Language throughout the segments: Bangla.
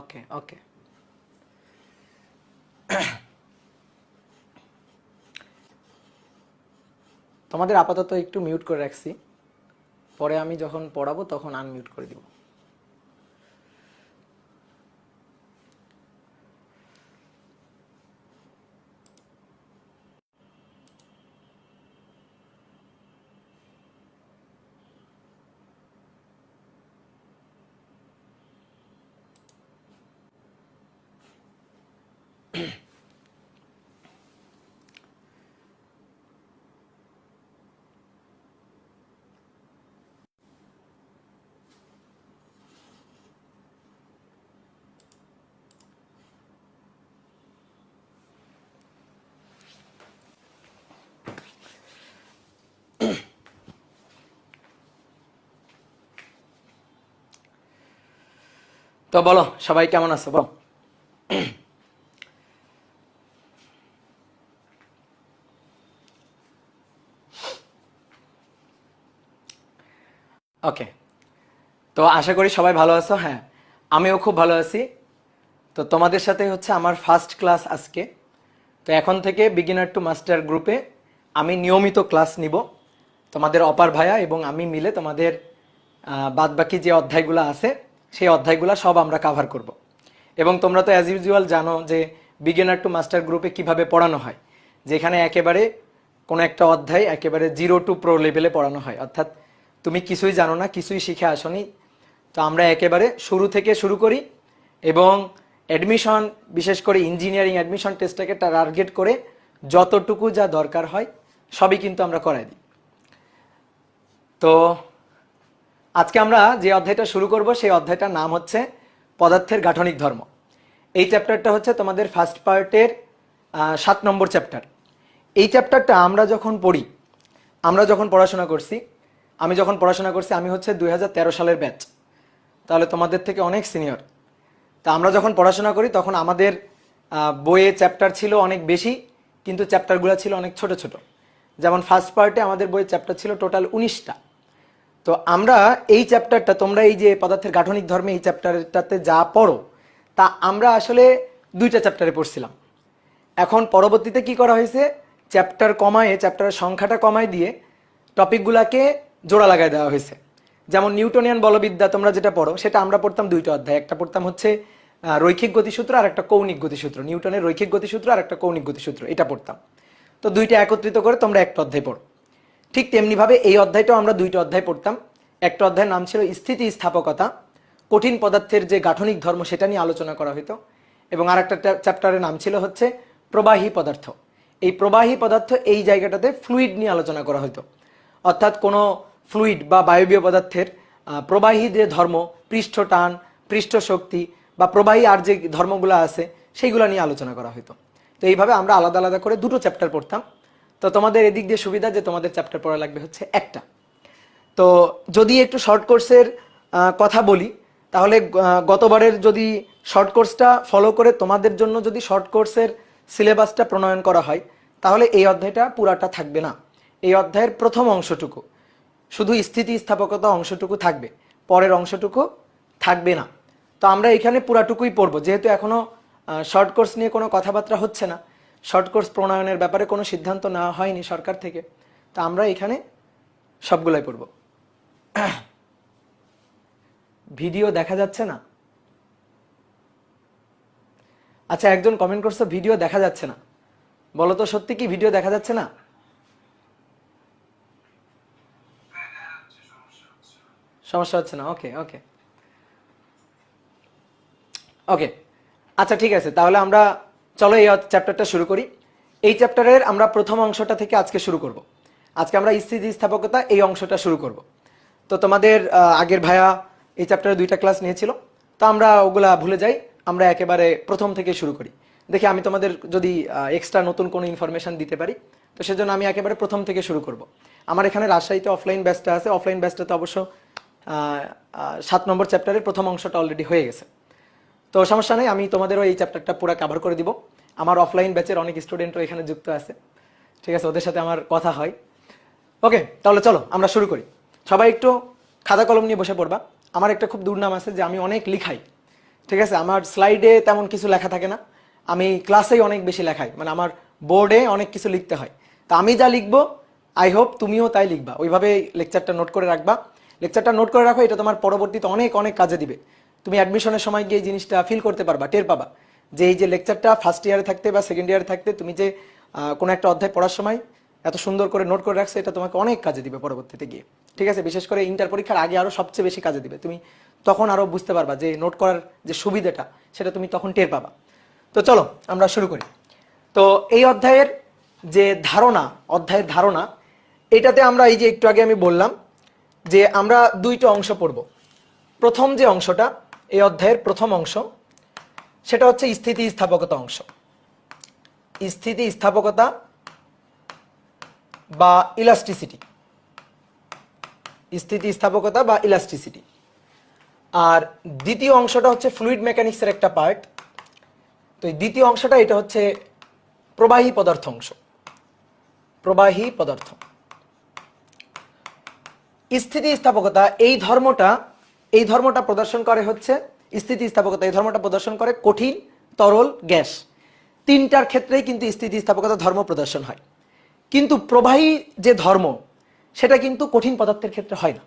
ওকে ওকে তোমাদের আপাতত একটু মিউট করে রাখছি, পরে আমি যখন পড়াবো তখন আনমিউট করে দিব। তো বলো সবাই কেমন আছো বলো। ওকে, তো আশা করি সবাই ভালো আছো। হ্যাঁ, আমিও খুব ভালো আছি। তো তোমাদের সাথে হচ্ছে আমার ফার্স্ট ক্লাস আজকে। তো এখন থেকে বিগিনার টু মাস্টার গ্রুপে আমি নিয়মিত ক্লাস নিব। তোমাদের অপার ভাইয়া এবং আমি মিলে তোমাদের বাদবাকি যে অধ্যায়গুলো আছে সেই অধ্যায়গুলো সব আমরা কাভার করব। এবং তোমরা তো অ্যাজ ইউজুয়াল জানো যে বিগিনার টু মাস্টার গ্রুপে কিভাবে পড়ানো হয়, যেখানে একেবারে কোনো একটা অধ্যায় একেবারে 0 টু প্রো লেভেলে পড়ানো হয়, অর্থাৎ তুমি কিছুই জানো না, কিছুই শিখে আসনি। তো আমরা একেবারে শুরু থেকে শুরু করি এবং অ্যাডমিশন, বিশেষ করে ইঞ্জিনিয়ারিং অ্যাডমিশন টেস্টটাকে টার্গেট করে যতটুকু যা দরকার হয় সবই কিন্তু আমরা করাই দিই। তো আজকে আমরা যে অধ্যায়টা শুরু করব সেই অধ্যায়টার নাম হচ্ছে পদার্থের গাঠনিক ধর্ম। এই চ্যাপ্টারটা হচ্ছে তোমাদের ফার্স্ট পার্টের 7 নম্বর চ্যাপ্টার। এই চ্যাপ্টারটা আমরা যখন পড়ি, আমরা যখন পড়াশোনা করছি, আমি হচ্ছে 2013 সালের ব্যাচ, তাহলে তোমাদের থেকে অনেক সিনিয়র। তা আমরা যখন পড়াশোনা করি তখন আমাদের বইয়ে চ্যাপ্টার ছিল অনেক বেশি, কিন্তু চ্যাপ্টারগুলো ছিল অনেক ছোট ছোট। যেমন ফার্স্ট পার্টে আমাদের বইয়ে চ্যাপ্টার ছিল টোটাল 19টা। তো আমরা এই চ্যাপ্টারটা, তোমরা এই যে পদার্থের গাঠনিক ধর্মে এই চ্যাপ্টারটাতে যা পড়ো তা আমরা আসলে 2টা চ্যাপ্টারে পড়ছিলাম। এখন পরবর্তীতে কি করা হয়েছে, চ্যাপ্টার কমায়ে, চ্যাপ্টারের সংখ্যাটা কমায় দিয়ে টপিকগুলোকে জোড়া লাগাই দেওয়া হয়েছে। যেমন নিউটনিয়ান বলবিদ্যা তোমরা যেটা পড়ো সেটা আমরা পড়তাম 2টা অধ্যায়, একটা পড়তাম হচ্ছে রৈখিক গতিসূত্র আর একটা কৌণিক গতিসূত্র, নিউটনের রৈখিক গতিসূত্র আর একটা কৌণিক গতিসূত্র, এটা পড়তাম। তো 2টা একত্রিত করে তোমরা একটা অধ্যায় পড়ো। ঠিক তেমনিভাবে এই অধ্যায়টাও আমরা 2টা অধ্যায় পড়তাম। একটা অধ্যায়ের নাম ছিল স্থিতি স্থাপকতা, কঠিন পদার্থের যে গাঠনিক ধর্ম সেটা নিয়ে আলোচনা করা হতো। এবং আর একটা চ্যাপ্টারের নাম ছিল হচ্ছে প্রবাহী পদার্থ। এই প্রবাহী পদার্থ এই জায়গাটাতে ফ্লুইড নিয়ে আলোচনা করা হতো, অর্থাৎ কোনো ফ্লুইড বা বায়বীয় পদার্থের প্রবাহী যে ধর্ম, পৃষ্ঠ টান, পৃষ্ঠ শক্তি বা প্রবাহী আর যে ধর্মগুলো আছে সেইগুলো নিয়ে আলোচনা করা হতো। তো এইভাবে আমরা আলাদা আলাদা করে 2টো চ্যাপ্টার পড়তাম। তো তোমাদের এদিক দিয়ে সুবিধা যে তোমাদের চ্যাপ্টার পড়া লাগবে হচ্ছে একটা। তো যদি একটু শর্ট কোর্সের কথা বলি, তাহলে গতবারের যদি শর্ট কোর্সটা ফলো করে তোমাদের জন্য যদি শর্ট কোর্সের সিলেবাসটা প্রণয়ন করা হয়, তাহলে এই অধ্যায়টা পুরাটা থাকবে না। এই অধ্যায়ের প্রথম অংশটুকু, শুধু স্থিতি স্থাপকতা অংশটুকু থাকবে, পরের অংশটুকু থাকবে না। তো আমরা এখানে পুরাটুকুই পড়বো, যেহেতু এখনো শর্ট কোর্স নিয়ে কোনো কথাবার্তা হচ্ছে না, শর্ট কোর্স প্রণয়নের ব্যাপারে কোনো সিদ্ধান্ত নেওয়া হয়নি সরকার থেকে। তা আমরা এখানে সবগুলাই পড়বো। ভিডিও দেখা যাচ্ছে না? আচ্ছা, একজন কমেন্ট করছে ভিডিও দেখা যাচ্ছে না। বলো তো সত্যি কি ভিডিও দেখা যাচ্ছে না? সমস্যা হচ্ছে না? ওকে ওকে ওকে, আচ্ছা ঠিক আছে, তাহলে আমরা চলো এই চ্যাপ্টারটা শুরু করি। এই চ্যাপ্টারের আমরা প্রথম অংশটা থেকে আজকে শুরু করব। আজকে আমরা স্থিতি স্থাপকতা এই অংশটা শুরু করব। তো তোমাদের আগের ভাইয়া এই চ্যাপ্টারে 2টা ক্লাস নিয়েছিল, তো আমরা ওগুলা ভুলে যাই, আমরা একেবারে প্রথম থেকে শুরু করি। দেখি আমি তোমাদের যদি এক্সট্রা নতুন কোনো ইনফরমেশন দিতে পারি, তো সেজন্য আমি একেবারে প্রথম থেকে শুরু করব। আমার এখানে রাজশাহীতে অফলাইন ব্যাচটা আছে, অফলাইন ব্যাচটাতে অবশ্য 7 নম্বর চ্যাপ্টারের প্রথম অংশটা অলরেডি হয়ে গেছে। তো সমস্যা নেই, আমি তোমাদেরও এই চ্যাপ্টারটা পুরো কভার করে দিব। আমার অফলাইন ব্যাচের অনেক স্টুডেন্টও এখানে যুক্ত আছে, ঠিক আছে, ওদের সাথে আমার কথা হয়। ওকে, তাহলে চলো আমরা শুরু করি। সবাই একটু খাতা কলম নিয়ে বসে পড়বা। আমার একটা খুব দুর্নাম আছে যে আমি অনেক লিখাই, ঠিক আছে, আমার স্লাইডে তেমন কিছু লেখা থাকে না, আমি ক্লাসেই অনেক বেশি লেখাই, মানে আমার বোর্ডে অনেক কিছু লিখতে হয়। তা আমি যা লিখবো আই হোপ তুমিও তাই লিখবা, ওইভাবে লেকচারটা নোট করে রাখবা। লেকচারটা নোট করে রাখো, এটা তোমার পরবর্তীতে অনেক অনেক কাজে দিবে। তুমি অ্যাডমিশনের সময় গিয়ে এই জিনিসটা ফিল করতে পারবা, টের পাবা যে এই যে লেকচারটা ফার্স্ট ইয়ারে থাকতে বা সেকেন্ড ইয়ারে থাকতে তুমি যে কোনো একটা অধ্যায় পড়ার সময় এত সুন্দর করে নোট করে রাখছো, এটা তোমাকে অনেক কাজে দিবে পরবর্তীতে গিয়ে। ঠিক আছে, বিশেষ করে ইন্টার পরীক্ষার আগে আরো সবচেয়ে বেশি কাজে দিবে। তুমি তখন আরো বুঝতে পারবা যে নোট করার যে সুবিধাটা, সেটা তুমি তখন টের পাবা। তো চলো আমরা শুরু করি। তো এই অধ্যায়ের যে ধারণা, অধ্যায়ের ধারণা, এটাতে আমরা এই যে একটু আগে আমি বললাম যে আমরা দুইটা অংশ পড়ব। প্রথম যে অংশটা, এই অধ্যায়ের প্রথম অংশ, সেটা হচ্ছে স্থিতিস্থাপকতা অংশ। স্থিতিস্থাপকতা বা ইলাস্টিসিটি, স্থিতিস্থাপকতা বা ইলাস্টিসিটি। আর দ্বিতীয় অংশটা হচ্ছে ফ্লুইড মেকানিক্সের একটা পার্ট। তো এই দ্বিতীয় অংশটা এটা হচ্ছে প্রবাহী পদার্থ অংশ, প্রবাহী পদার্থ। স্থিতিস্থাপকতা এই ধর্মটা প্রদর্শন করে হচ্ছে স্থিতিস্থাপকতা, এই ধর্মটা প্রদর্শন করে কঠিন, তরল, গ্যাস, তিনটার ক্ষেত্রেই কিন্তু স্থিতিস্থাপকতা ধর্ম প্রদর্শন হয়। কিন্তু প্রবাহী যে ধর্ম, সেটা কিন্তু কঠিন পদার্থের ক্ষেত্রে হয় না,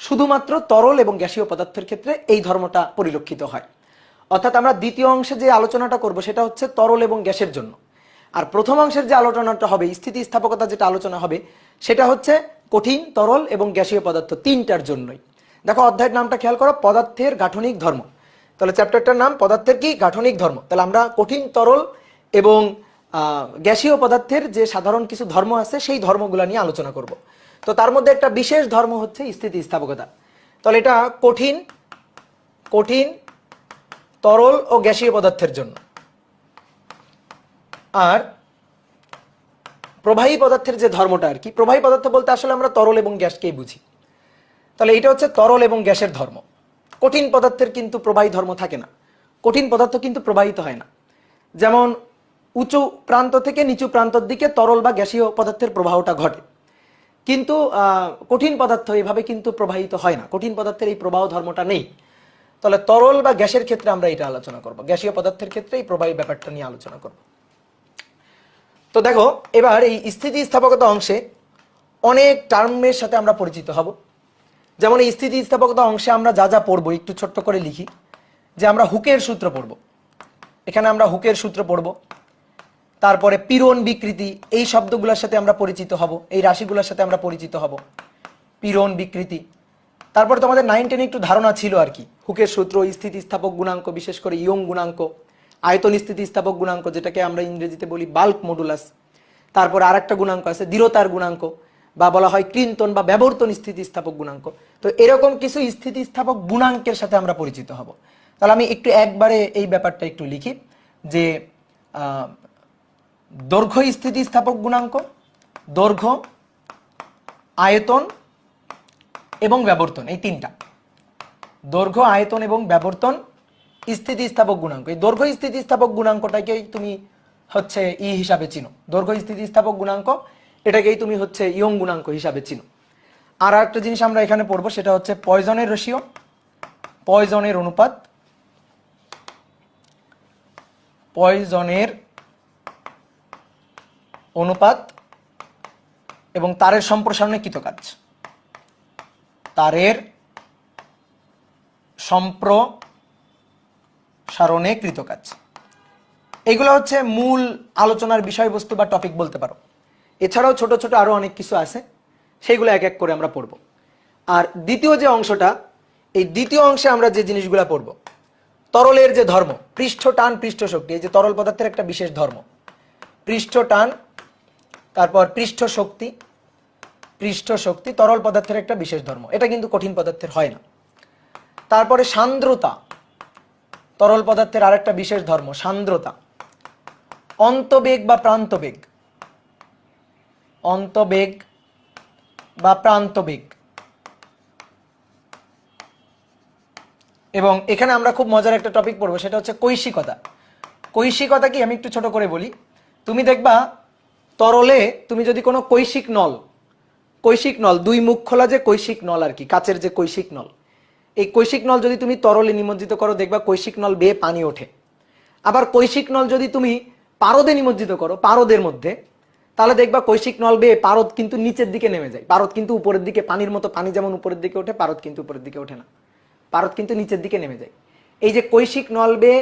শুধুমাত্র তরল এবং গ্যাসীয় পদার্থের ক্ষেত্রে এই ধর্মটা পরিলক্ষিত হয়। অর্থাৎ আমরা দ্বিতীয় অংশে যে আলোচনাটা করব সেটা হচ্ছে তরল এবং গ্যাসের জন্য, আর প্রথম অংশের যে আলোচনাটা হবে, স্থিতিস্থাপকতা যেটা আলোচনা হবে, সেটা হচ্ছে কঠিন, তরল এবং গ্যাসীয় পদার্থ তিনটার জন্যই। দেখো অধ্যায়ের নামটা খেয়াল করো, পদার্থের গাঠনিক ধর্ম। তাহলে চ্যাপ্টারটার নাম পদার্থের কি? গাঠনিক ধর্ম। তাহলে আমরা কঠিন, তরল এবং গ্যাসীয় পদার্থের যে সাধারণ কিছু ধর্ম আছে সেই ধর্মগুলো নিয়ে আলোচনা করব। তো তার মধ্যে একটা বিশেষ ধর্ম হচ্ছে স্থিতিস্থাপকতা। তাহলে এটা কঠিন, তরল ও গ্যাসীয় পদার্থের জন্য। আর প্রবাহী পদার্থের যে ধর্মটা আর কি, প্রবাহী পদার্থ বলতে আসলে আমরা তরল এবং গ্যাসকেই বুঝি। তাহলে এটা হচ্ছে তরল এবং গ্যাসের ধর্ম। কঠিন পদার্থের কিন্তু প্রবাহী ধর্ম থাকে না, কঠিন পদার্থ কিন্তু প্রবাহিত হয় না। যেমন উঁচু প্রান্ত থেকে নিচু প্রান্তর দিকে তরল বা গ্যাসীয় পদার্থের প্রবাহটা ঘটে, কিন্তু কঠিন পদার্থ এভাবে কিন্তু প্রবাহিত হয় না, কঠিন পদার্থের এই প্রবাহ ধর্মটা নেই। তাহলে তরল বা গ্যাসের ক্ষেত্রে আমরা এটা আলোচনা করব, গ্যাসীয় পদার্থের ক্ষেত্রে এই প্রবাহী ব্যাপারটা নিয়ে আলোচনা করব। তো দেখো এবার এই স্থিতিস্থাপকতা অংশে অনেক টার্মের সাথে আমরা পরিচিত হব। যেমন এই স্থিতিস্থাপকতা অংশে আমরা যা যা পড়বো একটু ছোট্ট করে লিখি, যে আমরা হুকের সূত্র পড়ব, এখানে আমরা হুকের সূত্র পড়ব। তারপরে পীড়ন, বিকৃতি, এই শব্দগুলোর সাথে আমরা পরিচিত হব, এই রাশিগুলোর সাথে আমরা পরিচিত হব, পীড়ন, বিকৃতি। তারপরে তোমাদের 9, 10 একটু ধারণা ছিল আর কি, হুকের সূত্র, স্থিতিস্থাপক গুণাঙ্ক, বিশেষ করে ইয়ং গুণাঙ্ক, আয়তন স্থিতিস্থাপক গুণাঙ্ক যেটাকে আমরা ইংরেজিতে বলি বাল্ক মডুলাস। তারপরে আরেকটা গুণাঙ্ক আছে দৃঢ়তার গুণাঙ্ক, বা বলা হয় ক্রিন্তন বা ব্যবর্তন স্থিতিস্থাপক গুণাঙ্ক। তো এরকম কিছু স্থিতিস্থাপক গুণাঙ্কের সাথে আমরা পরিচিত হব। তাহলে আমি একটু একবারে এই ব্যাপারটা একটু লিখি, যে দৈর্ঘ্য স্থিতিস্থাপক গুণাঙ্ক, দৈর্ঘ্য, আয়তন এবং ব্যবর্তন, এই তিনটা, দৈর্ঘ্য, আয়তন এবং ব্যবর্তন স্থিতিস্থাপক গুণাঙ্ক। এই দৈর্ঘ্য স্থিতিস্থাপক গুণাঙ্কটাকেই তুমি হচ্ছে হিসাবে চিনো, দৈর্ঘ্য স্থিতিস্থাপক গুণাঙ্ক, এটাকেই তুমি হচ্ছে ইয়ং গুণাঙ্ক হিসাবে চিনো। আর একটা জিনিস আমরা এখানে পড়বো, সেটা হচ্ছে পয়জনের রেশিও, পয়জনের অনুপাত, পয়জনের অনুপাত এবং তারের সম্প্রসারণে কৃতকাজ, তারের সম্প্রসারণে কৃতকাজ। এগুলো হচ্ছে মূল আলোচনার বিষয়বস্তু বা টপিক বলতে পারো। এছাড়াও ছোট ছোট আরো অনেক কিছু আছে, সেইগুলো এক এক করে আমরা পড়ব। আর দ্বিতীয় যে অংশটা, এই দ্বিতীয় অংশে আমরা যে জিনিসগুলো পড়ব, তরলের যে ধর্ম, পৃষ্ঠ টান, পৃষ্ঠ শক্তি, এই যে তরল পদার্থের একটা বিশেষ ধর্ম, পৃষ্ঠ টান, তারপর পৃষ্ঠ শক্তি তরল পদার্থের একটা বিশেষ ধর্ম, এটা কিন্তু কঠিন পদার্থের হয় না। তারপরে সান্দ্রতা, তরল পদার্থের আরেকটা বিশেষ ধর্ম, সান্দ্রতা। অন্তবেগ বা প্রান্তবেগ, অন্তবেগ বা প্রান্তবেগ। এবং এখানে আমরা খুব মজার একটা টপিক পড়বো, সেটা হচ্ছে কৈশিকতা। কৈশিকতা কি আমি একটু ছোট করে বলি। তুমি দেখবা তরলে তুমি যদি কোনো কৈশিক নল, দুই মুখ খোলা যে কৈশিক নল আর কি, কাচের যে কৈশিক নল, এই কৈশিক নল যদি তুমি তরলে নিমজ্জিত করো দেখবা কৈশিক নল বেয়ে পানি ওঠে। আবার কৈশিক নল যদি তুমি পারদে নিমজ্জিত করো পারদের মধ্যে, তাহলে দেখবা কৈশিক নল বেয়ে পারদ কিন্তু নিচের দিকে নেমে যায়। পারদ কিন্তু উপরের দিকে, পানির মতো পানি যেমন উপরের দিকে ওঠে, পারদ কিন্তু উপরের দিকে ওঠে না, পারদ কিন্তু নিচের দিকে নেমে যায়। এই যে কৈশিক নল বেয়ে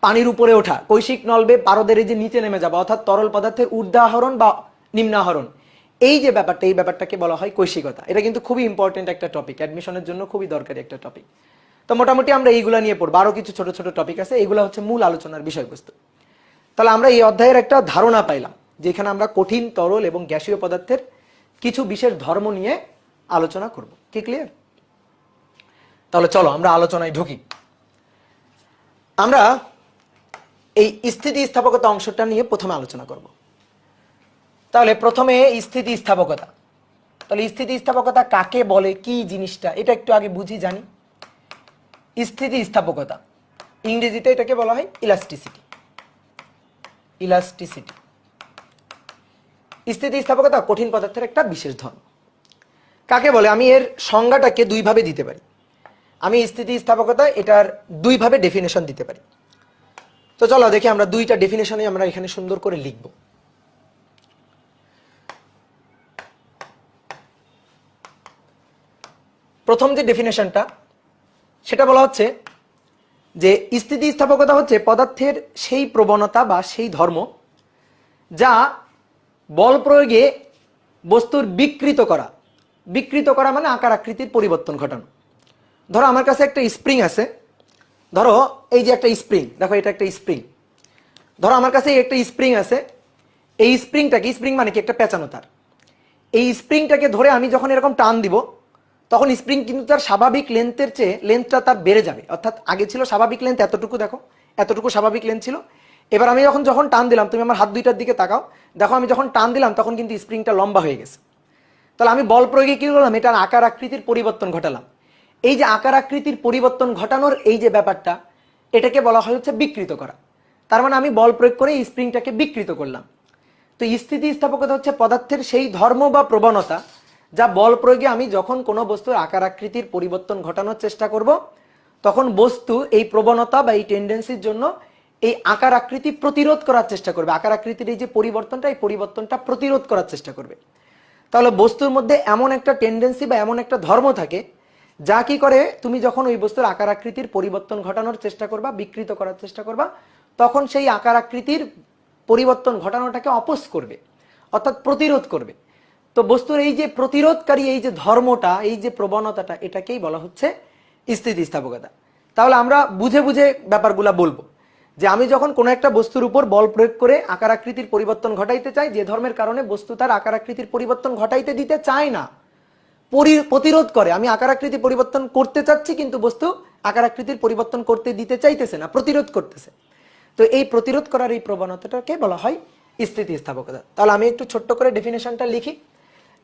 পানির উপরে ওঠা, কৈশিক নল বেয়ে পারদের এই যে নিচে নেমে যাবা, অর্থাৎ তরল পদার্থের ঊর্ধ্বাহরণ বা নিম্নাহরণ, এই যে ব্যাপারটা, এই ব্যাপারটাকে বলা হয় কৈশিকতা। এটা কিন্তু খুবই ইম্পর্টেন্ট একটা টপিক, অ্যাডমিশনের জন্য খুবই দরকারি একটা টপিক। তো মোটামুটি আমরা এইগুলা নিয়ে পড়বো, আরো কিছু ছোট ছোট টপিক আছে, এইগুলা হচ্ছে মূল আলোচনার বিষয়বস্তু। তাহলে আমরা এই অধ্যায়ের একটা ধারণা পাইলাম, যেখানে আমরা কঠিন, তরল এবং গ্যাসীয় পদার্থের কিছু বিশেষ ধর্ম নিয়ে আলোচনা করব। কি ক্লিয়ার? তাহলে চলো আমরা আলোচনায় ঢুকি। আমরা এই স্থিতিস্থাপকতা অংশটা নিয়ে প্রথমে আলোচনা করব। তাহলে প্রথমে স্থিতিস্থাপকতা। তাহলে স্থিতিস্থাপকতা কাকে বলে, কি জিনিসটা, এটা একটু আগে বুঝি জানি। স্থিতিস্থাপকতা ইংরেজিতে এটাকে বলা হয় ইলাস্টিসিটি। ইলাস্টিসিটি স্থিতিস্থাপকতা কঠিন পদার্থের একটা বিশেষ ধর্ম। কাকে বলে আমি এর সংজ্ঞাটাকে দুইভাবে দিতে পারি। আমি স্থিতিস্থাপকতা এটার দুইভাবে ডেফিনেশন দিতে পারি। তো চলো দেখি আমরা দুইটা ডেফিনেশনে আমরা এখানে সুন্দর করে লিখব। প্রথম যে ডেফিনেশনটা, সেটা বলা হচ্ছে যে স্থিতিস্থাপকতা হচ্ছে পদার্থের সেই প্রবণতা বা সেই ধর্ম যা বল প্রয়োগে বস্তুর বিকৃত করা। বিকৃত করা মানে আকার আকৃতির পরিবর্তন ঘটানো। ধরো আমার কাছে একটা স্প্রিং আছে, ধরো এই যে একটা স্প্রিং, দেখো এটা একটা স্প্রিং। ধরো আমার কাছে একটা স্প্রিং আছে, এই স্প্রিংটাকে, স্প্রিং মানে কি একটা পেঁচানো তার, এই স্প্রিংটাকে ধরে আমি যখন এরকম টান দিব, তখন স্প্রিং কিন্তু তার স্বাভাবিক লেন্থের চেয়ে লেন্থটা তার বেড়ে যাবে। অর্থাৎ আগে ছিল স্বাভাবিক লেন্থ এতটুকু, দেখো এতটুকু স্বাভাবিক লেন্থ ছিল। এবার আমি যখন টান দিলাম, তুমি আমার হাত দুইটার দিকে তাকাও, দেখো আমি যখন টান দিলাম তখন কিন্তু স্প্রিংটা লম্বা হয়ে গেছে। তাহলে আমি বল প্রয়োগে কি করলাম, এটার আকার আকৃতির পরিবর্তন ঘটালাম। এই যে আকার আকৃতির পরিবর্তন ঘটানোর এই যে ব্যাপারটা, এটাকে বলা হয় হচ্ছে বিকৃত করা। তার মানে আমি বল প্রয়োগ করে এই স্প্রিংটাকে বিকৃত করলাম। তো স্থিতিস্থাপকতা হচ্ছে পদার্থের সেই ধর্ম বা প্রবণতা যা বল প্রয়োগে আমি যখন কোনো বস্তুর আকার আকৃতির পরিবর্তন ঘটানোর চেষ্টা করব, তখন বস্তু এই প্রবণতা বা এই টেন্ডেন্সির জন্য এই আকার আকৃতি প্রতিরোধ করার চেষ্টা করবে। আকার আকৃতির এই যে পরিবর্তনটা, এই পরিবর্তনটা প্রতিরোধ করার চেষ্টা করবে। তাহলে বস্তুর মধ্যে এমন একটা টেন্ডেন্সি বা এমন একটা ধর্ম থাকে যা কি করে, তুমি যখন ওই বস্তুর আকার আকৃতির পরিবর্তন ঘটানোর চেষ্টা করবা, বিকৃত করার চেষ্টা করবা, তখন সেই আকার আকৃতির পরিবর্তন ঘটানোটাকে অপোজ করবে, অর্থাৎ প্রতিরোধ করবে। তো বস্তুর এই যে প্রতিরোধকারী এই যে ধর্মটা, এই যে প্রবণতাটা, এটাকেই বলা হচ্ছে স্থিতিস্থাপকতা। তাহলে আমরা বুঝে বুঝে ব্যাপারগুলা বলবো, যে আমি যখন কোনো একটা বস্তুর উপর বল প্রয়োগ করে আকার আকৃতির পরিবর্তন ঘটাইতে চাই, যে ধর্মের কারণে বস্তু তার আকার আকৃতির পরিবর্তন ঘটাইতে দিতে চায় না, প্রতিরোধ করে, আমি আকার আকৃতি পরিবর্তন করতে চাচ্ছি কিন্তু বস্তু আকার আকৃতির পরিবর্তন করতে দিতে চাইতেছে না, প্রতিরোধ করতেছে। তো এই প্রতিরোধ করার এই প্রবণতাটাকে বলা হয় স্থিতিস্থাপকতা। তাহলে আমি একটু ছোট্ট করে ডেফিনেশনটা লিখি,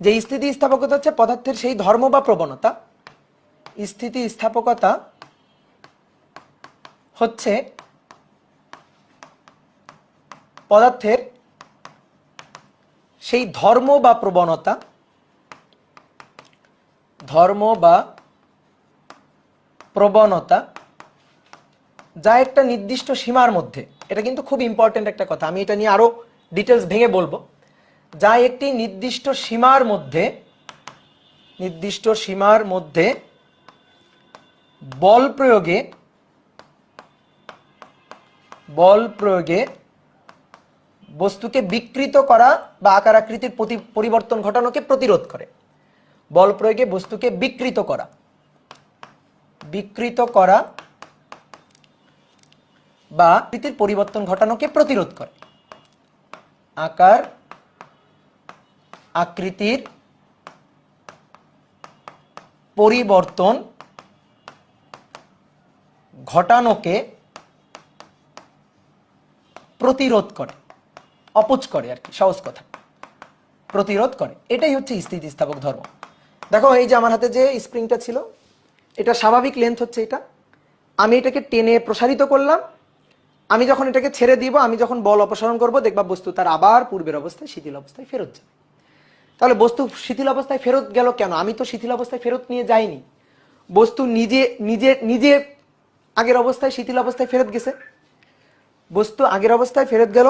যে স্থিতিস্থাপকতা হচ্ছে পদার্থের সেই ধর্ম বা প্রবণতা। স্থিতিস্থাপকতা হচ্ছে পদার্থের সেই ধর্ম বা প্রবণতা, ধর্ম বা প্রবণতা যা একটা নির্দিষ্ট সীমার মধ্যে, এটা কিন্তু খুব ইম্পর্টেন্ট একটা কথা, আমি এটা নিয়ে আরো ডিটেলস ভেঙে বলবো, যা একটি নির্দিষ্ট সীমার মধ্যে, নির্দিষ্ট সীমার মধ্যে বল প্রয়োগে বস্তুকে বিকৃত করা বা আকার আকৃতির পরিবর্তন ঘটানোকে প্রতিরোধ করে। বল প্রয়োগে বস্তুকে বিকৃত করা বা আকৃতির পরিবর্তন ঘটানোকে প্রতিরোধ করে। আকার আকৃতির পরিবর্তন ঘটানোকে প্রতিরোধ করে, অপোজ করে আর কি, সহজ কথা, প্রতিরোধ করে। এটাই হচ্ছে স্থিতিস্থাপক ধর্ম। দেখো এই যে আমার হাতে যে স্প্রিংটা ছিল, এটা স্বাভাবিক লেন্থ হচ্ছে এটা, আমি এটাকে টেনে প্রসারিত করলাম, আমি যখন এটাকে ছেড়ে দিব, আমি যখন বল অপসারণ করব, দেখবা বস্তু তার আবার পূর্বের অবস্থায়, শিথিল অবস্থায় ফেরত যাবে। তাহলে বস্তু শিথিল অবস্থায় ফেরত গেল কেন? আমি তো শিথিল অবস্থায় ফেরত নিয়ে যাইনি, বস্তু নিজে নিজে নিজে আগের অবস্থায় শিথিল অবস্থায় ফেরত গেছে, বস্তু আগের অবস্থায় ফেরত গেল।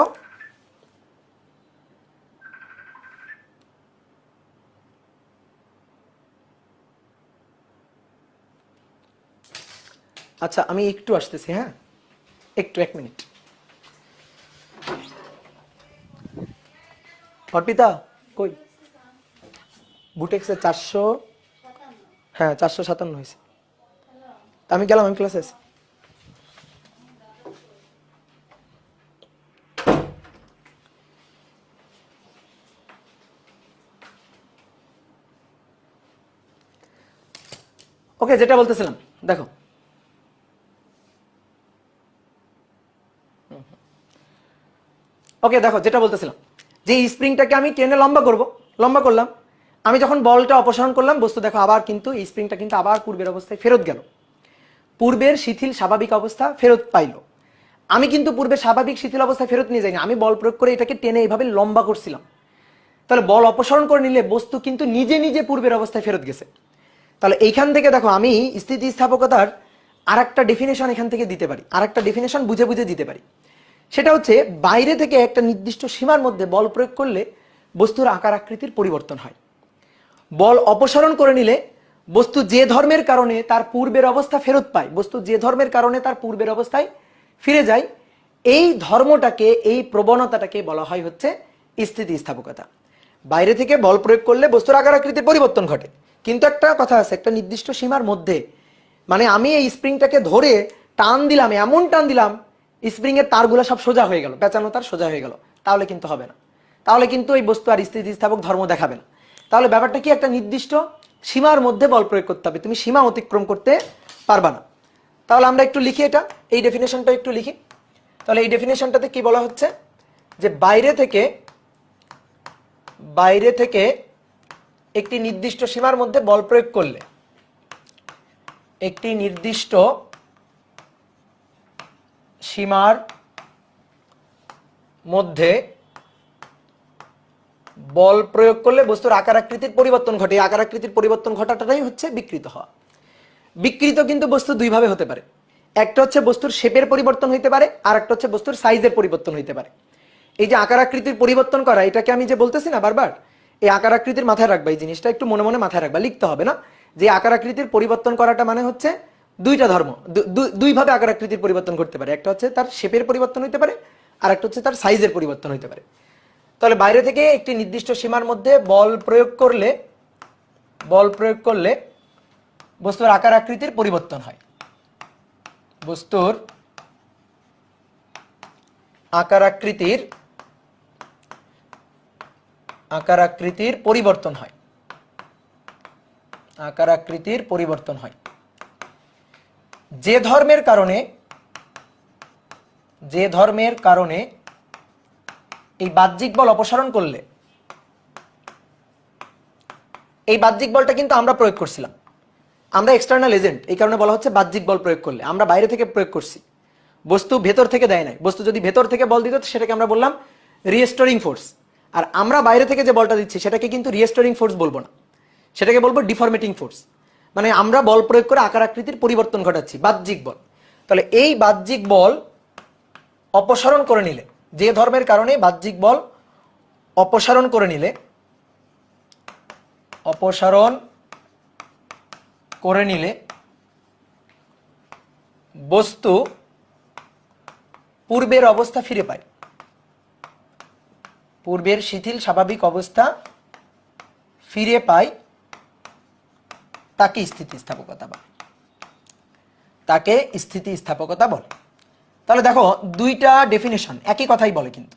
আচ্ছা আমি একটু আসতেছি, হ্যাঁ একটু 1 মিনিট। অর্পিতা কই? বুটেক্সে 400, হ্যাঁ 457 হয়েছে। আমি গেলাম, আমি ক্লাসে আছি। ওকে, যেটা বলতেছিলাম দেখো, ওকে দেখো যেটা বলতেছিলাম যে স্প্রিংটাকে আমি টেনে লম্বা করব, লম্বা করলাম, আমি যখন বলটা অপসারণ করলাম বস্তু দেখো আবার কিন্তু এই স্প্রিংটা কিন্তু আবার পূর্বের অবস্থায় ফেরত গেল, পূর্বের শিথিল স্বাভাবিক অবস্থা ফেরত পাইল। আমি কিন্তু পূর্বের স্বাভাবিক শিথিল অবস্থায় ফেরত নিয়ে যাইনি, আমি বল প্রয়োগ করে এটাকে টেনে এইভাবে লম্বা করছিলাম। তাহলে বল অপসারণ করে নিলে বস্তু কিন্তু নিজে নিজে পূর্বের অবস্থায় ফেরত গেছে। তাহলে এইখান থেকে দেখো আমি স্থিতিস্থাপকতার আর একটা ডেফিনেশন এখান থেকে দিতে পারি, আর একটা ডেফিনেশন বুঝে বুঝে দিতে পারি। সেটা হচ্ছে বাইরে থেকে একটা নির্দিষ্ট সীমার মধ্যে বল প্রয়োগ করলে বস্তুর আকার আকৃতির পরিবর্তন হয়। বল অপসারণ করে নিলে বস্তু যে ধর্মের কারণে তার পূর্বের অবস্থা ফেরত পায়, বস্তু যে ধর্মের কারণে তার পূর্বের অবস্থায় ফিরে যায়, এই ধর্মটাকে, এই প্রবণতাটাকে বলা হয় হচ্ছে স্থিতিস্থাপকতা। বাইরে থেকে বল প্রয়োগ করলে বস্তুর আকার আকৃতির পরিবর্তন ঘটে, কিন্তু একটা কথা আছে, একটা নির্দিষ্ট সীমার মধ্যে। মানে আমি এই স্প্রিংটাকে ধরে টান দিলাম, এমন টান দিলাম স্প্রিং এর তারগুলো সব সোজা হয়ে গেল, পেঁচানো তার সোজা হয়ে গেল, তাহলে কিন্তু হবে না, তাহলে কিন্তু এই বস্তু আর স্থিতিস্থাপক ধর্ম দেখাবে না। তাহলে ব্যাপারটা কি, একটা নির্দিষ্ট সীমার মধ্যে বল প্রয়োগ করতে হবে, তুমি সীমা অতিক্রম করতে পারবা না। তাহলে আমরা একটু লিখি এটা, এই ডেফিনেশনটা একটু লিখি। তাহলে এই ডেফিনেশনটাতে কি বলা হচ্ছে যে বাইরে থেকে একটি নির্দিষ্ট সীমার মধ্যে বল প্রয়োগ করলে, একটি নির্দিষ্ট সীমার মধ্যে বল প্রয়োগ করলে বস্তুর আকার আকৃতির পরিবর্তন ঘটে। আকার আকৃতির পরিবর্তন ঘটাটাই হচ্ছে বিকৃত হওয়া। বিকৃত কিন্তু বস্তু দুই ভাবে হতে পারে, একটা হচ্ছে বস্তুর শেপের পরিবর্তন হইতে পারে, আর একটা হচ্ছে বস্তুর সাইজের পরিবর্তন হইতে পারে। এই যে আকার আকৃতির পরিবর্তন করা, এটাকে আমি যে বলতেছি না বারবার, এই আকার আকৃতির মাথায় রাখবা, এই জিনিসটা একটু মনে মনে মাথায় রাখবা, লিখতে হবে না। যে আকার আকৃতির পরিবর্তন করাটা মানে হচ্ছে দুইটা ধর্ম, দুই ভাবে আকার আকৃতির পরিবর্তন করতে পারে, একটা হচ্ছে তার শেপের পরিবর্তন হইতে পারে, আর একটা হচ্ছে তার সাইজের পরিবর্তন হইতে পারে। তাহলে বাইরে থেকে একটি নির্দিষ্ট সীমার মধ্যে বল প্রয়োগ করলে বস্তুর আকার আকৃতির পরিবর্তন হয়, বস্তুর আকার আকৃতির পরিবর্তন হয়, আকার আকৃতির পরিবর্তন হয়। যে ধর্মের কারণে এই বাহ্যিক বল অপসারণ করলে, এই বাহ্যিক বলটা কিন্তু আমরা প্রয়োগ করছিলাম, আমরা এক্সটার্নাল এজেন্ট, এই কারণে বলা হচ্ছে বাহ্যিক বল প্রয়োগ করলে। আমরা বাইরে থেকে প্রয়োগ করছি, বস্তু ভেতর থেকে দেয় নাই। বস্তু যদি ভেতর থেকে বল দিত সেটাকে আমরা বললাম রিস্টোরিং ফোর্স, আর আমরা বাইরে থেকে যে বলটা দিচ্ছি সেটাকে কিন্তু রিস্টোরিং ফোর্স বলবো না, সেটাকে বলবো ডিফরমেটিং ফোর্স। মানে আমরা বল প্রয়োগ করে আকার আকৃতির পরিবর্তন ঘটাচ্ছি, বাহ্যিক বল। তাহলে এই বাহ্যিক বল অপসারণ করে নিলে, যে ধর্মের কারণে বাহ্যিক বল অপসারণ করে নিলে বস্তু পূর্বের অবস্থা ফিরে পায়, পূর্বের শিথিল স্বাভাবিক অবস্থা ফিরে পায়, তাকে স্থিতিস্থাপকতা বলে। তাহলে দেখো দুইটা ডেফিনেশন একই কথাই বলে, কিন্তু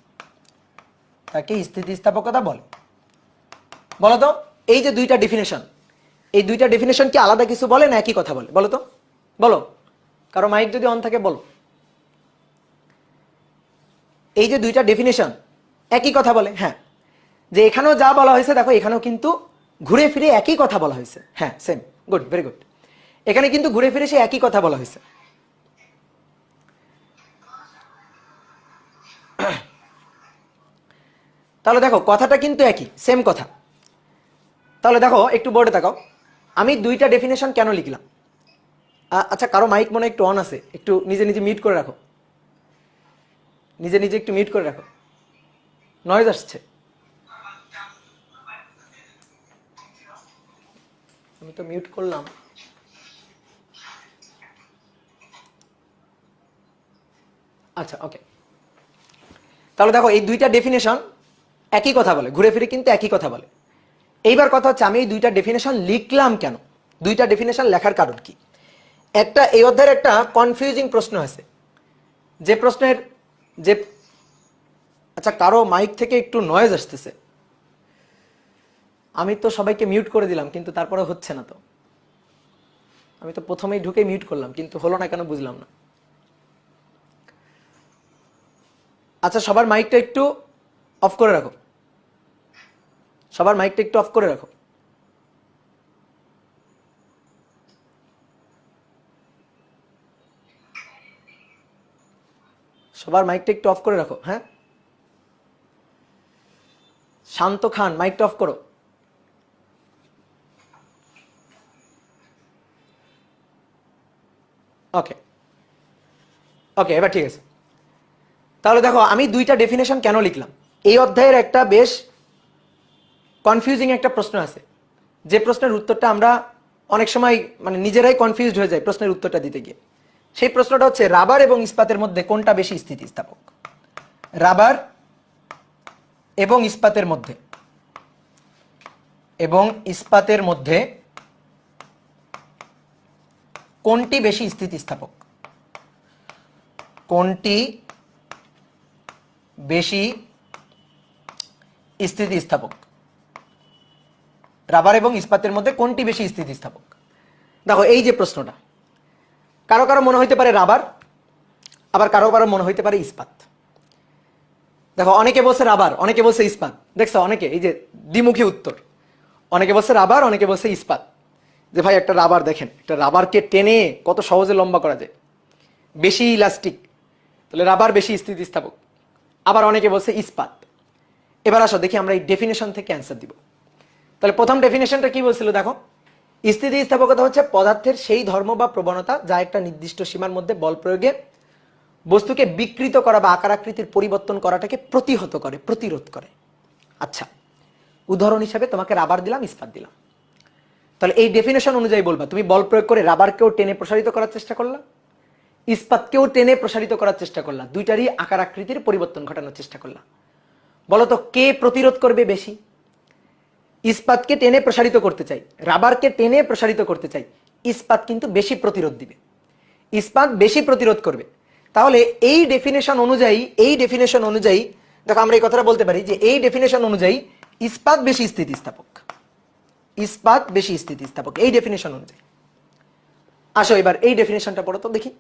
তাকে স্থিতিস্থাপকতা বলে। বলতো এই যে দুইটা ডেফিনেশন, এই দুইটা ডেফিনেশন কি আলাদা কিছু বলে না একই কথা বলে? বলো তো, বলো, কারো মাইক যদি অন থাকে বলো। এই যে দুইটা ডেফিনেশন একই কথা বলে, হ্যাঁ। যে এখানেও যা বলা হয়েছে দেখো, এখানেও কিন্তু ঘুরে ফিরে একই কথা বলা হয়েছে, হ্যাঁ সেম, গুড, ভেরি গুড। এখানে কিন্তু ঘুরে ফিরে সে একই কথা বলা হয়েছে। তাহলে দেখো কথাটা কিন্তু একই, সেম কথা। তাহলে দেখো একটু বোর্ডে তাকাও, আমি দুইটা ডেফিনেশন কেন লিখলাম? আচ্ছা, কারো মাইক মনে হয় একটু অন আছে, একটু নিজে নিজে মিউট করে রাখো, নিজে নিজে একটু মিউট করে রাখো, নয়েজ আসছে। আমি তো মিউট করলাম। আচ্ছা, ওকে। তাহলে দেখো এই দুইটা ডেফিনেশন একই কথা বলে, ঘুরে ফিরে কিন্তু একই কথা বলে। এইবার কথা হচ্ছে আমি এই দুইটা ডেফিনেশন লিখলাম কেন, দুইটা ডেফিনেশন লেখার কারণ কি। একটা এই অধ্যায়ের একটা কনফিউজিং প্রশ্ন আছে, যে প্রশ্নের যে আচ্ছা, কারো মাইক থেকে একটু নয়েজ আসতেছে। আমি তো সবাইকে মিউট করে দিলাম কিন্তু তারপরে হচ্ছে না। তো আমি তো প্রথমেই ঢুকে মিউট করলাম কিন্তু হলো না কেন বুঝলাম না। আচ্ছা, সবার মাইকটা একটু অফ করে রাখো, সবার মাইকটা একটু অফ করে রাখো। সবার মাইকটা একটু অফ করে রাখো। হ্যাঁ, শান্ত খান, মাইকটা অফ করো। ওকে ওকে, এবার ঠিক আছে। তাহলে দেখো আমি দুইটা ডেফিনেশন কেন লিখলাম। এই অধ্যায়ের একটা বেশ কনফিউজিং একটা প্রশ্ন আছে, যে প্রশ্নের উত্তরটা আমরা অনেক সময় মানে নিজেরাই কনফিউজড হয়ে যাই প্রশ্নের উত্তরটা দিতে গিয়ে। সেই প্রশ্নটা হচ্ছে রাবার এবং ইস্পাতের মধ্যে কোনটা বেশি স্থিতিস্থাপক। রাবার এবং ইস্পাতের মধ্যে কোনটি বেশি স্থিতিস্থাপক, কোনটি বেশি স্থিতিস্থাপক। রাবার এবং ইস্পাতের মধ্যে কোনটি বেশি স্থিতিস্থাপক। দেখো এই যে প্রশ্নটা, কারো কারো মনে হইতে পারে রাবার, আবার কারো কারো মনে হইতে পারে ইস্পাত। দেখো অনেকে বলছে রাবার, অনেকে বলছে ইস্পাত। দেখছো অনেকে, এই যে দ্বিমুখী উত্তর, অনেকে বলছে রাবার, অনেকে বলছে ইস্পাত। যে ভাই একটা রাবার দেখেন, একটা রাবারকে টেনে কত সহজে লম্বা করা যায়, বেশি ইলাস্টিক, তাহলে রাবার বেশি স্থিতিস্থাপক। আবার অনেকে বলছে ইস্পাত। এবার আসো দেখি আমরা এই ডেফিনেশন থেকে অ্যান্সার দিব। তাহলে প্রথম ডেফিনেশনটা কি বলছিল দেখো, স্থিতিস্থাপকতা হচ্ছে পদার্থের সেই ধর্ম বা প্রবণতা যা একটা নির্দিষ্ট সীমার মধ্যে বল প্রয়োগে বস্তুকে বিকৃত করা বা আকার আকৃতির পরিবর্তন করাটাকে প্রতিহত করে, প্রতিরোধ করে। আচ্ছা, উদাহরণ হিসাবে তোমাকে রাবার দিলাম, ইস্পাত দিলাম। তাহলে এই ডেফিনেশন অনুযায়ী বলবা তুমি বল প্রয়োগ করে রাবারকেও টেনে প্রসারিত করার চেষ্টা করলা, ইস্পাতকেও টেনে প্রসারিত করার চেষ্টা করলা, দুইটারই আকার আকৃতির পরিবর্তন ঘটানোর চেষ্টা করলা। বলতো কে প্রতিরোধ করবে বেশি। ইস্পাতকে টেনে প্রসারিত করতে চাই, রাবারকে টেনে প্রসারিত করতে চাই, ইস্পাত কিন্তু বেশি প্রতিরোধ দিবে, ইস্পাত বেশি প্রতিরোধ করবে। তাহলে এই ডেফিনেশন অনুযায়ী দেখো আমরা এই কথাটা বলতে পারি যে এই ডেফিনেশন অনুযায়ী ইস্পাত বেশি স্থিতিস্থাপক, ইস্পাত বেশি স্থিতিস্থাপক এই ডেফিনেশন অনুযায়ী। আসো এবার এই ডেফিনেশনটা পড়ো তো দেখি।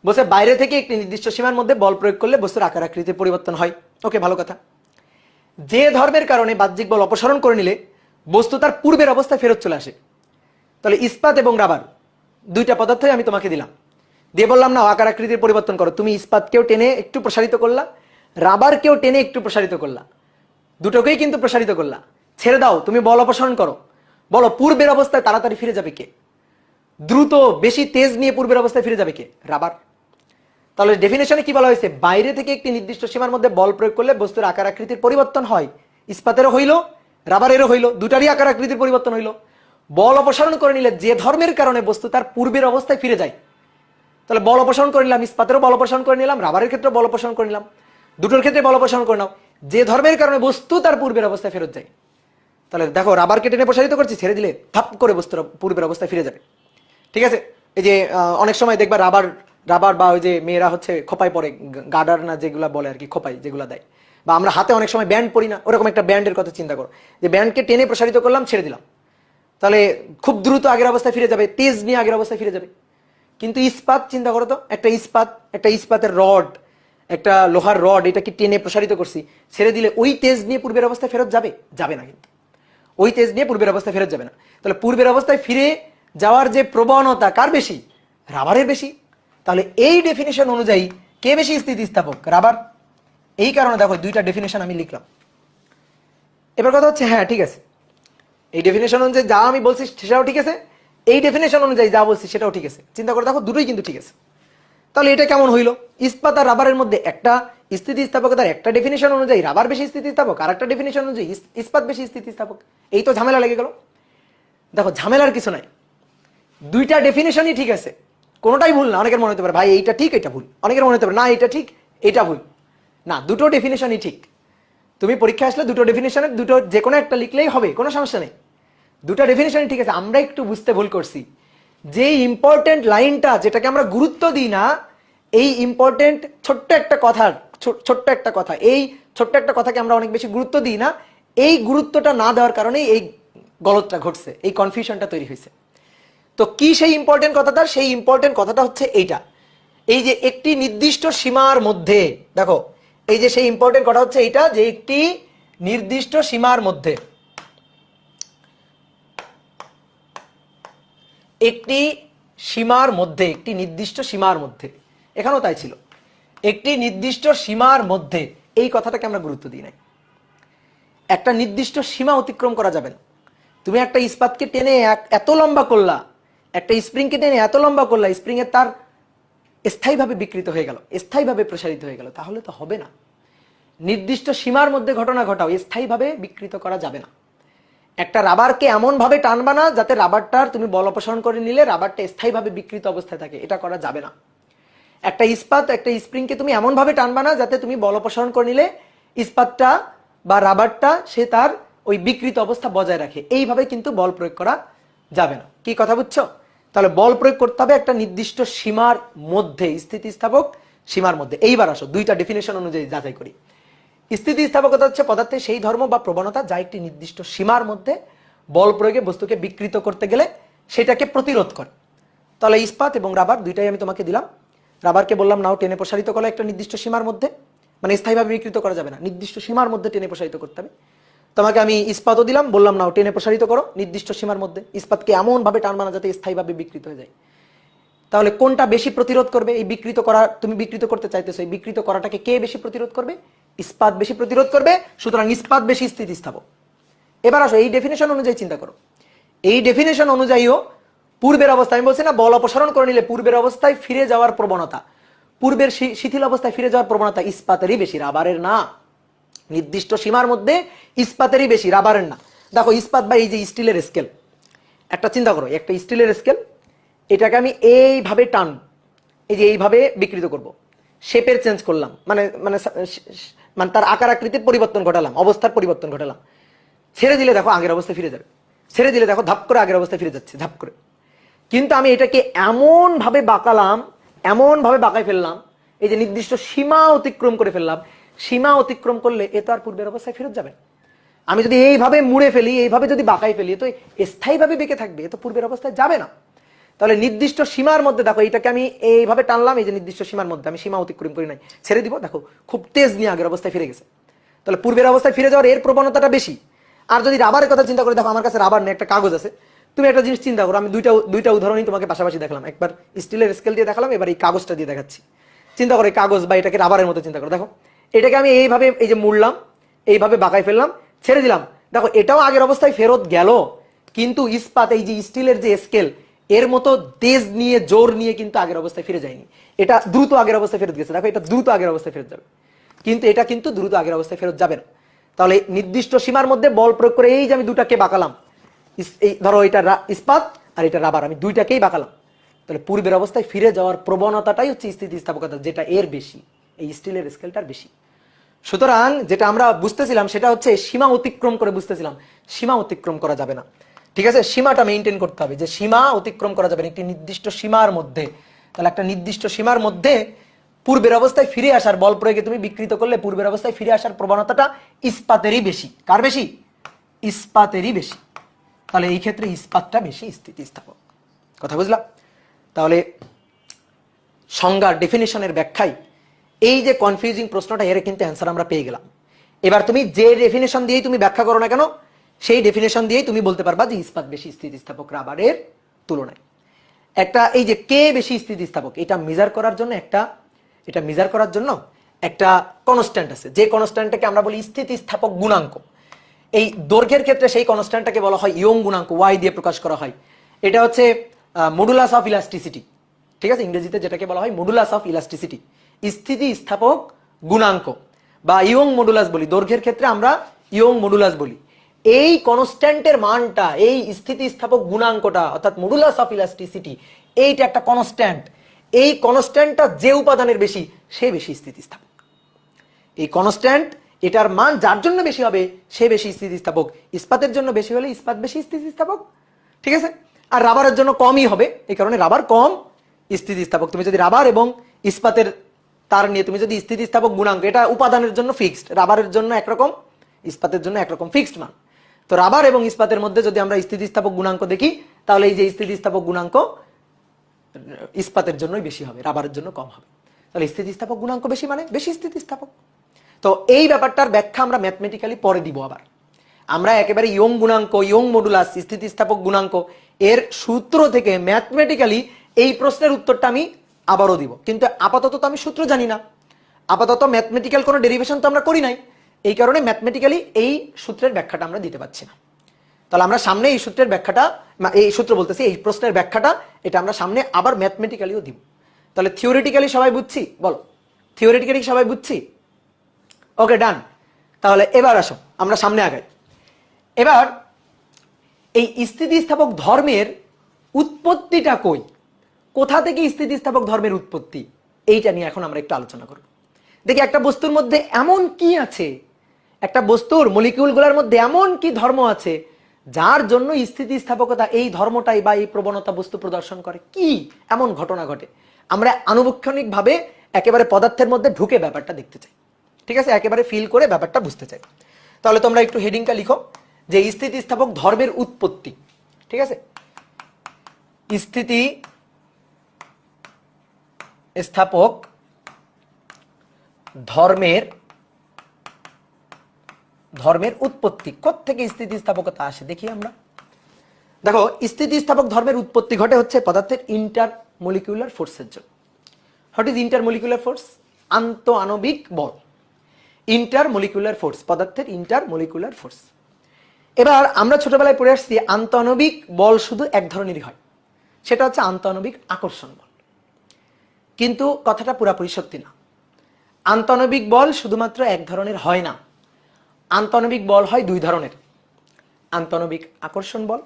বলছে বাইরে থেকে একটি নির্দিষ্ট সীমার মধ্যে বল প্রয়োগ করলে বস্তুর আকার আকৃতির পরিবর্তন হয়। ওকে, ভালো কথা। যে ধর্মের কারণে বাহ্যিক বল অপসারণ করে নিলে বস্তু তার পূর্বের অবস্থায় ফেরত চলে আসে। তাহলে ইস্পাত এবং রাবার দুইটা পদার্থই আমি তোমাকে দিলাম, দিয়ে বললাম না আকার আকৃতির পরিবর্তন করো। তুমি ইস্পাতকেও টেনে একটু প্রসারিত করলা, রাবারকেও টেনে একটু প্রসারিত করলা, দুটোকেই কিন্তু প্রসারিত করলা। ছেড়ে দাও, তুমি বল অপসারণ করো। বলো পূর্বের অবস্থায় তাড়াতাড়ি ফিরে যাবে কে, দ্রুত বেশি তেজ নিয়ে পূর্বের অবস্থায় ফিরে যাবে কে, রাবার। তাহলে ডেফিনেশনে কি বলা হয়েছে, বাইরে থেকে একটি নির্দিষ্ট সীমার মধ্যে বল প্রয়োগ করলে বস্তুর আকার আকৃতির পরিবর্তন হয়। ইস্পাতেরও হইল, রাবারেরও হইল, দুটারই আকার আকৃতির পরিবর্তন হইল। বল অপসারণ করে নিলে যে ধর্মের কারণে বস্তু তার পূর্বের অবস্থায় ফিরে যায়। তাহলে বল অপসারণ করে নিলাম, ইস্পাতেরও বল অপসারণ করে নিলাম, রাবারের ক্ষেত্রে বল অপসারণ করে নিলাম, দুটোর ক্ষেত্রে বল অপসারণ করে নাও। যে ধর্মের কারণে বস্তু তার পূর্বের অবস্থায় ফেরত যায়। তাহলে দেখো রাবারকে টেনে প্রসারিত করছি, ছেড়ে দিলে থাপ করে বস্তুর পূর্বের অবস্থায় ফিরে যাবে। ঠিক আছে, এই যে অনেক সময় দেখবা রাবার বা ওই যে মেয়েরা হচ্ছে খোপায় পরে, গার্ডার না যেগুলা বলে আর কি, খোপাই যেগুলা দেয়, বা আমরা হাতে অনেক সময় ব্যান্ড পরি না, ওরকম একটা ব্যান্ডের কথা চিন্তা করো, যে ব্যান্ডকে টেনে প্রসারিত করলাম, ছেড়ে দিলাম, তাহলে খুব দ্রুত আগের অবস্থায় ফিরে যাবে, তেজ নিয়ে আগের অবস্থায় ফিরে যাবে। কিন্তু ইস্পাত চিন্তা করো তো, একটা ইস্পাতের রড, একটা লোহার রড, এটা কি টেনে প্রসারিত করছি, ছেড়ে দিলে ওই তেজ নিয়ে পূর্বের অবস্থায় ফেরত যাবে, যাবে না। কিন্তু ওই তেজ নিয়ে পূর্বের অবস্থায় ফেরত যাবে না। তাহলে পূর্বের অবস্থায় ফিরে যাওয়ার যে প্রবণতা কার বেশি, রাবারের বেশি। তাহলে এই ডেফিনেশন অনুযায়ী কে বেশি স্থিতিস্থাপক, রাবার। এই কারণে দেখো দুইটা ডেফিনেশন আমি লিখলাম। এবার কথা হচ্ছে, হ্যাঁ ঠিক আছে, এই ডেফিনেশন অনুযায়ী যা আমি বলছি সেটাও ঠিক আছে, এই ডেফিনেশন অনুযায়ী যা বলছি সেটাও ঠিক আছে। চিন্তা করে দেখো, দুটোই কিন্তু ঠিক আছে। তাহলে এটা কেমন হইলো? ইস্পাত আর রাবারের মধ্যে একটা স্থিতিস্থাপকতার একটা ডেফিনেশন অনুযায়ী রাবার বেশি স্থিতিস্থাপক, আর একটা ডেফিনেশন অনুযায়ী ইস্পাত বেশি স্থিতিস্থাপক। এই তো ঝামেলা লেগে গেল। দেখো, ঝামেলার কিছু নাই, দুইটা ডেফিনেশনই ঠিক আছে, কোনোটাই ভুল না। অনেকের মনে হতে পারে ভাই এইটা ঠিক এটা ভুল, অনেকের মনে হতে পারে না এটা ঠিক এটা ভুল। না, দুটো ডেফিনেশনই ঠিক। তুমি পরীক্ষা আসলে দুটো ডেফিনেশনের দুটো যে কোনো একটা লিখলেই হবে, কোনো সমস্যা নেই। দুটো ডেফিনেশনই ঠিক আছে। আমরা একটু বুঝতে ভুল করছি, যে ইম্পর্টেন্ট লাইনটা যেটাকে আমরা গুরুত্ব দিই না, এই ইম্পর্টেন্ট ছোট্ট একটা কথা, এই ছোট্ট একটা কথাকে আমরা অনেক বেশি গুরুত্ব দিই না। এই গুরুত্বটা না দেওয়ার কারণেই এই গলতটা ঘটছে, এই কনফিউশনটা তৈরি হয়েছে। তো কি সেই ইম্পর্টেন্ট কথাটা? সেই ইম্পর্টেন্ট কথাটা হচ্ছে এইটা, এই যে একটি নির্দিষ্ট সীমার মধ্যে, দেখো এই যে সেই ইম্পর্টেন্ট কথা হচ্ছে এইটা, যে একটি নির্দিষ্ট সীমার মধ্যে, একটি সীমার মধ্যে, একটি নির্দিষ্ট সীমার মধ্যে, এখানেও তাই ছিল, একটি নির্দিষ্ট সীমার মধ্যে, এই কথাটাকে আমরা গুরুত্ব দিই নাই। একটা নির্দিষ্ট সীমা অতিক্রম করা যাবে না। তুমি একটা ইস্পাতকে টেনে এত লম্বা করলা, একটা স্প্রিংকে টেনে এত লম্বা করলা, স্প্রিং এর তার স্থায়ীভাবে বিকৃত হয়ে গেল, স্থায়ীভাবে প্রসারিত হয়ে গেল, তাহলে তো হবে না। নির্দিষ্ট সীমার মধ্যে ঘটনা ঘটাও, স্থায়ীভাবে বিকৃত করা যাবে না। একটা রাবারকে এমন ভাবে টানবা না যাতে রাবারটার তুমি বল অপসারণ করে নিলে রাবারটা স্থায়ীভাবে বিকৃত অবস্থায় থাকে, এটা করা যাবে না। একটা ইস্পাত, একটা স্প্রিংকে তুমি এমন ভাবে টানবা না যাতে তুমি বল অপসারণ করে নিলে ইস্পাতটা বা রাবারটা সে তার ওই বিকৃত অবস্থা বজায় রাখে, এইভাবে কিন্তু বল প্রয়োগ করা যাবে না। কি কথা বুঝছো? তাহলে বল প্রয়োগ করতে হবে একটা নির্দিষ্ট সীমার মধ্যে, স্থিতিস্থাপক সীমার মধ্যে। এইবার আসো দুইটা ডেফিনেশন অনুযায়ী যাচাই করি। স্থিতিস্থাপকতা হচ্ছে পদার্থের সেই ধর্ম বা প্রবণতা যা একটি নির্দিষ্ট সীমার মধ্যে বল প্রয়োগে বস্তুকে বিকৃত করতে গেলে সেটাকে প্রতিরোধ করে। তাহলে ইস্পাত এবং রাবার দুইটাই আমি তোমাকে দিলাম। রাবারকে বললাম নাও টেনে প্রসারিত করো একটা নির্দিষ্ট সীমার মধ্যে, মানে স্থায়ীভাবে বিকৃত করা যাবে না, নির্দিষ্ট সীমার মধ্যে টেনে প্রসারিত করতে হবে। তোমাকে আমি ইস্পাতও দিলাম, বললাম নাও টেনে প্রসারিত করো নির্দিষ্ট সীমার মধ্যে, ইস্পাতকে এমন ভাবে টানবা না যাতে স্থায়ীভাবে বিকৃত হয়ে যায়। তাহলে কোনটা বেশি প্রতিরোধ করবে? এই বিকৃত করা, তুমি বিকৃত করতে চাইতেছো, এই বিকৃত করাটাকে কে বেশি প্রতিরোধ করবে? ইস্পাত বেশি প্রতিরোধ করবে, সুতরাং ইস্পাত বেশি স্থিতিস্থাপক। এবার আসো এই ডেফিনেশন অনুযায়ী চিন্তা করো। এই ডেফিনেশন অনুযায়ীও পূর্বের অবস্থায়, আমি বলছি না বল অপসারণ করে নিলে পূর্বের অবস্থায় ফিরে যাওয়ার প্রবণতা, পূর্বের শিথিল অবস্থায় ফিরে যাওয়ার প্রবণতা ইস্পাতেরই বেশি, রাবারের না। নির্দিষ্ট সীমার মধ্যে ইস্পাতেরই বেশি, রাবারের না। দেখো ইস্পাত বা এই যে স্টিলের স্কেল, একটা চিন্তা করো, একটা স্টিলের স্কেল, এটাকে আমি এইভাবে টান, এই যে এইভাবে বিকৃত করব, শেপের চেঞ্জ করলাম, মানে মানে মানে তার আকার আকৃতির পরিবর্তন ঘটালাম, অবস্থার পরিবর্তন ঘটালাম। ছেড়ে দিলে দেখো আগের অবস্থায় ফিরে যাবে, ছেড়ে দিলে দেখো ধাপ করে আগের অবস্থায় ফিরে যাচ্ছে, ধাপ করে। কিন্তু আমি এটাকে এমন ভাবে বাঁকালাম, এমন ভাবে বাঁকাই ফেললাম, এই যে নির্দিষ্ট সীমা অতিক্রম করে ফেললাম, সীমা অতিক্রম করলে এ তো আর পূর্বের অবস্থায় ফেরত যাবে। আমি যদি এইভাবে মুড়ে ফেলি, এইভাবে যদি বাঁকাই ফেলি, তো স্থায়ীভাবে বেঁকে থাকবে, এ তো পূর্বের অবস্থায় যাবে না। তাহলে নির্দিষ্ট সীমার মধ্যে দেখো, এইটাকে আমি এইভাবে টানলাম, এই যে নির্দিষ্ট সীমার মধ্যে আমি সীমা অতিক্রম করি নাই, ছেড়ে দিব, দেখো খুব তেজ নিয়ে আগের অবস্থায় ফিরে গেছে। তাহলে পূর্বের অবস্থায় ফিরে যাওয়ার এর প্রবণতাটা বেশি। আর যদি রাবারের কথা চিন্তা করে দেখো, আমার কাছে রাবার নেই, একটা কাগজ আছে। তুমি একটা জিনিস চিন্তা করো, আমি দুইটা উদাহরণই তোমাকে পাশাপাশি দেখালাম, একবার স্টিলের স্কেল দিয়ে দেখালাম, এবার এই কাগজটা দিয়ে দেখাচ্ছি। চিন্তা করো এই কাগজ বা এটাকে রাবারের মতো চিন্তা করো। দেখো এটাকে আমি এইভাবে এই যে মুড়লাম, এইভাবে বাঁকাই ফেললাম, ছেড়ে দিলাম, দেখো এটাও আগের অবস্থায় ফেরত গেল। কিন্তু ইস্পাত, এই যে স্টিলের যে স্কেল, এর মতো তেজ নিয়ে, জোর নিয়ে কিন্তু আগের অবস্থায় ফিরে যায়নি, এটা দ্রুত আগের অবস্থায় ফেরত গেছে। দেখো এটা দ্রুত আগের অবস্থায় ফেরত যাবে, কিন্তু এটা কিন্তু দ্রুত আগের অবস্থায় ফেরত যাবে না। তাহলে নির্দিষ্ট সীমার মধ্যে বল প্রয়োগ করে এই যে আমি দুটাকে বাঁকালাম, এই ধরো এটা ইস্পাত আর এটা রাবার, আমি দুইটাকেই বাঁকালাম, তাহলে পূর্বের অবস্থায় ফিরে যাওয়ার প্রবণতাটাই হচ্ছে স্থিতিস্থাপকতা, যেটা এর বেশি, এই স্টিলের স্কেলটার বেশি। সুতরাং যেটা আমরা বুঝতেছিলাম সেটা হচ্ছে সীমা অতিক্রম করে বুঝতেছিলাম, সীমা অতিক্রম করা যাবে না। ঠিক আছে, সীমাটা মেনটেন করতে হবে, যে সীমা অতিক্রম করা যাবে না একটি নির্দিষ্ট সীমার মধ্যে। তাহলে একটা নির্দিষ্ট সীমার মধ্যে পূর্বের অবস্থায় ফিরে আসার, বল প্রয়োগে তুমি বিকৃত করলে পূর্বের অবস্থায় ফিরে আসার প্রবণতাটা ইস্পাতেরই বেশি। কার বেশি? ইস্পাতেরই বেশি। তাহলে এই ক্ষেত্রে ইস্পাতটা বেশি স্থিতিস্থাপক। কথা বুঝলাম? তাহলে সংজ্ঞার ডেফিনেশনের ব্যাখ্যায় এই যে কনফিউজিং প্রশ্নটা, এর কিন্তু অ্যান্সার আমরা পেয়ে গেলাম। এবার তুমি যে ডেফিনেশন দিয়েই তুমি ব্যাখ্যা করো না কেন, সেই ডেফিনেশন দিয়েই তুমি বলতে পারবা যে ইস্পাত বেশি স্থিতিস্থাপক রাবারের তুলনায়। একটা এই যে কে বেশি স্থিতিস্থাপক, এটা মেজার করার জন্য একটা কনস্ট্যান্ট আছে, যে কনস্ট্যান্টটাকে আমরা বলি স্থিতিস্থাপক গুণাঙ্ক। এই দৈর্ঘ্যের ক্ষেত্রে সেই কনস্ট্যান্টটাকে বলা হয় ইয়ং গুণাঙ্ক, ওয়াই দিয়ে প্রকাশ করা হয়। এটা হচ্ছে মডুলাস অফ ইলাস্টিসিটি, ঠিক আছে, ইংরেজিতে যেটাকে বলা হয় মডুলাস অফ ইলাস্টিসিটি, স্থিতিস্থাপক গুণাঙ্ক বা ইয়ং মডুলাস বলি, দৈর্ঘ্যের ক্ষেত্রে আমরা ইয়ং মডুলাস বলি। এই কনস্ট্যান্টের মানটা, এই স্থিতিস্থাপক গুণাঙ্কটা অর্থাৎ মডুলাস অফ ইলাস্টিসিটি, এইটা একটা কনস্ট্যান্ট। এই কনস্ট্যান্টটা যে উপাদানের বেশি সে বেশি স্থিতিস্থাপক। এই কনস্ট্যান্ট, এটার মান যার জন্য বেশি হবে সে বেশি স্থিতিস্থাপক। ইস্পাতের জন্য বেশি হলে ইস্পাত বেশি স্থিতিস্থাপক, ঠিক আছে। আর রাবারের জন্য কমই হবে, এই কারণে রাবার কম স্থিতিস্থাপক। তুমি যদি রাবার এবং ইস্পাতের তার নিয়ে তুমি যদি স্থিতিস্থাপক গুণাঙ্ক, এটা উপাদানের জন্য ফিক্সড, রাবারের জন্য একরকম, ইস্পাতের জন্য একরকম ফিক্সড মান। তো রাবার এবং ইস্পাতের মধ্যে যদি আমরা স্থিতিস্থাপক গুণাঙ্ক দেখি, তাহলে এই যে স্থিতিস্থাপক গুণাঙ্ক ইস্পাতের জন্যই বেশি হবে, রাবারের জন্য কম হবে। তাহলে স্থিতিস্থাপক গুণাঙ্ক বেশি মানে বেশি স্থিতিস্থাপক। তো এই ব্যাপারটার ব্যাখ্যা আমরা ম্যাথমেটিক্যালি পরে দিব। আবার আমরা একেবারে ইয়ং গুণাঙ্ক, ইয়ং মডুলাস, স্থিতিস্থাপক গুণাঙ্ক এর সূত্র থেকে ম্যাথমেটিক্যালি এই প্রশ্নের উত্তরটা আমি আবারও দিব। কিন্তু আপাতত তো আমি সূত্র জানি না, আপাতত ম্যাথমেটিক্যাল কোনো ডেরিভেশন তো আমরা করি নাই, এই কারণে ম্যাথমেটিক্যালি এই সূত্রের ব্যাখ্যাটা আমরা দিতে পারছি না। তাহলে আমরা সামনে এই সূত্রের ব্যাখ্যাটা, এই সূত্র বলতেছি, এই প্রশ্নের ব্যাখ্যাটা, এটা আমরা সামনে আবার ম্যাথমেটিক্যালিও দিব। তাহলে থিওরিটিক্যালি সবাই বুঝছি, বলো থিওরিটিক্যালি সবাই বুঝছি? ওকে, ডান। তাহলে এবার আসো আমরা সামনে আগাই। এবার এই স্থিতিস্থাপক ধর্মের উৎপত্তিটা কই, কোথা থেকে স্থিতিস্থাপক ধর্মের উৎপত্তি, এইটা নিয়ে এখন আমরা একটু আলোচনা করব। দেখি একটা বস্তুর মধ্যে এমন কি আছে, একটা বস্তুর মলিকিউলগুলোর মধ্যে এমন কি ধর্ম আছে যার জন্য স্থিতিস্থাপকতা, এই ধর্মটাই বা এই প্রবণতা বস্তু প্রদর্শন করে, কি এমন ঘটনা ঘটে। আমরা আনুবীক্ষণিকভাবে একেবারে পদার্থের মধ্যে ঢুকে ব্যাপারটা দেখতে চাই, ঠিক আছে, একেবারে ফিল করে ব্যাপারটা বুঝতে চাই। তাহলে তোমরা একটু হেডিংটা লিখো যে স্থিতিস্থাপক ধর্মের উৎপত্তি, ঠিক আছে, স্থিতি স্থাপক ধর্মের উৎপত্তি, কোত্থেকে স্থিতিস্থাপকতা আসে দেখি আমরা। দেখো, স্থিতিস্থাপক ধর্মের উৎপত্তি ঘটে হচ্ছে পদার্থের ইন্টারমলিকুলার ফোর্সের জন্য। What is intermolecular force? আন্তঃআণবিক বল। ইন্টারমলিকুলার ফোর্স, পদার্থের ইন্টারমলিকুলার ফোর্স। এবার আমরা ছোটবেলায় পড়ে আসছি আন্তঃআণবিক বল শুধু এক ধরনেরই হয়, সেটা হচ্ছে আন্তঃআণবিক আকর্ষণ বল। কিন্তু কথাটা পুরাপুরি সত্যি না। আন্তঃআণবিক বল শুধুমাত্র এক ধরনের হয় না, আন্তঃআণবিক বল হয় দুই ধরনের, আন্তঃআণবিক আকর্ষণ বল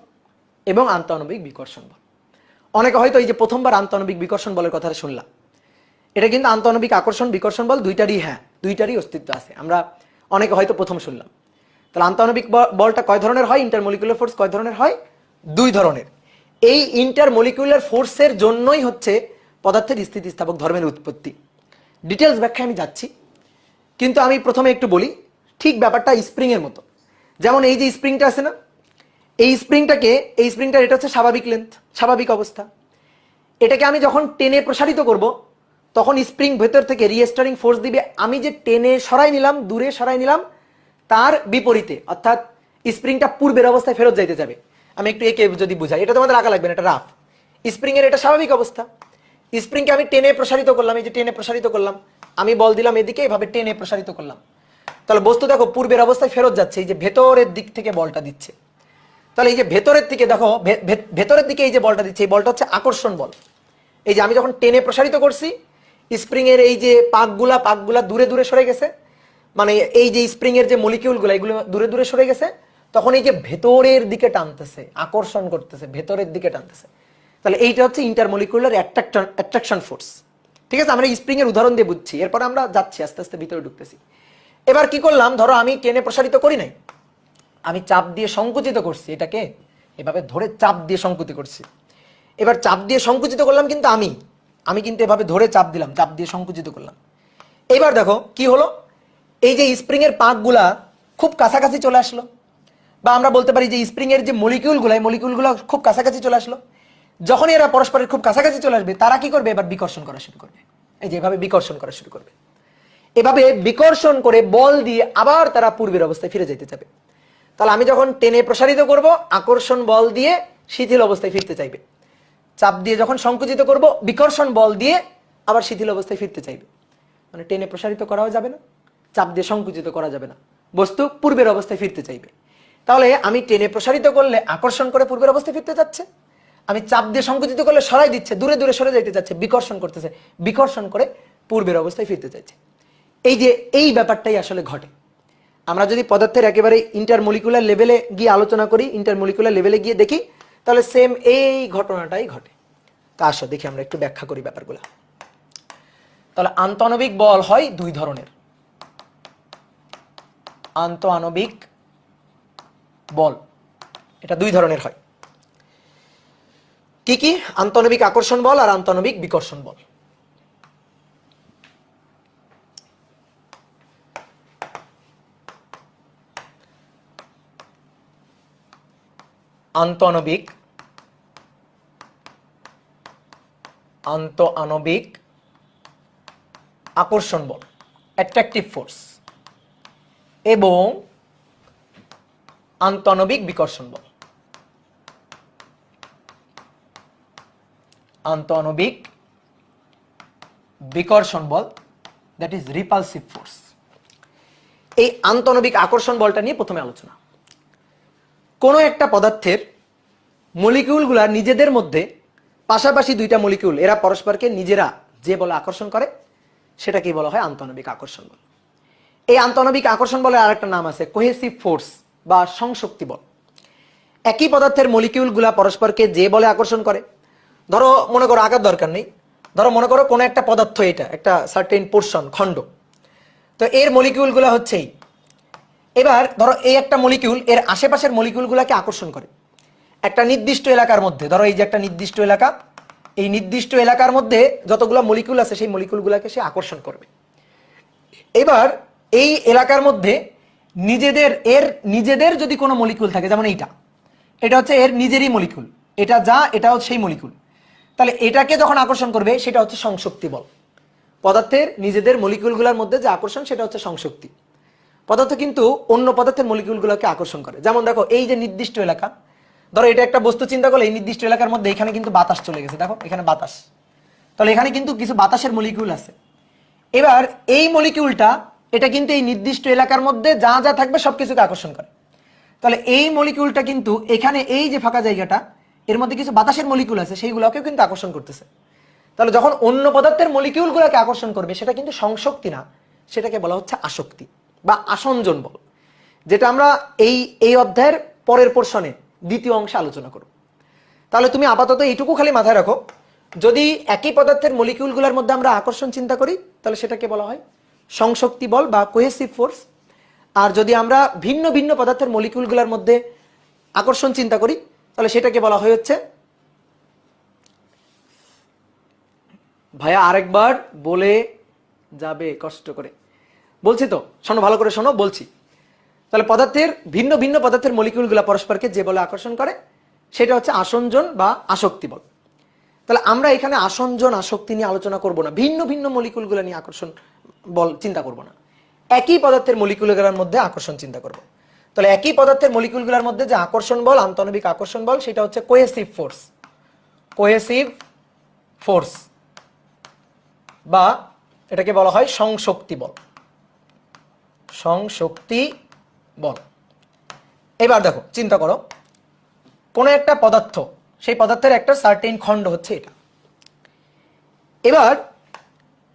এবং আন্তঃআণবিক বিকর্ষণ বল। অনেকে হয়তো এই যে প্রথমবার আন্তঃআণবিক বিকর্ষণ বলের কথাটা শুনলাম, এটা কিন্তু আন্তঃআণবিক আকর্ষণ বিকর্ষণ বল দুইটারই, হ্যাঁ দুইটারই অস্তিত্ব আছে, আমরা অনেকে হয়তো প্রথম শুনলাম। তাহলে আন্তঃআণবিক বলটা কয় ধরনের হয়, ইন্টারমলিকুলার ফোর্স কয় ধরনের হয়? দুই ধরনের। এই ইন্টারমলিকুলার ফোর্সের জন্যই হচ্ছে পদার্থের স্থিতিস্থাপক ধর্মের উৎপত্তি। ডিটেলস ব্যাখ্যা আমি যাচ্ছি, কিন্তু আমি প্রথমে একটু বলি, ঠিক ব্যাপারটা স্প্রিং এর মতো। যেমন এই যে স্প্রিংটা আছে না, এই স্প্রিংটার এটা হচ্ছে স্বাভাবিক লেন্থ, স্বাভাবিক অবস্থা। এটাকে আমি যখন টেনে প্রসারিত করব তখন স্প্রিং ভেতর থেকে রিস্টোরিং ফোর্স দিবে। আমি যে টেনে সরাই নিলাম, দূরে সরাই নিলাম, তার বিপরীতে, অর্থাৎ স্প্রিংটা পূর্বের অবস্থায় ফেরত যাইতে যাবে। আমি একটু একে যদি বুঝাই, এটা তোমাদের আঁকা লাগবে না, এটা রাফ। স্প্রিং এর এটা স্বাভাবিক অবস্থা, স্প্রিংকে আমি টেনে প্রসারিত করলাম, এই যে টেনে প্রসারিত করলাম, আমি বল দিলাম এদিকে, এভাবে টেনে প্রসারিত করলাম, তাহলে বস্তু দেখো পূর্বের অবস্থায় ফেরত যাচ্ছে, এই যে ভেতরের দিক থেকে বলটা দিচ্ছে। তাহলে এই যে ভেতরের দিকে দেখো, ভেতরের দিকে এই যে বলটা দিচ্ছে, এই বলটা হচ্ছে আকর্ষণ বল। এই যে আমি যখন টেনে প্রসারিত করছি, স্প্রিং এর এই যে পাকগুলা দূরে দূরে সরে গেছে, মানে এই যে স্প্রিং এর যে মলিকিউলগুলো এগুলো দূরে দূরে সরে গেছে, তখন এই যে ভেতরের দিকে টানতেছে, আকর্ষণ করতেছে, ভেতরের দিকে টানতেছে। তাহলে এইটা হচ্ছে ইন্টারমলিকুলার অ্যাট্রাকশন ফোর্স, ঠিক আছে। আমরা স্প্রিং এর উদাহরণ দিয়ে বুঝছি, এরপর আমরা যাচ্ছি আস্তে আস্তে ভিতরে ঢুকতেছি। এবার কি করলাম, ধরো আমি টেনে প্রসারিত করি নাই, আমি চাপ দিয়ে সংকুচিত করছি, এটাকে এভাবে ধরে চাপ দিয়ে সংকুচিত করছি। এবার চাপ দিয়ে সংকুচিত করলাম, কিন্তু আমি কিন্তু এভাবে ধরে চাপ দিলাম, চাপ দিয়ে সংকুচিত করলাম। এবার দেখো কি হলো, এই যে স্প্রিং এর পাকগুলা খুব কাছাকাছি চলে আসলো, বা আমরা বলতে পারি যে স্প্রিং এর যে মলিকিউলগুলো খুব কাছাকাছি চলে আসলো। যখন এরা পরস্পরের খুব কাছাকাছি চলে আসবে, তারা কি করবে, এবার বিকর্ষণ করা শুরু করবে। এই যে এভাবে বিকর্ষণ করা শুরু করবে, এভাবে বিকর্ষণ করে বল দিয়ে আবার তারা পূর্বের অবস্থায় ফিরে যেতে যাবে। তাহলে আমি যখন টেনে প্রসারিত করব, আকর্ষণ বল দিয়ে শিথিল অবস্থায় ফিরতে চাইবে। চাপ দিয়ে যখন সংকুচিত করব, বিকর্ষণ বল দিয়ে আবার শিথিল অবস্থায় ফিরতে চাইবে। মানে টেনে প্রসারিত করাও যাবে না, চাপ দিয়ে সংকুচিত করা যাবে না, বস্তু পূর্বের অবস্থায় ফিরতে চাইবে। তাহলে আমি টেনে প্রসারিত করলে আকর্ষণ করে পূর্বের অবস্থায় ফিরতে যাচ্ছে, আমি চাপ দিয়ে সংকুচিত করলে সরাই দিচ্ছে, দূরে দূরে সরে যাইতে যাচ্ছে, বিকর্ষণ করতেছে, বিকর্ষণ করে পূর্বের অবস্থায় ফিরতে চাইছে। এই যে এই ব্যাপারটাই আসলে ঘটে। আমরা যদি পদার্থের একেবারে ইন্টারমলিকুলার লেভেলে গিয়ে আলোচনা করি, ইন্টারমলিকুলার লেভেলে গিয়ে দেখি, তাহলে সেম এই ঘটনাটাই ঘটে। তা আসো দেখি আমরা একটু ব্যাখ্যা করি ব্যাপারগুলো। তাহলে আন্তঃআণবিক বল হয় দুই ধরনের। আন্তঃআণবিক বল এটা দুই ধরনের হয়। কি কি? আন্তঃআণবিক আকর্ষণ বল আর আন্তঃআণবিক বিকর্ষণ বল। আন্তঃআণবিক আকর্ষণ বল, অ্যাট্রাকটিভ ফোর্স, এবং আন্তঃআণবিক বিকর্ষণ বল। আন্তঃআণবিক বিকর্ষণ বল, দ্যাট ইজ রিপালসিভ ফোর্স। এই আন্তঃআণবিক আকর্ষণ বলটা নিয়ে প্রথমে আলোচনা। কোনো একটা পদার্থের মলিকিউলগুলা নিজেদের মধ্যে, পাশাপাশি দুইটা মলিকিউল, এরা পরস্পরকে নিজেরা যে বলে আকর্ষণ করে সেটাকে বলা হয় আন্তঃআণবিক আকর্ষণ বল। এই আন্তঃআণবিক আকর্ষণ বলের আরেকটা নাম আছে কোহেসিভ ফোর্স বা সংশক্তি বল। একই পদার্থের মলিকিউলগুলা পরস্পরকে যে বলে আকর্ষণ করে, ধরো মনে করো, আঁকার দরকার নেই, ধরো মনে করো কোনো একটা পদার্থ, এটা একটা সার্টেন পোর্শন, খণ্ড, তো এর মলিকিউলগুলা হচ্ছেই, এবার ধরো এই একটা মলিকিউল এর আশেপাশের মলিকিউলগুলাকে আকর্ষণ করে একটা নির্দিষ্ট এলাকার মধ্যে। ধরো এই যে একটা নির্দিষ্ট এলাকা, এই নির্দিষ্ট এলাকার মধ্যে যতগুলো মলিকিউল আছে সেই মলিকিউলগুলোকে সে আকর্ষণ করবে। এবার এই এলাকার মধ্যে নিজেদের যদি কোনো মলিকিউল থাকে, যেমন এটা হচ্ছে এর নিজেরই মলিকিউল, এটা যা, এটাও সেই মলিকিউল, তাহলে এটাকে যখন আকর্ষণ করবে সেটা হচ্ছে সংশক্তি বল। পদার্থের নিজেদের মলিকিউলগুলোর মধ্যে যে আকর্ষণ সেটা হচ্ছে সংশক্তি। পদার্থ কিন্তু অন্য পদার্থের মলিকিউলগুলোকে আকর্ষণ করে। যেমন দেখো এই যে নির্দিষ্ট এলাকা, ধরো এটা একটা বস্তু চিন্তা করলে এই নির্দিষ্ট এলাকার মধ্যে এখানে কিন্তু বাতাস চলে গেছে, দেখো এখানে বাতাস, তাহলে এখানে কিন্তু কিছু বাতাসের মলিকিউল আছে। এবার এই মলিকিউলটা, এটা কিন্তু এই নির্দিষ্ট এলাকার মধ্যে যা যা থাকবে সবকিছুকে আকর্ষণ করে। তাহলে এই মলিকিউলটা কিন্তু এখানে এই যে ফাঁকা জায়গাটা, এর মধ্যে কিছু বাতাসের মলিকিউল আছে, সেইগুলোকেও কিন্তু আকর্ষণ করতেছে। তাহলে যখন অন্য পদার্থের মলিকিউলগুলোকে আকর্ষণ করবে সেটা কিন্তু সংশক্তি না, সেটাকে বলা হচ্ছে আসক্তি বা আসঞ্জন বল, যেটা আমরা এই অধ্যায়ের পরের পোর্শনে দ্বিতীয় অংশে আলোচনা করব। তাহলে তুমি আপাতত এইটুকু খালি মাথায় রাখো, যদি একই পদার্থের মলিকিউলগুলোর মধ্যে আমরা আকর্ষণ চিন্তা করি তাহলে সেটাকে বলা হয় সংশক্তি বল বা কোহেসিভ ফোর্স। আর যদি আমরা ভিন্ন ভিন্ন পদার্থের মলিকিউলগুলোর মধ্যে আকর্ষণ চিন্তা করি তাহলে সেটাকে বলা হয় হচ্ছে, ভাইয়া আরেকবার বলে যাবে কষ্ট করে, বলছি তো, শোনো ভালো করে শোনো, বলছি। তাহলে পদার্থের ভিন্ন ভিন্ন পদার্থের মলিকিউলগুলো পরস্পরকে যে বলে আকর্ষণ করে সেটা হচ্ছে আসঞ্জন বা আসক্তি বল। তাহলে আমরা এখানে আসঞ্জন আসক্তি নিয়ে আলোচনা করব না, ভিন্ন ভিন্ন মলিকিউলগুলো নিয়ে আকর্ষণ বল চিন্তা করব না, একই পদার্থের মলিকিউলগুলোর মধ্যে আকর্ষণ চিন্তা করব। তাহলে একই পদার্থের মলিকিউলগুলোর মধ্যে যে আকর্ষণ বল, আন্তঃআণবিক আকর্ষণ বল, সেটা হচ্ছে কোহেসিভ ফোর্স। কোহেসিভ ফোর্স বা এটাকে বলা হয় সংশক্তি বল। সংশক্তি বল। এবার দেখো, চিন্তা করো, কোন একটা পদার্থ, সেই পদার্থের একটা সার্টেন খণ্ড হচ্ছে এটা। এবার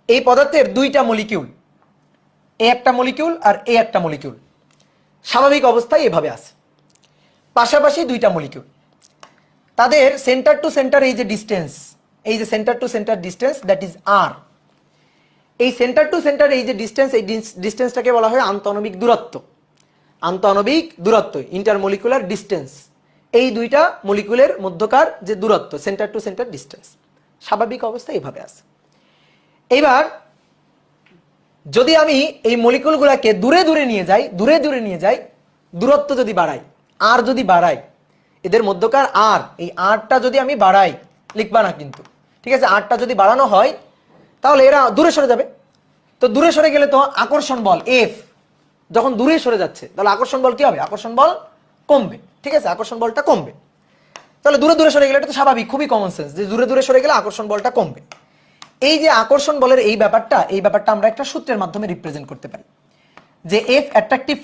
এই পদার্থের দুইটা মলিকিউল, এ একটা মলিকিউল আর এ একটা মলিকিউল, স্বাভাবিক অবস্থায় এভাবে আছে, পাশাপাশি দুইটা মলিকিউল, তাদের সেন্টার টু সেন্টার এই যে ডিস্টেন্স, এই যে centre to centre distance, that is R. এই সেন্টার টু সেন্টার এই যে ডিস্টেন্স, এই ডিস্টেন্সটাকে বলা হয় আন্তঃআণবিক দূরত্ব। আন্তঃআণবিক দূরত্ব, ইন্টারমলিকুলার ডিস্টেন্স, এই দুইটা মলিকুলের মধ্যকার যে দূরত্ব, সেন্টার টু সেন্টার ডিস্টেন্স, স্বাভাবিক অবস্থায় এইভাবে আছে। এইবার যদি আমি এই মলিকুলগুলোকে দূরে দূরে নিয়ে যাই, দূরত্ব যদি বাড়াই, আর যদি বাড়াই, এদের মধ্যকার আর, এই আরটা যদি আমি বাড়াই, লিখবা না কিন্তু, ঠিক আছে, আরটা যদি বাড়ানো হয় তাহলে এরা দূরে সরে যাবে। তো দূরে সরে গেলে তো আকর্ষণ বল এফ যখন দূরে সরে যাচ্ছে তাহলে আকর্ষণ বল কি হবে? আকর্ষণ বল কমবে, ঠিক আছে, আকর্ষণ বলটা কমবে। তাহলে দূরে দূরে সরে গেলে এটা তো স্বাভাবিক, খুবই কমন সেন্স যে দূরে দূরে সরে গেলে আকর্ষণ বলটা কমবে। এই যে আকর্ষণ বলের এই ব্যাপারটা আমরা একটা সূত্রের মাধ্যমে রিপ্রেজেন্ট করতে পারি, যে এফ অ্যাট্রাকটিভ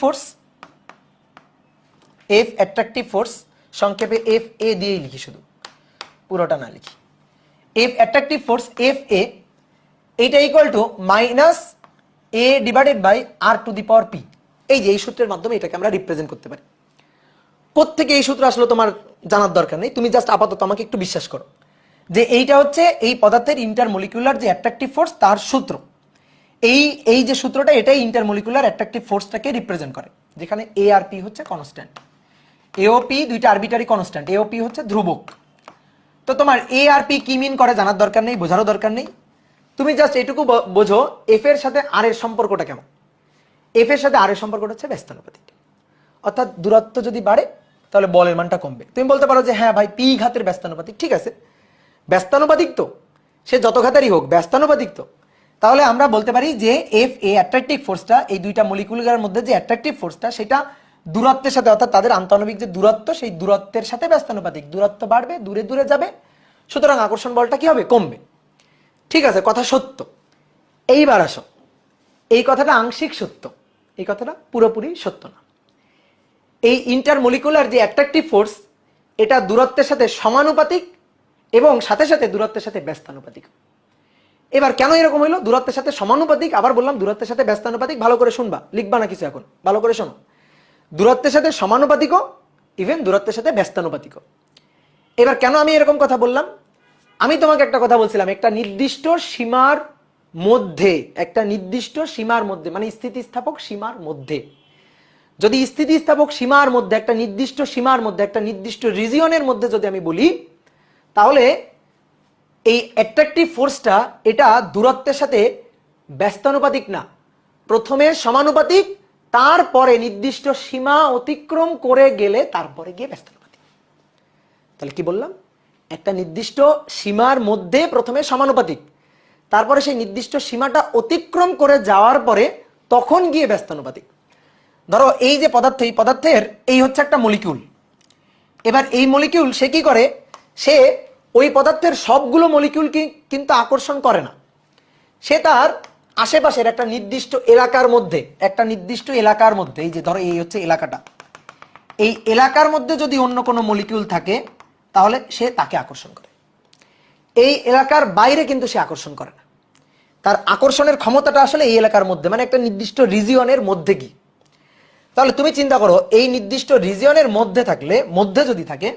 ফোর্স, সংক্ষেপে এফ এ দিয়েই লিখি শুধু, পুরোটা না লিখি, F attractive force F A এইটা equal to minus A divided by R to the power P. এই যে এই সূত্রের মাধ্যমে এটাকে আমরা রিপ্রেজেন্ট করতে পারি। কোত্থেকে এই সূত্র আসলে তোমার জানার দরকার নেই, তুমি জাস্ট আপাতত আমাকে একটু বিশ্বাস করো যে এইটা হচ্ছে এই পদার্থের ইন্টারমলিকুলার যে অ্যাট্রাকটিভ ফোর্স তার সূত্র। এই যে সূত্রটা এটাই ইন্টারমলিকুলার অ্যাট্রাকটিভ ফোর্সটাকে রিপ্রেজেন্ট করে, যেখানে এ আর পি হচ্ছে কনস্ট্যান্ট, এওপি দুইটা আরবিটারি কনস্ট্যান্ট, এওপি হচ্ছে ধ্রুবক। তো তোমার এ আর পি কি মিন করে জানার দরকার নেই, বোঝারও দরকার নেই, তুমি জাস্ট এইটুকু বোঝো এফ এর সাথে আর এর সম্পর্কটা কেমন। এফ এর সাথে আর এর সম্পর্কটা হচ্ছে ব্যস্তানুপাতিক, অর্থাৎ দূরত্ব যদি বাড়ে তাহলে বলের মানটা কমবে। তুমি বলতে পারো যে হ্যাঁ ভাই পি ঘাতের ব্যস্তানুপাতিক, ঠিক আছে ব্যস্তানুপাতিক তো, সে যত ঘাতেরই হোক ব্যস্তানুপাতিক তো। তাহলে আমরা বলতে পারি যে এফ এ অ্যাট্রাকটিভ ফোর্সটা, এই দুইটা মলিকুলার মধ্যে যে অ্যাট্রাকটিভ ফোর্সটা সেটা দূরত্বের সাথে, অর্থাৎ তাদের আন্তঃনবিক যে দূরত্ব সেই দূরত্বের সাথে ব্যস্তানুপাতিক। দূরত্ব বাড়বে, দূরে দূরে যাবে, সুতরাং আকর্ষণ বলটা কি হবে, কমবে। ঠিক আছে, কথা সত্য। এইবার আসো, এই কথাটা আংশিক সত্য, এই কথাটা পুরোপুরি সত্য না। এই ইন্টারমলিকুলার যে অ্যাট্রাকটিভ ফোর্স এটা দূরত্বের সাথে সমানুপাতিক এবং সাথে সাথে দূরত্বের সাথে ব্যস্তানুপাতিক। এবার কেন এরকম হইলো, দূরত্বের সাথে সমানুপাতিক, আবার বললাম দূরত্বের সাথে ব্যস্তানুপাতিক, ভালো করে শুনবা, লিখবা না কিছু এখন, ভালো করে শোনো। দূরত্বের সাথে সমানুপাতিকও, ইভেন দূরত্বের সাথে ব্যস্তানুপাতিকও। এবার কেন আমি এরকম কথা বললাম, আমি তোমাকে একটা কথা বলছিলাম, একটা নির্দিষ্ট সীমার মধ্যে, একটা নির্দিষ্ট সীমার মধ্যে মানে স্থিতিস্থাপক সীমার মধ্যে, যদি স্থিতিস্থাপক সীমার মধ্যে একটা নির্দিষ্ট সীমার মধ্যে একটা নির্দিষ্ট রিজিয়নের মধ্যে যদি আমি বলি, তাহলে এই অ্যাট্রাকটিভ ফোর্সটা এটা দূরত্বের সাথে ব্যস্তানুপাতিক না, প্রথমে সমানুপাতিক, তারপরে নির্দিষ্ট সীমা অতিক্রম করে গেলে তারপরে গিয়ে ব্যস্তানুপাতিক। তাহলে কি বললাম, একটা নির্দিষ্ট সীমার মধ্যে প্রথমে সমানুপাতিক, তারপরে সেই নির্দিষ্ট সীমাটা অতিক্রম করে যাওয়ার পরে তখন গিয়ে ব্যস্তানুপাতিক। ধরো এই যে পদার্থ, এই পদার্থের এই হচ্ছে একটা মলিকিউল। এবার এই মলিকিউল সে কি করে, সে ওই পদার্থের সবগুলো মলিকিউলকে কিন্তু আকর্ষণ করে না, সে তার আশেপাশের একটা নির্দিষ্ট এলাকার মধ্যে, একটা নির্দিষ্ট এলাকার মধ্যে, এই যে ধরো এই হচ্ছে এলাকাটা, এই এলাকার মধ্যে যদি অন্য কোনো মলিকিউল থাকে তাহলে সে তাকে আকর্ষণ করে। এই এলাকার বাইরে কিন্তু সে আকর্ষণ করে না, তার আকর্ষণের ক্ষমতাটা আসলে এই এলাকার মধ্যে, মানে একটা নির্দিষ্ট রিজিয়নের মধ্যে কি। তাহলে তুমি চিন্তা করো, এই নির্দিষ্ট রিজিয়নের মধ্যে থাকলে, মধ্যে যদি থাকে,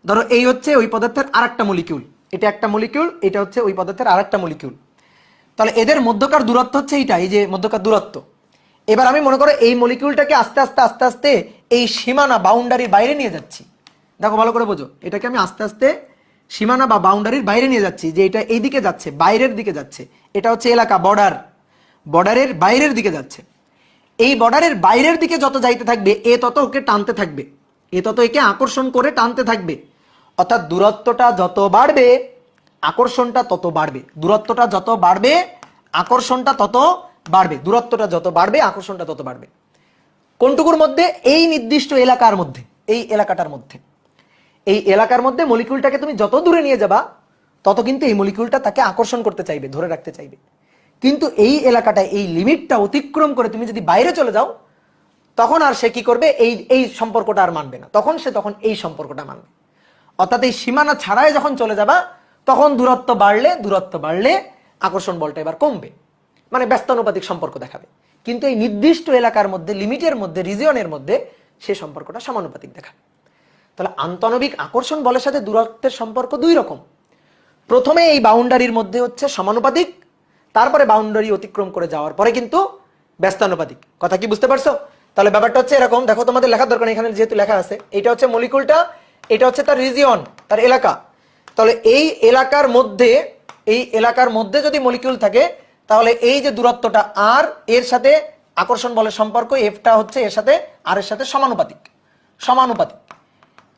ধরো এই হচ্ছে ওই পদার্থের আরেকটা মলিকিউল, এটা একটা মলিকিউল, এটা হচ্ছে ওই পদার্থের আরেকটা মলিকিউল, তাহলে এদের মধ্যকার দূরত্ব হচ্ছে এইটা, এই যে মধ্যকার দূরত্ব। এবার আমি মনে করো এই মলিকিউলটাকে আস্তে আস্তে আস্তে আস্তে এই সীমানা বাউন্ডারির বাইরে নিয়ে যাচ্ছি। দেখো ভালো করে বোঝো, এটাকে আমি আস্তে আস্তে সীমানা বা বাউন্ডারির বাইরে নিয়ে যাচ্ছি, যে এটা এই দিকে যাচ্ছে, বাইরের দিকে যাচ্ছে, এটা হচ্ছে এলাকা, বর্ডার, বর্ডারের বাইরের দিকে যাচ্ছে। এই বর্ডারের বাইরের দিকে যত যাইতে থাকবে এ তত ওকে টানতে থাকবে, এ তত একে আকর্ষণ করে টানতে থাকবে। অর্থাৎ দূরত্বটা যত বাড়বে আকর্ষণটা তত বাড়বে, দূরত্বটা যত বাড়বে আকর্ষণটা তত বাড়বে, দূরত্বটা যত বাড়বে আকর্ষণটা তত বাড়বে। কোনটুকুর মধ্যে, এই নির্দিষ্ট এলাকার মধ্যে, এই এলাকাটার মধ্যে, এই এলাকার মধ্যে মলিকিউলটাকে তুমি যত দূরে নিয়ে যাবা তত কিন্তু এই মলিকিউলটা তাকে আকর্ষণ করতে চাইবে, ধরে রাখতে চাইবে। কিন্তু এই এলাকাটা, এই লিমিটটা অতিক্রম করে তুমি যদি বাইরে চলে যাও তখন আর সে কি করবে, এই সম্পর্কটা আর মানবে না, তখন এই সম্পর্কটা মানবে। অর্থাৎ এই সীমানা ছাড়াই যখন চলে যাবা তখন দূরত্ব বাড়লে আকর্ষণ বলটা এবার কমবে, মানে ব্যস্তানুপাতিক সম্পর্ক দেখাবে। কিন্তু এই নির্দিষ্ট এলাকার মধ্যে, লিমিটের মধ্যে, রিজিয়নের মধ্যে সে সম্পর্কটা সমানুপাতিক দেখাবে। তাহলে আন্তঃনবিক আকর্ষণ বলের সাথে দূরত্বের সম্পর্ক দুই রকম। প্রথমে এই বাউন্ডারির মধ্যে হচ্ছে সমানুপাতিক, তারপরে বাউন্ডারি অতিক্রম করে যাওয়ার পরে কিন্তু ব্যস্তানুপাতিক। কথা কি বুঝতে পারছো? তাহলে ব্যাপারটা হচ্ছে এরকম, দেখো তোমাদের লেখার দরকার, এখানে যেহেতু লেখা আছে, এটা হচ্ছে মলিকুলটা, এটা হচ্ছে তার রিজিয়ন, তার এলাকা। তাহলে এই এলাকার মধ্যে যদি মলিকিউল থাকে তাহলে এই যে দূরত্বটা আর এর সাথে আকর্ষণ বলের সম্পর্ক এফটা হচ্ছে এর সাথে আর এর সাথে সমানুপাতিক।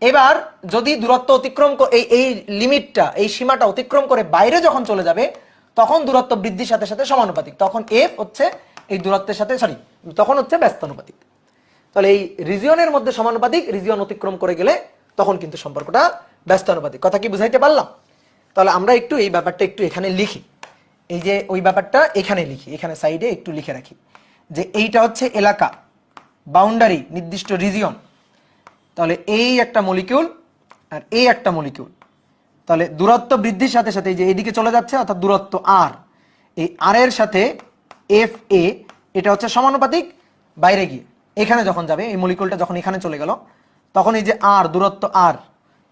এবার যদি দূরত্ব অতিক্রম, এই লিমিটটা, এই সীমাটা অতিক্রম করে বাইরে যখন চলে যাবে তখন দূরত্ব বৃদ্ধির সাথে সাথে সমানুপাতিক, তখন এফ হচ্ছে এই দূরত্বের সাথে তখন হচ্ছে ব্যস্তানুপাতিক। তাহলে এই রিজিয়নের মধ্যে সমানুপাতিক, রিজিয়ন অতিক্রম করে গেলে তখন কিন্তু সম্পর্কটা ব্যস্তানুপাতিক। কথা কি বুঝাইতে পারলাম? তাহলে আমরা একটু এই ব্যাপারটা একটু এখানে লিখি, এই যে ওই ব্যাপারটা এখানে লিখি, এখানে সাইডে একটু লিখে রাখি যে এইটা হচ্ছে এলাকা, বাউন্ডারি, নির্দিষ্ট রিজিয়ন। তাহলে এই একটা মলিকিউল আর এই একটা মলিকিউল, তাহলে দূরত্ব বৃদ্ধির সাথে সাথে এই যে এদিকে চলে যাচ্ছে অর্থাৎ দূরত্ব আর, এই আর এর সাথে এফ এ এটা হচ্ছে সমানুপাতিক বাইরে গিয়ে এখানে যখন যাবে, এই মলিকুলটা যখন এখানে চলে গেল তখন এই যে আর দূরত্ব আর,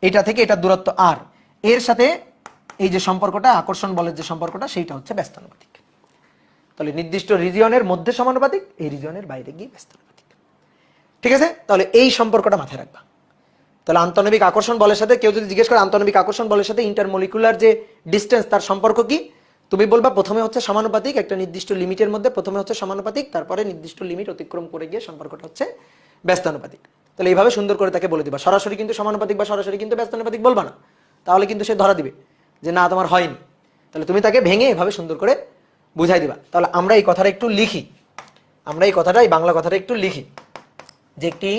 এটা থেকে এটা দূরত্ব আর, এর সাথে এই যে সম্পর্কটা আকর্ষণ বলের যে সম্পর্কটা সেইটা হচ্ছে ব্যস্তানুপাতিক। তাহলে নির্দিষ্ট রিজিয়নের মধ্যে সমানুপাতিক, এই রিজিয়নের বাইরে গিয়ে ব্যস্তানুপাতিক। ঠিক আছে, তাহলে এই সম্পর্কটা মাথায় রাখবা। তাহলে আন্তঃনবিক আকর্ষণ বলের সাথে কেউ যদি জিজ্ঞেস করে আন্তঃনবিক আকর্ষণ বলের সাথে ইন্টারমলিকুলার যে ডিস্টেন্স তার সম্পর্ক কি, তুমি বলবা প্রথমে হচ্ছে সমানুপাতিক, একটা নির্দিষ্ট লিমিটের মধ্যে প্রথমে হচ্ছে সমানুপাতিক, তারপরে নির্দিষ্ট লিমিট অতিক্রম করে গিয়ে সম্পর্কটা হচ্ছে ব্যস্তানুপাতিক। তাহলে এইভাবে সুন্দর করে তাকে বলে দিবা। সরাসরি কিন্তু সমানুপাতিক বা সরাসরি কিন্তু ব্যস্তানুপাতিক বলবা না, তাহলে কিন্তু সে ধরা দিবে যে না তোমার হয়নি। তাহলে তুমি তাকে ভেঙে এভাবে সুন্দর করে বুঝাই দিবা। তাহলে আমরা এই কথাটা একটু লিখি, আমরা এই কথাটা এই বাংলা কথাটা একটু লিখি যে একটি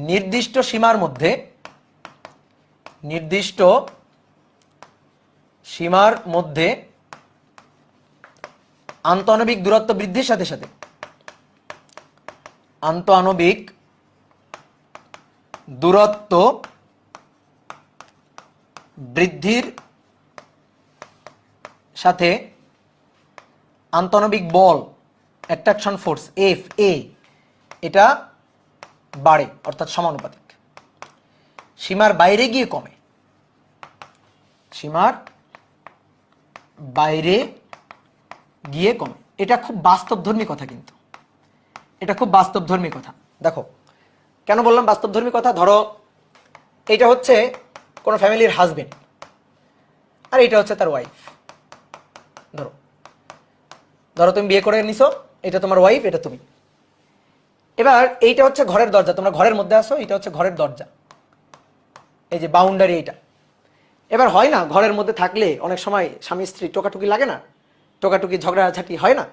নির্দিষ্ট সীমার মধ্যে, নির্দিষ্ট সীমার মধ্যে আন্তঃআণবিক দূরত্ব বৃদ্ধির সাথে সাথে, আন্তঃআণবিক দূরত্ব বৃদ্ধির সাথে আন্তঃআণবিক বল অ্যাট্রাকশন ফোর্স এফ এ এটা বাড়ে অর্থাৎ সমানুপাতিক, সীমার বাইরে গিয়ে কমে, সীমার বাইরে গিয়ে কমে। এটা খুব বাস্তবধর্মী কথা, কিন্তু এটা খুব বাস্তবধর্মী কথা। দেখো কেন বললাম বাস্তবধর্মী কথা, ধরো এটা হচ্ছে কোন ফ্যামিলির হাজবেন্ড আর এটা হচ্ছে তার ওয়াইফ। ধরো ধরো তুমি বিয়ে করে নিছো, এটা তোমার ওয়াইফ, এটা তুমি। এবার এইটা হচ্ছে ঘরের দরজা, তোমরা ঘরের মধ্যে আসো, এটা হচ্ছে ঘরের দরজা, এই যে বাউন্ডারি এইটা। এবার হয় না ঘরের মধ্যে থাকলে অনেক সময় স্বামী স্ত্রী টোকাটুকি লাগে না, টোকাটুকি ঝগড়াঝাটি হয় না?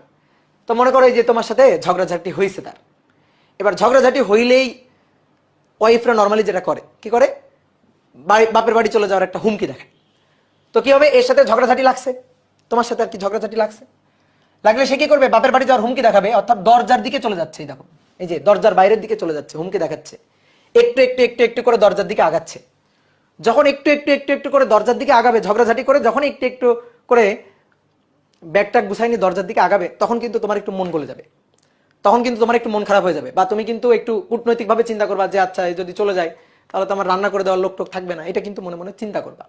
তো মনে করো এই যে তোমার সাথে ঝগড়াঝাটি হয়েছে তার, এবার ঝগড়াঝাটি হইলেই ওয়াইফরা নর্মালি যেটা করে কি করে, বাপের বাড়ি চলে যাওয়ার একটা হুমকি দেখে। তো কি হবে, এর সাথে ঝগড়াঝাটি লাগছে, তোমার সাথে আর কি ঝগড়াঝাটি লাগছে, লাগলে সে কি করবে, বাপের বাড়ি যাওয়ার হুমকি দেখাবে, অর্থাৎ দরজার দিকে চলে যাচ্ছে। এই দেখো এই যে দরজার বাইরের দিকে চলে যাচ্ছে, হুমকি দেখাচ্ছে, একটু একটু একটু একটু করে দরজার দিকে আগাচ্ছে। যখন একটু একটু একটু একটু করে দরজার দিকে আগাবে ঝগড়াঝাটি করে, যখন একটু একটু করে ব্যাগটা গুছাইনি দরজার দিকে আগাবে, তখন কিন্তু তোমার একটু মন গলে যাবে, তখন কিন্তু তোমার একটু মন খারাপ হয়ে যাবে, বা তুমি কিন্তু একটু কূটনৈতিক ভাবে চিন্তা করবা যে আচ্ছা যদি চলে যায় তাহলে তো আমার রান্না করে দেওয়ার লোক টোক থাকবে না, এটা কিন্তু মনে মনে চিন্তা করবা।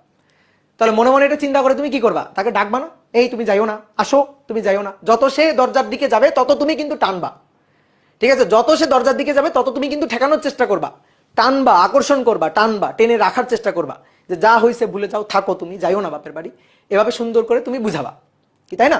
তাহলে মনে মনে এটা চিন্তা করে তুমি কি করবা, তাকে ডাকবা না, এই তুমি যাইও না, আসো তুমি যাইও না। যত সে দরজার দিকে যাবে তত তুমি কিন্তু টানবা, ঠিক আছে? যত সে দরজার দিকে যাবে তত তুমি কিন্তু ঠেকানোর চেষ্টা করবা, টানবা, আকর্ষণ করবা, টানবা, টেনে রাখার চেষ্টা করবা যে যা হয়েছে ভুলে যাও, থাকো, তুমি যাইও না বাপের বাড়ি, এভাবে সুন্দর করে তুমি বুঝাবা, কি তাই না?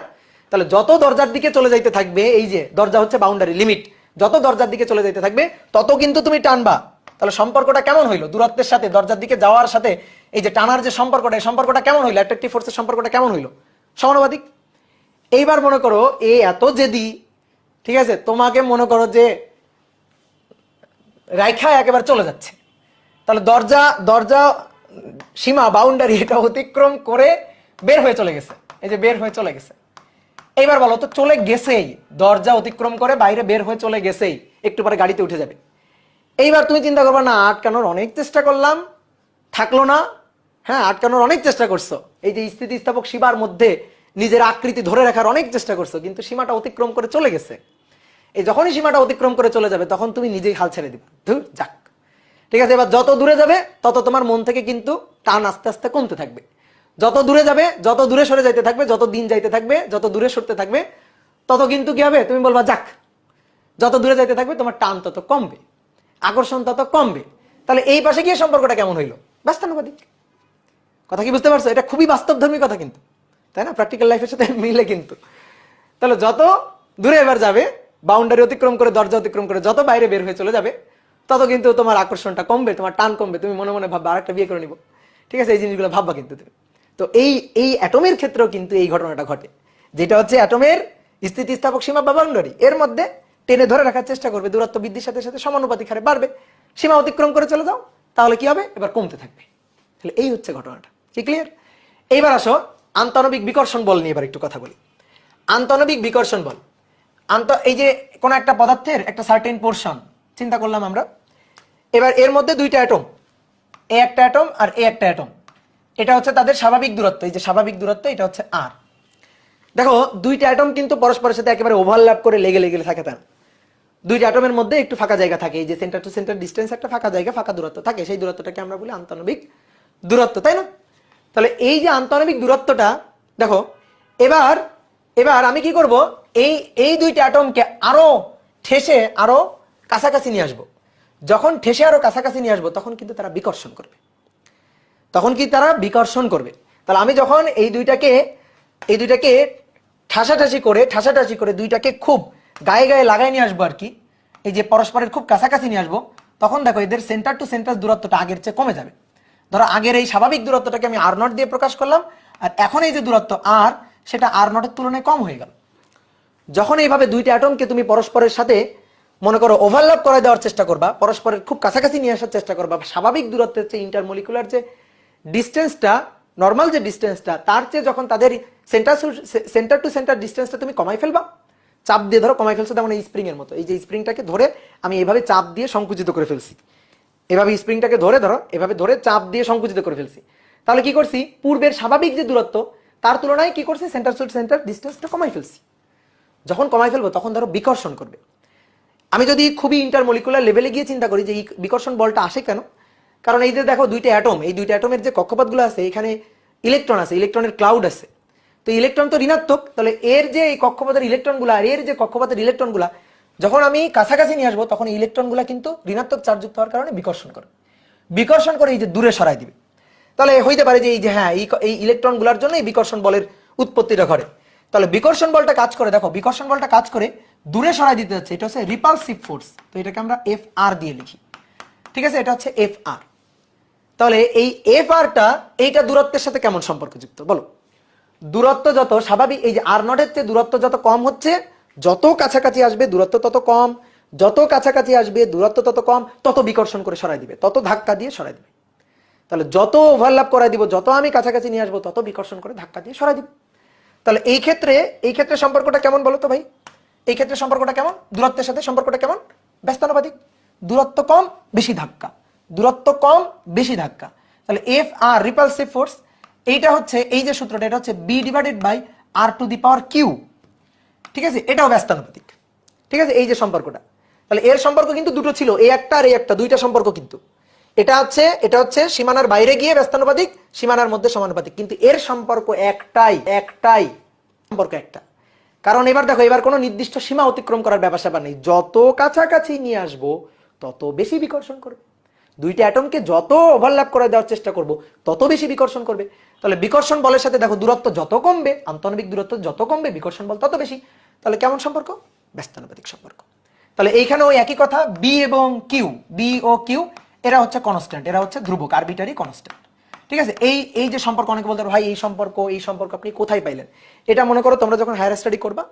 তাহলে যত দরজার দিকে চলে যাইতে থাকবে, এই যে দরজা হচ্ছে বাউন্ডারি লিমিট, যত দরজার দিকে চলে যাইতে থাকবে তত কিন্তু তুমি টানবা। তাহলে সম্পর্কটা কেমন হইলো, দূরত্বের সাথে দরজার দিকে যাওয়ার সাথে এই যে টানার যে সম্পর্কটা, এই সম্পর্কটা কেমন হইলো, অ্যাট্রাকটিভ ফোর্সের সম্পর্কটা কেমন হইলো, সমানুপাতিক। এইবার মনে করো এ এত জেদি, ঠিক আছে, তোমাকে মনে করো যে রাইখা একেবারে চলে যাচ্ছে, তাহলে দরজা দরজা সীমা বাউন্ডারি এটা অতিক্রম করে বের হয়ে চলে গেছে, এই যে বের হয়ে চলে গেছে। এইবার বলো তো চলে গেছেই, দরজা অতিক্রম করে বাইরে বের হয়ে চলে গেছেই, একটু পরে গাড়িতে উঠে যাবে। এইবার তুমি চিন্তা করবা না আটকানোর অনেক চেষ্টা করলাম, থাকলো না, হ্যাঁ আটকানোর অনেক চেষ্টা করছো, এই যে স্থিতিস্থাপক সীমার মধ্যে নিজের আকৃতি ধরে রাখার অনেক চেষ্টা করছো, কিন্তু সীমাটা অতিক্রম করে চলে গেছে। এই যখনই সীমাটা অতিক্রম করে চলে যাবে তখন তুমি নিজেই হাল ছেড়ে দিবে, ধুর যাক, ঠিক আছে? এবার যত দূরে যাবে তত তোমার মন থেকে কিন্তু টান আস্তে আস্তে কমতে থাকবে, যত দূরে যাবে, যত দূরে সরে যাইতে থাকবে, যত দিন যাইতে থাকবে, যত দূরে সরতে থাকবে তত কিন্তু কি হবে, তুমি বলবা যাক, যত দূরে যাইতে থাকবে তোমার টান তত কমবে, আকর্ষণ তত কমবে। তাহলে এই পাশে গিয়ে সম্পর্কটা কেমন হইলো, ব্যস্তানুপাতিক। কথা কি বুঝতে পারছো? এটা খুবই বাস্তবধর্মী কথা কিন্তু, তাই না? প্র্যাকটিক্যাল লাইফের সাথে মিলে কিন্তু। তাহলে যত দূরে এবার যাবে, বাউন্ডারি অতিক্রম করে দরজা অতিক্রম করে যত বাইরে বের হয়ে চলে যাবে তত কিন্তু তোমার আকর্ষণটা কমবে, তোমার টান কমবে, তুমি মনে মনে ভাববা আরেকটা বিয়ে করে নিব, ঠিক আছে? এই জিনিসগুলো ভাববা কিন্তু তুমি। তো এই অ্যাটমের ক্ষেত্রেও কিন্তু এই ঘটনাটা ঘটে, যেটা হচ্ছে অ্যাটমের স্থিতিস্থাপক সীমা বা বাউন্ডারি, এর মধ্যে টেনে ধরে রাখার চেষ্টা করবে, দূরত্ব বৃদ্ধির সাথে সাথে সমানুপাতিক হারে বাড়বে, সীমা অতিক্রম করে চলে যাও তাহলে কি হবে, এবার কমতে থাকবে। তাহলে এই হচ্ছে ঘটনাটা, কি ক্লিয়ার? এইবার আসো আন্তঃআণবিক বিকর্ষণ বল নিয়ে এবার একটু কথা বলি। আন্তঃআণবিক বিকর্ষণ বল, এই যে কোন একটা পদার্থের একটা সার্টেন পোর্শন চিন্তা করলাম আমরা, এবার এর মধ্যে দুইটা অ্যাটম, এ একটা অ্যাটম আর এ একটা অ্যাটম, এটা হচ্ছে তাদের স্বাভাবিক দূরত্ব, এই যে স্বাভাবিক দূরত্ব, এটা হচ্ছে আর। দেখো দুইটা অ্যাটম কিন্তু পরস্পরের সাথে একেবারে ওভারল্যাপ করে লেগে লেগে থাকে তা না। দুইটা অ্যাটমের মধ্যে একটু ফাঁকা জায়গা থাকে, এই যে সেন্টার টু সেন্টার ডিস্টেন্স একটা ফাঁকা জায়গা, ফাঁকা দূরত্ব থাকে, সেই দূরত্বটাকে আমরা বলি আন্তঃনবিক দূরত্ব, তাই না? তাহলে এই যে আন্তঃনবিক দূরত্বটা দেখো, এবার এবার আমি কি করব, এই দুইটা অ্যাটমকে আরো ঠেসে আরো কাছাকাছি নিয়ে আসবো। যখন ঠেসে আরো কাছাকাছি নিয়ে আসবো তখন কিন্তু তারা বিকর্ষণ করবে, তখন কি তারা বিকর্ষণ করবে। তাহলে আমি যখন এই দুইটাকে ঠাসাঠাসি করে দুইটাকে খুব গায়ে গায়ে লাগাই নিয়ে আসবো আর কি, এই যে পরস্পরের খুব কাছাকাছি নিয়ে আসবো, তখন দেখো এদের সেন্টার টু সেন্টার দূরত্বটা আগের চেয়ে কমে যাবে। ধরো আগের এই স্বাভাবিক দূরত্বটাকে আমি আর নট দিয়ে প্রকাশ করলাম, আর এখন এই যে দূরত্ব আর, সেটা আর নটের তুলনায় কম হয়ে গেল। যখন এইভাবে দুইটা অ্যাটমকে তুমি পরস্পরের সাথে মনে করো ওভারল্যাপ করে দেওয়ার চেষ্টা করবা, পরস্পরের খুব কাছাকাছি নিয়ে আসার চেষ্টা করবা, স্বাভাবিক দূরত্বের চেয়ে ইন্টারমলিকুলার যে ডিস্টেন্সটা, নর্মাল যে ডিস্টেন্সটা, তার চেয়ে যখন তাদের সেন্টার টু সেন্টার ডিস্টেন্সটা তুমি কমাই ফেলবা, চাপ দিয়ে ধরো কমাই ফেলছো, তেমন এই স্প্রিং এর মতো, এই যে স্প্রিংটাকে ধরে আমি এভাবে চাপ দিয়ে সংকুচিত করে ফেলছি, এভাবে স্প্রিংটাকে ধরে ধরো এভাবে ধরে চাপ দিয়ে সংকুচিত করে ফেলছি, তাহলে কি করছি, পূর্বের স্বাভাবিক যে দূরত্ব তার তুলনায় কি করছি, সেন্টার টু সেন্টার ডিস্টেন্সটা কমাই ফেলছি। যখন কমাই ফেলবো তখন ধরো বিকর্ষণ করবে। আমি যদি খুবই ইন্টারমলিকুলার লেভেলে গিয়ে চিন্তা করি যে এই বিকর্ষণ বলটা আসে কেন, কারণ এই যে দেখো দুইটা অ্যাটম, এই দুইটা অ্যাটমের যে কক্ষপথগুলো আছে, এখানে ইলেকট্রন আছে, ইলেকট্রনের ক্লাউড আছে, তো ইলেকট্রন তো ঋণাত্মক, তাহলে এর যে এই কক্ষপথের ইলেকট্রনগুলো আর এর যে কক্ষপথের ইলেকট্রনগুলো যখন আমি কাছাকাছি নিয়ে আসবো, তখন এই ইলেকট্রনগুলো কিন্তু ঋণাত্মক চার্জযুক্ত হওয়ার কারণে বিকর্ষণ করে, বিকর্ষণ করে এই যে দূরে সরাই দিবে। তাহলে হইতে পারে যে এই যে হ্যাঁ এই ইলেকট্রনগুলোর জন্য এই বিকর্ষণ বলের উৎপত্তিটা ঘটে। তাহলে বিকর্ষণ বলটা কাজ করে, দেখো বিকর্ষণ বলটা কাজ করে দূরে সরাই দিতে যাচ্ছে, এটা হচ্ছে রিপালসিভ ফোর্স, তো এটাকে আমরা এফ আর দিয়ে লিখি, ঠিক আছে, এটা হচ্ছে এফ আর। তাহলে এই এফ আরটা এইটা দূরত্বের সাথে কেমন সম্পর্কযুক্ত বলো? দূরত্ব যত স্বাভাবিক, এই যে আর নটের চেয়ে দূরত্ব যত কম হচ্ছে, যত কাছাকাছি আসবে দূরত্ব তত কম, যত কাছাকাছি আসবে দূরত্ব তত কম, তত বিকর্ষণ করে সরাই দিবে, তত ধাক্কা দিয়ে সরাই দিবে। তাহলে যত ওভারল্যাপ করাই দিব, যত আমি কাছাকাছি নিয়ে আসবো, তত বিকর্ষণ করে ধাক্কা দিয়ে সরাই দিব। তাহলে এই ক্ষেত্রে সম্পর্কটা কেমন বলো তো ভাই? এই ক্ষেত্রে সম্পর্কটা কেমন, দূরত্বের সাথে সম্পর্কটা কেমন? ব্যস্তানুপাতিক, দূরত্ব কম বেশি ধাক্কা, দূরত্ব কম বেশি ধাক্কা। তাহলে এফ আর রিপালসিভ ফোর্স, এইটা হচ্ছে এই যে সূত্রটা, এটা হচ্ছে B divided by R to the power Q, ঠিক আছে, এটাও ব্যস্তানুপাতিক, ঠিক আছে, এই যে সম্পর্কটা। তাহলে এর সম্পর্ক কিন্তু দুটো ছিল, এই একটা আর এই একটা, দুইটা সম্পর্ক, কিন্তু এটা হচ্ছে সীমানার বাইরে গিয়ে ব্যস্তানুপাতিক, সীমানার মধ্যে সমানুপাতিক, কিন্তু এর সম্পর্ক একটাই সম্পর্ক একটা। কারণ এবার দেখো, এবার কোনো নির্দিষ্ট সীমা অতিক্রম করার ব্যাপার স্যাপার নেই, যত কাছাকাছি নিয়ে আসবো তত বেশি বিকর্ষণ করবে, দুইটা অ্যাটমকে যত ওভারল্যাপ করে দেওয়ার চেষ্টা করব তত বেশি বিকর্ষণ করবে। তাহলে বিকর্ষণ বলের সাথে দেখো দূরত্ব যত কমবে, আন্তঃনবিক দূরত্ব যত কমবে, বিকর্ষণ বল তত বেশি। তাহলে কেমন সম্পর্ক? ব্যস্তানুপাতিক সম্পর্ক। তাহলে এইখানে ওই একই কথা, বি এবং কিউ, বি ও কিউ এরা হচ্ছে কনস্ট্যান্ট, এরা হচ্ছে ধ্রুবক, আরবিটারি কনস্ট্যান্ট, ঠিক আছে। এই যে সম্পর্ক, অনেকে বলতে পারো ভাই এই সম্পর্ক আপনি কোথায় পাইলেন? এটা মনে করো তোমরা যখন হায়ার স্টাডি করবা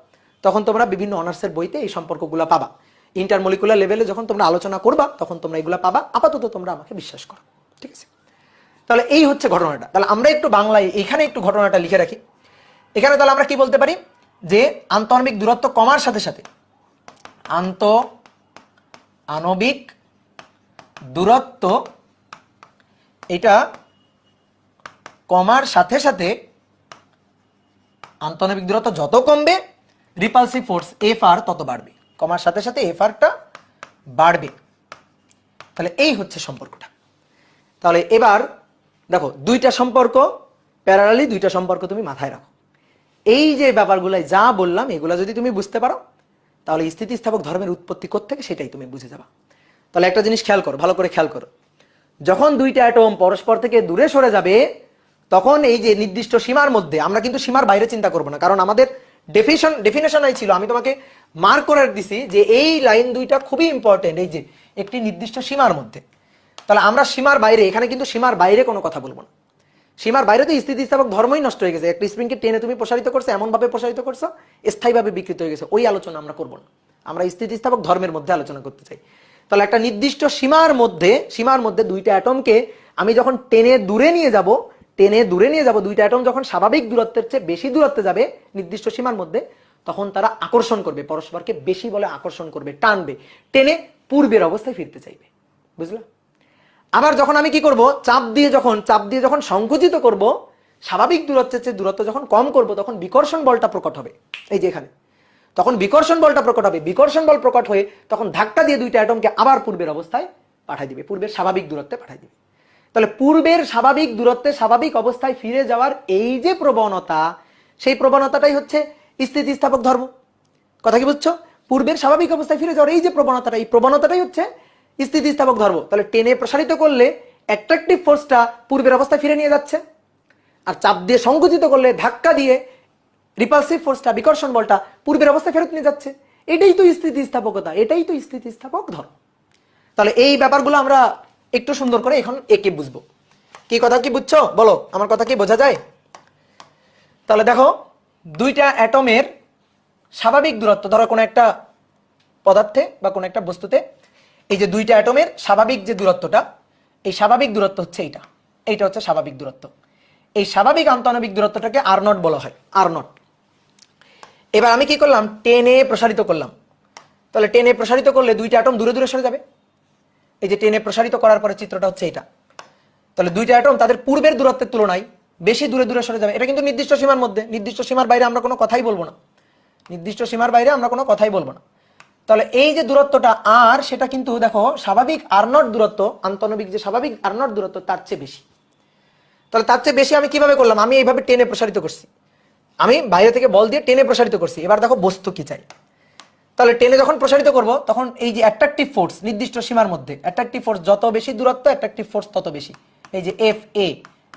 তখন তোমরা বিভিন্ন অনার্সের বইতে এই সম্পর্কগুলো পাবা, ইন্টারমলিকুলার লেভেলে যখন তোমরা আলোচনা করবা তখন তোমরা এগুলো পাবা, আপাতত তোমরা আমাকে বিশ্বাস করো, ঠিক আছে। তাহলে এই হচ্ছে ঘটনাটা। তাহলে আমরা একটু বাংলায় এখানে একটু ঘটনাটা লিখে রাখি। এখানে তাহলে আমরা কি বলতে পারি, যে আন্তঃনবিক দূরত্ব কমার সাথে সাথে, আণবিক দূরত্ব এটা কমার সাথে সাথে, আন্তঃনবিক দূরত্ব যত কমবে রিপালসিভ ফোর্স এফ আর তত বাড়বে, কমার সাথে সাথে এফ আরটা বাড়বে। তাহলে এই হচ্ছে সম্পর্কটা। তাহলে এবার দেখো দুইটা সম্পর্ক প্যারালালি, দুইটা সম্পর্ক তুমি মাথায় রাখো। এই যে ব্যাপারগুলো যা বললাম এগুলা যদি তুমি বুঝতে পারো, তাহলে স্থিতিস্থাপক ধর্মের উৎপত্তি কোত্থেকে সেটাই তুমি বুঝে যাবা। তাহলে একটা জিনিস খেয়াল করো, ভালো করে খেয়াল করো, যখন দুইটা অ্যাটম পরস্পর থেকে দূরে সরে যাবে তখন এই যে নির্দিষ্ট সীমার মধ্যে, আমরা কিন্তু সীমার বাইরে চিন্তা করবো না, কারণ আমাদের ডেফিনেশনই ছিল, আমি তোমাকে মার্ক করে দিছি যে এই লাইন দুইটা খুবই ইম্পর্টেন্ট, এই যে একটি নির্দিষ্ট সীমার মধ্যে। তাহলে আমরা সীমার বাইরে, এখানে কিন্তু সীমার বাইরে কোনো কথা বলবো না। সীমার বাইরে তো স্থিতিস্থাপক ধর্মই নষ্ট হয়ে গেছে, একটা স্প্রিংকে টেনে তুমি প্রসারিত করছো, এমন ভাবে প্রসারিত করছো স্থায়ীভাবে বিকৃত হয়ে গেছে, ওই আলোচনা আমরা করবো না, আমরা স্থিতিস্থাপক ধর্মের মধ্যে আলোচনা করতে চাই। তাহলে একটা নির্দিষ্ট সীমার মধ্যে দুইটা অ্যাটমকে আমি যখন টেনে দূরে নিয়ে যাব, দুইটা অ্যাটম যখন স্বাভাবিক দূরত্বের চেয়ে বেশি দূরত্বে যাবে নির্দিষ্ট সীমার মধ্যে, তখন তারা আকর্ষণ করবে, পরস্পরকে বেশি বলে আকর্ষণ করবে, টানবে, টেনে পূর্বের অবস্থায় ফিরতে চাইবে, বুঝলা? আবার যখন আমি কি করব, চাপ দিয়ে যখন সংকুচিত করব, স্বাভাবিক দূরত্বের চেয়ে দূরত্ব যখন কম করব, তখন বিকর্ষণ বলটা প্রকট হবে। এই যে এখানে তখন বিকর্ষণ বলটা প্রকট হবে। বিকর্ষণ বল প্রকট হয়ে তখন ধাক্কা দিয়ে দুইটা অ্যাটমকে আবার পূর্বের অবস্থায় পাঠিয়ে দিবে, পূর্বের স্বাভাবিক দূরত্বে পাঠিয়ে দিবে। তাহলে পূর্বের স্বাভাবিক দূরত্বে স্বাভাবিক অবস্থায় ফিরে যাওয়ার এই যে প্রবণতা, সেই প্রবণতাটাই হচ্ছে স্থিতিস্থাপক ধর্ম। কথা কি বুঝছো? পূর্বের স্বাভাবিক অবস্থায় ফিরে যাওয়ার এই যে প্রবণতাটা, এই প্রবণতাটাই হচ্ছে স্থিতিস্থাপক ধর্ম। তাহলে টেনে প্রসারিত করলে অ্যাট্রাকটিভ ফোর্সটা পূর্বের অবস্থায় ফিরে নিয়ে যাচ্ছে, আর চাপ দিয়ে সংকুচিত করলে ধাক্কা দিয়ে রিপালসিভ ফোর্সটা, বিকর্ষণ বলটা পূর্বের অবস্থায় ফেরত নিয়ে যাচ্ছে। এটাই তো স্থিতিস্থাপকতা, এটাই তো স্থিতিস্থাপক ধর্ম। তাহলে এই ব্যাপারগুলো আমরা একটু সুন্দর করে এখন একে বুঝবো। কি কথা কি বুঝছো বলো, আমার কথা কি বোঝা যায়? তাহলে দেখো, দুইটা অ্যাটমের স্বাভাবিক দূরত্ব, ধরো কোনো একটা পদার্থে বা কোনো একটা বস্তুতে এই যে দুইটা অ্যাটমের স্বাভাবিক যে দূরত্বটা, এই স্বাভাবিক দূরত্ব হচ্ছে এইটা হচ্ছে স্বাভাবিক দূরত্ব। এই স্বাভাবিক আন্তঃআণবিক দূরত্বটাকে আর নট বলা হয়, আর নট। এবার আমি কি করলাম, টেনে প্রসারিত করলাম। তাহলে টেনে প্রসারিত করলে দুইটা অ্যাটম দূরে দূরে সরে যাবে। এই যে টেনে প্রসারিত করার পরে চিত্রটা হচ্ছে এটা। তাহলে দুইটা অ্যাটম তাদের পূর্বের দূরত্বের তুলনায় বেশি দূরে দূরে সরে যাবে। এটা কিন্তু নির্দিষ্ট সীমার মধ্যে, নির্দিষ্ট সীমার বাইরে আমরা কোনো কথাই বলবো না, নির্দিষ্ট সীমার বাইরে আমরা কোনো কথাই বলবো না। তাহলে এই যে দূরত্বটা আর, সেটা কিন্তু দেখো স্বাভাবিক আর নট দূরত্ব, আন্তঃআণবিক যে স্বাভাবিক আর নট দূরত্ব তার চেয়ে বেশি। তাহলে তার চেয়ে বেশি আমি কিভাবে করলাম, আমি এইভাবে টেনে প্রসারিত করছি, আমি বাইরে থেকে বল দিয়ে টেনে প্রসারিত করছি। এবার দেখো বস্তু কি চাই। তাহলে টেনে যখন প্রসারিত করব, তখন এই যে অ্যাট্রাকটিভ ফোর্স নির্দিষ্ট সীমার মধ্যে, অ্যাট্রাকটিভ ফোর্স যত বেশি দূরত্ব, অ্যাট্রাকটিভ ফোর্স তত বেশি। এই যে এফ এ,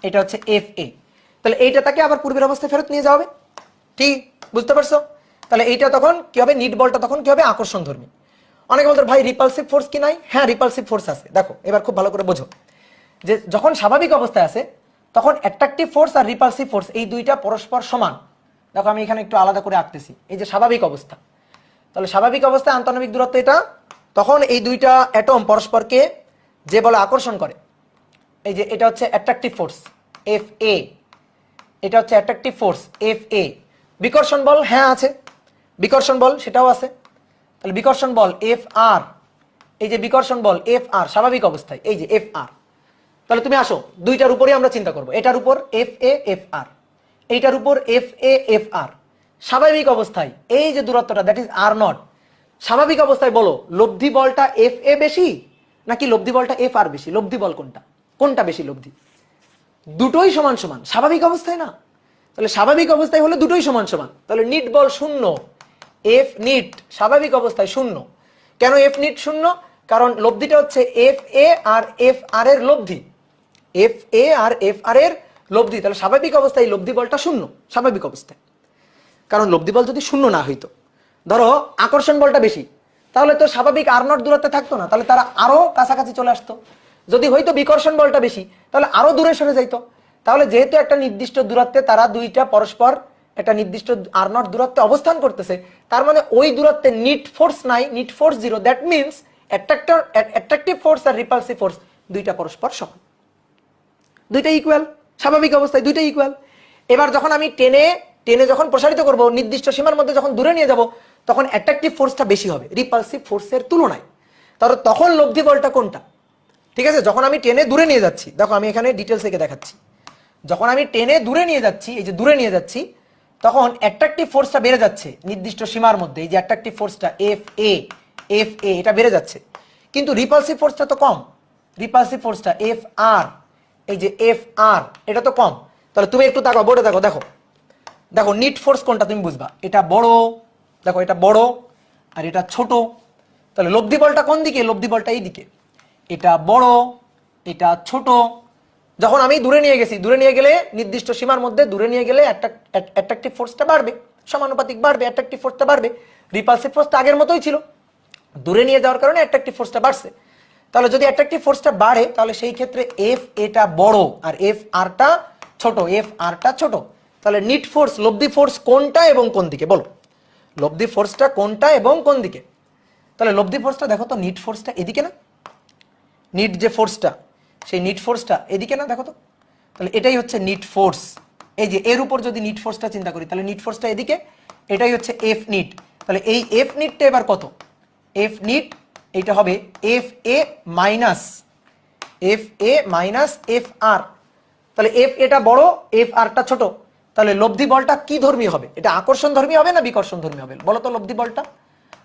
এটা হচ্ছে এফ এ। তাহলে এইটা তাকে আবার পূর্বের অবস্থায় ফেরত নিয়ে যাওয়া হবে। ঠিক বুঝতে পারছো? তাহলে এইটা তখন কি হবে, নিট বলটা তখন কি হবে, আকর্ষণ ধর্মী। অনেকে বলতো ভাই রিপালসিভ ফোর্স কি নাই? হ্যাঁ, রিপালসিভ ফোর্স আছে। দেখো এবার খুব ভালো করে বোঝো যে যখন স্বাভাবিক অবস্থায় আছে, তখন অ্যাট্রাকটিভ ফোর্স আর রিপালসিভ ফোর্স এই দুইটা পরস্পর সমান। দেখো আমি এখানে একটু আলাদা করে আঁকতেছি। এই যে স্বাভাবিক অবস্থা, তাহলে স্বাভাবিক অবস্থায় আন্তঃআণবিক দূরত্ব এটা, তখন এই দুইটা অ্যাটম পরস্পরকে যে বলে আকর্ষণ করে, এই যে এটা হচ্ছে অ্যাট্রাকটিভ ফোর্স এফ এ, এটা হচ্ছে অ্যাট্রাকটিভ ফোর্স এফ এ। বিকর্ষণ বল হ্যাঁ আছে, বিকর্ষণ বল সেটাও আছে। তাহলে বিকর্ষণ বল এফ আর, এই যে বিকর্ষণ বল এফ আর স্বাভাবিক অবস্থায়, এই যে এফ আর। তাহলে তুমি আসো, দুইটার উপরে আমরা চিন্তা করবো, এটার উপর এফ এ এফ আর, এইটার উপর এফ এ এফ আর। স্বাভাবিক অবস্থায় এই যে দূরত্বটা, দ্যাট ইজ আর নট। স্বাভাবিক অবস্থায় বলো লব্ধি বলটা এফ এ বেশি নাকি লব্ধি বলটা এফ আর বেশি? লব্ধি বল কোনটা, কোনটা বেশি লব্ধি? দুটোই সমান সমান স্বাভাবিক অবস্থায় না? তাহলে স্বাভাবিক অবস্থায় হলে দুটোই সমান সমান। তাহলে নিট বল শূন্য, এফ নিট স্বাভাবিক অবস্থায় শূন্য। কেন এফ নিট শূন্য? কারণ লব্ধিটা হচ্ছে এফ এ আর এফ আর এর লব্ধি, এফ এ আর এফ আর এর লব্ধি। তাহলে স্বাভাবিক অবস্থায় লব্ধি বলটা শূন্য, স্বাভাবিক অবস্থায়। কারণ লব্ধি বল যদি শূন্য না হইতো, ধরো আকর্ষণ বলটা বেশি, তাহলে তো স্বাভাবিক আর নট দূরত্বে থাকতো না, তাহলে তারা আরো কাছাকাছি চলে আসতো। যদি হয়তো বিকর্ষণ বলটা বেশি, তাহলে আরো দূরে সরে যাইতো। তাহলে যেহেতু একটা নির্দিষ্ট দূরত্বে তারা দুইটা পরস্পর একটা নির্দিষ্ট আর নট দূরত্বে অবস্থান করতেছে, তার মানে ওই দূরত্বে নিট ফোর্স নাই, net force zero. That means attractive force আর রিপালসিভ ফোর্স দুইটা পরস্পর সমান, দুইটা ইকুয়াল, স্বাভাবিক অবস্থায় দুইটা ইকুয়াল। এবার যখন আমি টেনে যখন প্রসারিত করব, নির্দিষ্ট সীমার মধ্যে যখন দূরে নিয়ে যাব, তখন অ্যাট্রাকটিভ ফোর্সটা বেশি হবে রিপালসিভ ফোর্সের তুলনায়। তাহলে তখন লব্ধি বলটা কোনটা? ঠিক আছে, যখন আমি টেনে দূরে নিয়ে যাচ্ছি, দেখো আমি এখানে ডিটেলস একে দেখাচ্ছি। যখন আমি টেনে দূরে নিয়ে যাচ্ছি, এই যে দূরে নিয়ে যাচ্ছি, তখন অ্যাট্রাকটিভ ফোর্সটা বেড়ে যাচ্ছে নির্দিষ্ট সীমার মধ্যে। এই যে অ্যাট্রাকটিভ ফোর্সটা এফ এ এটা বেড়ে যাচ্ছে, কিন্তু রিপালসিভ ফোর্সটা তো কম। রিপালসিভ ফোর্সটা এফ আর, এই যে এফ আর এটা তো কম। তাহলে তুমি একটু তাকাও, বোর্ডে দেখো, দেখো দেখো নিট ফোর্স কোনটা তুমি বুঝবা। এটা বড়, দেখো এটা বড় আর এটা ছোট। তাহলে লব্ধি বলটা কোন দিকে? লব্ধি বলটা এই দিকে। এটা বড়, এটা ছোট। যখন আমি দূরে নিয়ে গেছি, দূরে নিয়ে গেলে নির্দিষ্ট সীমার মধ্যে দূরে নিয়ে গেলে অ্যাট্রাকটিভ ফোর্সটা বাড়বে, সমানুপাতিক বাড়বে, অ্যাট্রাকটিভ ফোর্সটা বাড়বে। রিপালসিভ ফোর্সটা আগের মতোই ছিল, দূরে নিয়ে যাওয়ার কারণে অ্যাট্রাকটিভ ফোর্সটা বাড়ছে। তাহলে যদি অ্যাট্রাকটিভ ফোর্সটা বাড়ে, তাহলে সেই ক্ষেত্রে এফ এটা বড় আর এফ আরটা ছোট, এফ আরটা ছোট। তাহলে নিট ফোর্স, লব্ধি ফোর্স কোনটা এবং কোন দিকে বলো? লব্ধি ফোর্সটা কোনটা এবং কোন দিকে? তাহলে লব্ধি ফোর্সটা দেখো তো, নিট ফোর্সটা এদিকে না? নিট যে ফোর্সটা, সেই নিট ফোর্সটা এদিকে না? দেখো তো, তাহলে এটাই হচ্ছে নিট ফোর্স। এই যে এর উপর যদি নিট ফোর্সটা চিন্তা করি, তাহলে নিট ফোর্সটা এদিকে, এটাই হচ্ছে এফ নিট। তাহলে এই এফ নিটটা এবার কত? এফ নিট এইটা হবে F A minus F A minus F R. তাহলে এফ এটা বড়, এফ আরটা ছোট, তাহলে লব্ধি বলটা কি ধর্মী হবে? এটা আকর্ষণ ধর্মী হবে না বিকর্ষণ ধর্মী হবে? বলো তো লব্ধি বলটা।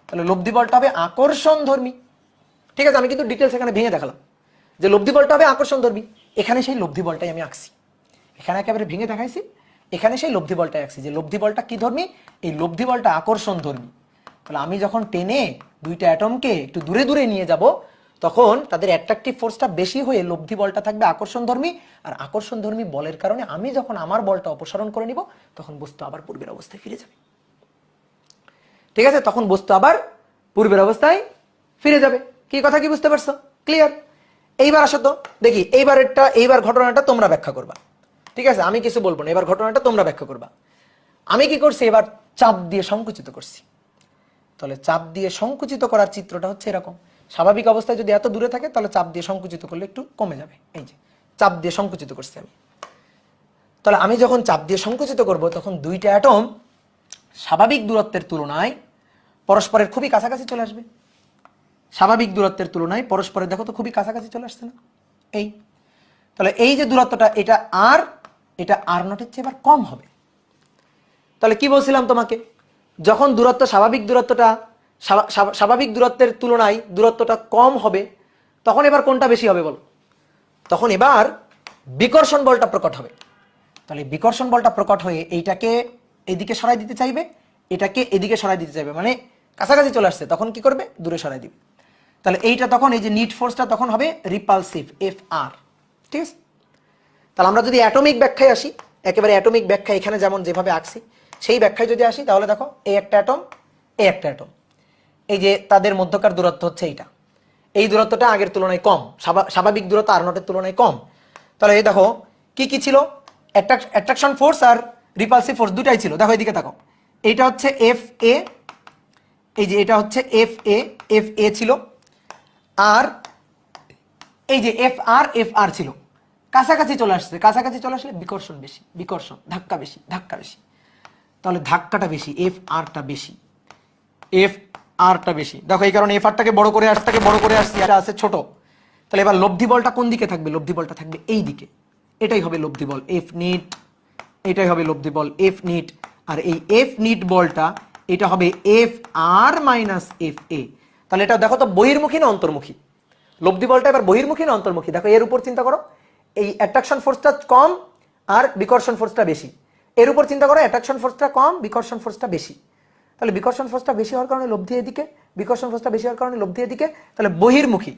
তাহলে লব্ধি বলটা হবে আকর্ষণ ধর্মী। ঠিক আছে, আমি কিন্তু ডিটেলস এখানে ভেঙে দেখালাম যে লব্ধি বলটা হবে আকর্ষণ ধর্মী। এখানে সেই লব্ধি বলটাই আমি আঁকছি, এখানে একেবারে ভেঙে দেখাইছি। এখানে সেই লব্ধি বলটাই আঁকছি যে লব্ধি বলটা কি ধর্মী, এই লব্ধি বলটা আকর্ষণ ধর্মী। তাহলে আমি যখন টেনে দুইটা অ্যাটমকে একটু দূরে দূরে নিয়ে যাব, তখন তাদের অ্যাট্রাকটিভ ফোর্সটা বেশি হয়ে লব্ধি বলটা থাকবে আকর্ষণ ধর্মী। আর আকর্ষণ ধর্মী বলের কারণে আমি যখন আমার বলটা অপসারণ করে নিব, তখন বস্তু আবার পূর্বের অবস্থায় ফিরে যাবে। ঠিক আছে, তখন বস্তু আবার পূর্বের অবস্থায় ফিরে যাবে। কি কথা কি বুঝতে পারছো? ক্লিয়ার? এইবার আসো তো দেখি, এইবার ঘটনাটা তোমরা ব্যাখ্যা করবা। ঠিক আছে, আমি কিছু বলবো না, এবার ঘটনাটা তোমরা ব্যাখ্যা করবা। আমি কি করছি, এবার চাপ দিয়ে সংকুচিত করছি। তাহলে চাপ দিয়ে সংকুচিত করার চিত্রটা হচ্ছে এরকম। স্বাভাবিক অবস্থায় যদি এত দূরে থাকে, তাহলে চাপ দিয়ে সংকুচিত করলে একটু কমে যাবে। এই যে চাপ দিয়ে সংকুচিত করছি আমি। তাহলে আমি যখন চাপ দিয়ে সংকুচিত করব, তখন দুইটা অ্যাটম স্বাভাবিক দূরত্বের তুলনায় পরস্পরের খুবই কাছাকাছি চলে আসবে। স্বাভাবিক দূরত্বের তুলনায় পরস্পরের দেখো তো খুবই কাছাকাছি চলে আসছে না? এই তাহলে এই যে দূরত্বটা, এটা আর নটের চেয়ে এবার কম হবে। তাহলে কি বলছিলাম তোমাকে, যখন স্বাভাবিক দূরত্বের তুলনায় দূরত্বটা কম হবে, তখন এবার কোনটা বেশি হবে বলো? তখন এবার বিকর্ষণ বলটা প্রকট হবে। তাহলে বিকর্ষণ বলটা প্রকট হয়ে এইটাকে এদিকে সরাই দিতে চাইবে, এটাকে এদিকে সরাই দিতে চাইবে, মানে কাছাকাছি চলে আসছে, তখন কি করবে? দূরে সরাই দিবে। তাহলে এইটা তখন, এই যে নিট ফোর্সটা তখন হবে রিপালসিভ, এফ আর। ঠিক আছে, তাহলে আমরা যদি অ্যাটমিক ব্যাখ্যায় আসি, একেবারে অ্যাটমিক ব্যাখ্যা এখানে যেমন যেভাবে আঁকছি সেই ব্যাখ্যায় যদি আসি, তাহলে দেখো এই একটা অ্যাটম, এই একটা অ্যাটম, এই যে তাদের মধ্যকার দূরত্ব হচ্ছে এইটা, এই দূরত্বটা আগের তুলনায় কম, স্বাভাবিক দূরত্ব আর নটের তুলনায় কম। তাহলে এই দেখো কি কি ছিল, অ্যাট্রাকশন ফোর্স আর রিপালসিভ ফোর্স দুটাই ছিল। দেখো এদিকে দেখো, এইটা হচ্ছে এফ এ, এই যে এটা হচ্ছে এফ এ ছিল, আর এই যে এফ আর ছিল, কাছাকাছি চলে আসছে। কাছাকাছি চলে আসলে বিকর্ষণ বেশি, বিকর্ষণ ধাক্কা বেশি, ধাক্কা বেশি। তাহলে ধাক্কাটা বেশি, এফ আরটা বেশি, এফ আরটা বেশি। দেখো এই কারণে এফ আরটাকে বড় করে আসছি, এটা আছে ছোট। তাহলে এবার লব্ধি বলটা কোন দিকে থাকবে? লব্ধি বলটা থাকবে এই দিকে, এটাই হবে লব্ধি বল এফ নিট, এটাই হবে লব্ধি বল এফ নিট। আর এই এফ নিট বলটা এটা হবে F R minus F A. তাহলে এটা দেখো তো বহির্মুখী না অন্তর্মুখী? লব্ধি বলটা এবার বহির্মুখী না অন্তর্মুখী? দেখো এর উপর চিন্তা করো, এই অ্যাট্রাকশন ফোর্সটা কম আর বিকর্ষণ ফোর্সটা বেশি। এর উপর চিন্তা করো, অ্যাট্রাকশন ফোর্সটা কম, বিকর্ষণ ফোর্সটা বেশি। তাহলে বিকর্ষণ ফোর্সটা বেশি হওয়ার কারণে লব্ধি এদিকে, বিকর্ষণ ফোর্সটা বেশি হওয়ার কারণে লব্ধি এদিকে। তাহলে বহির্মুখী,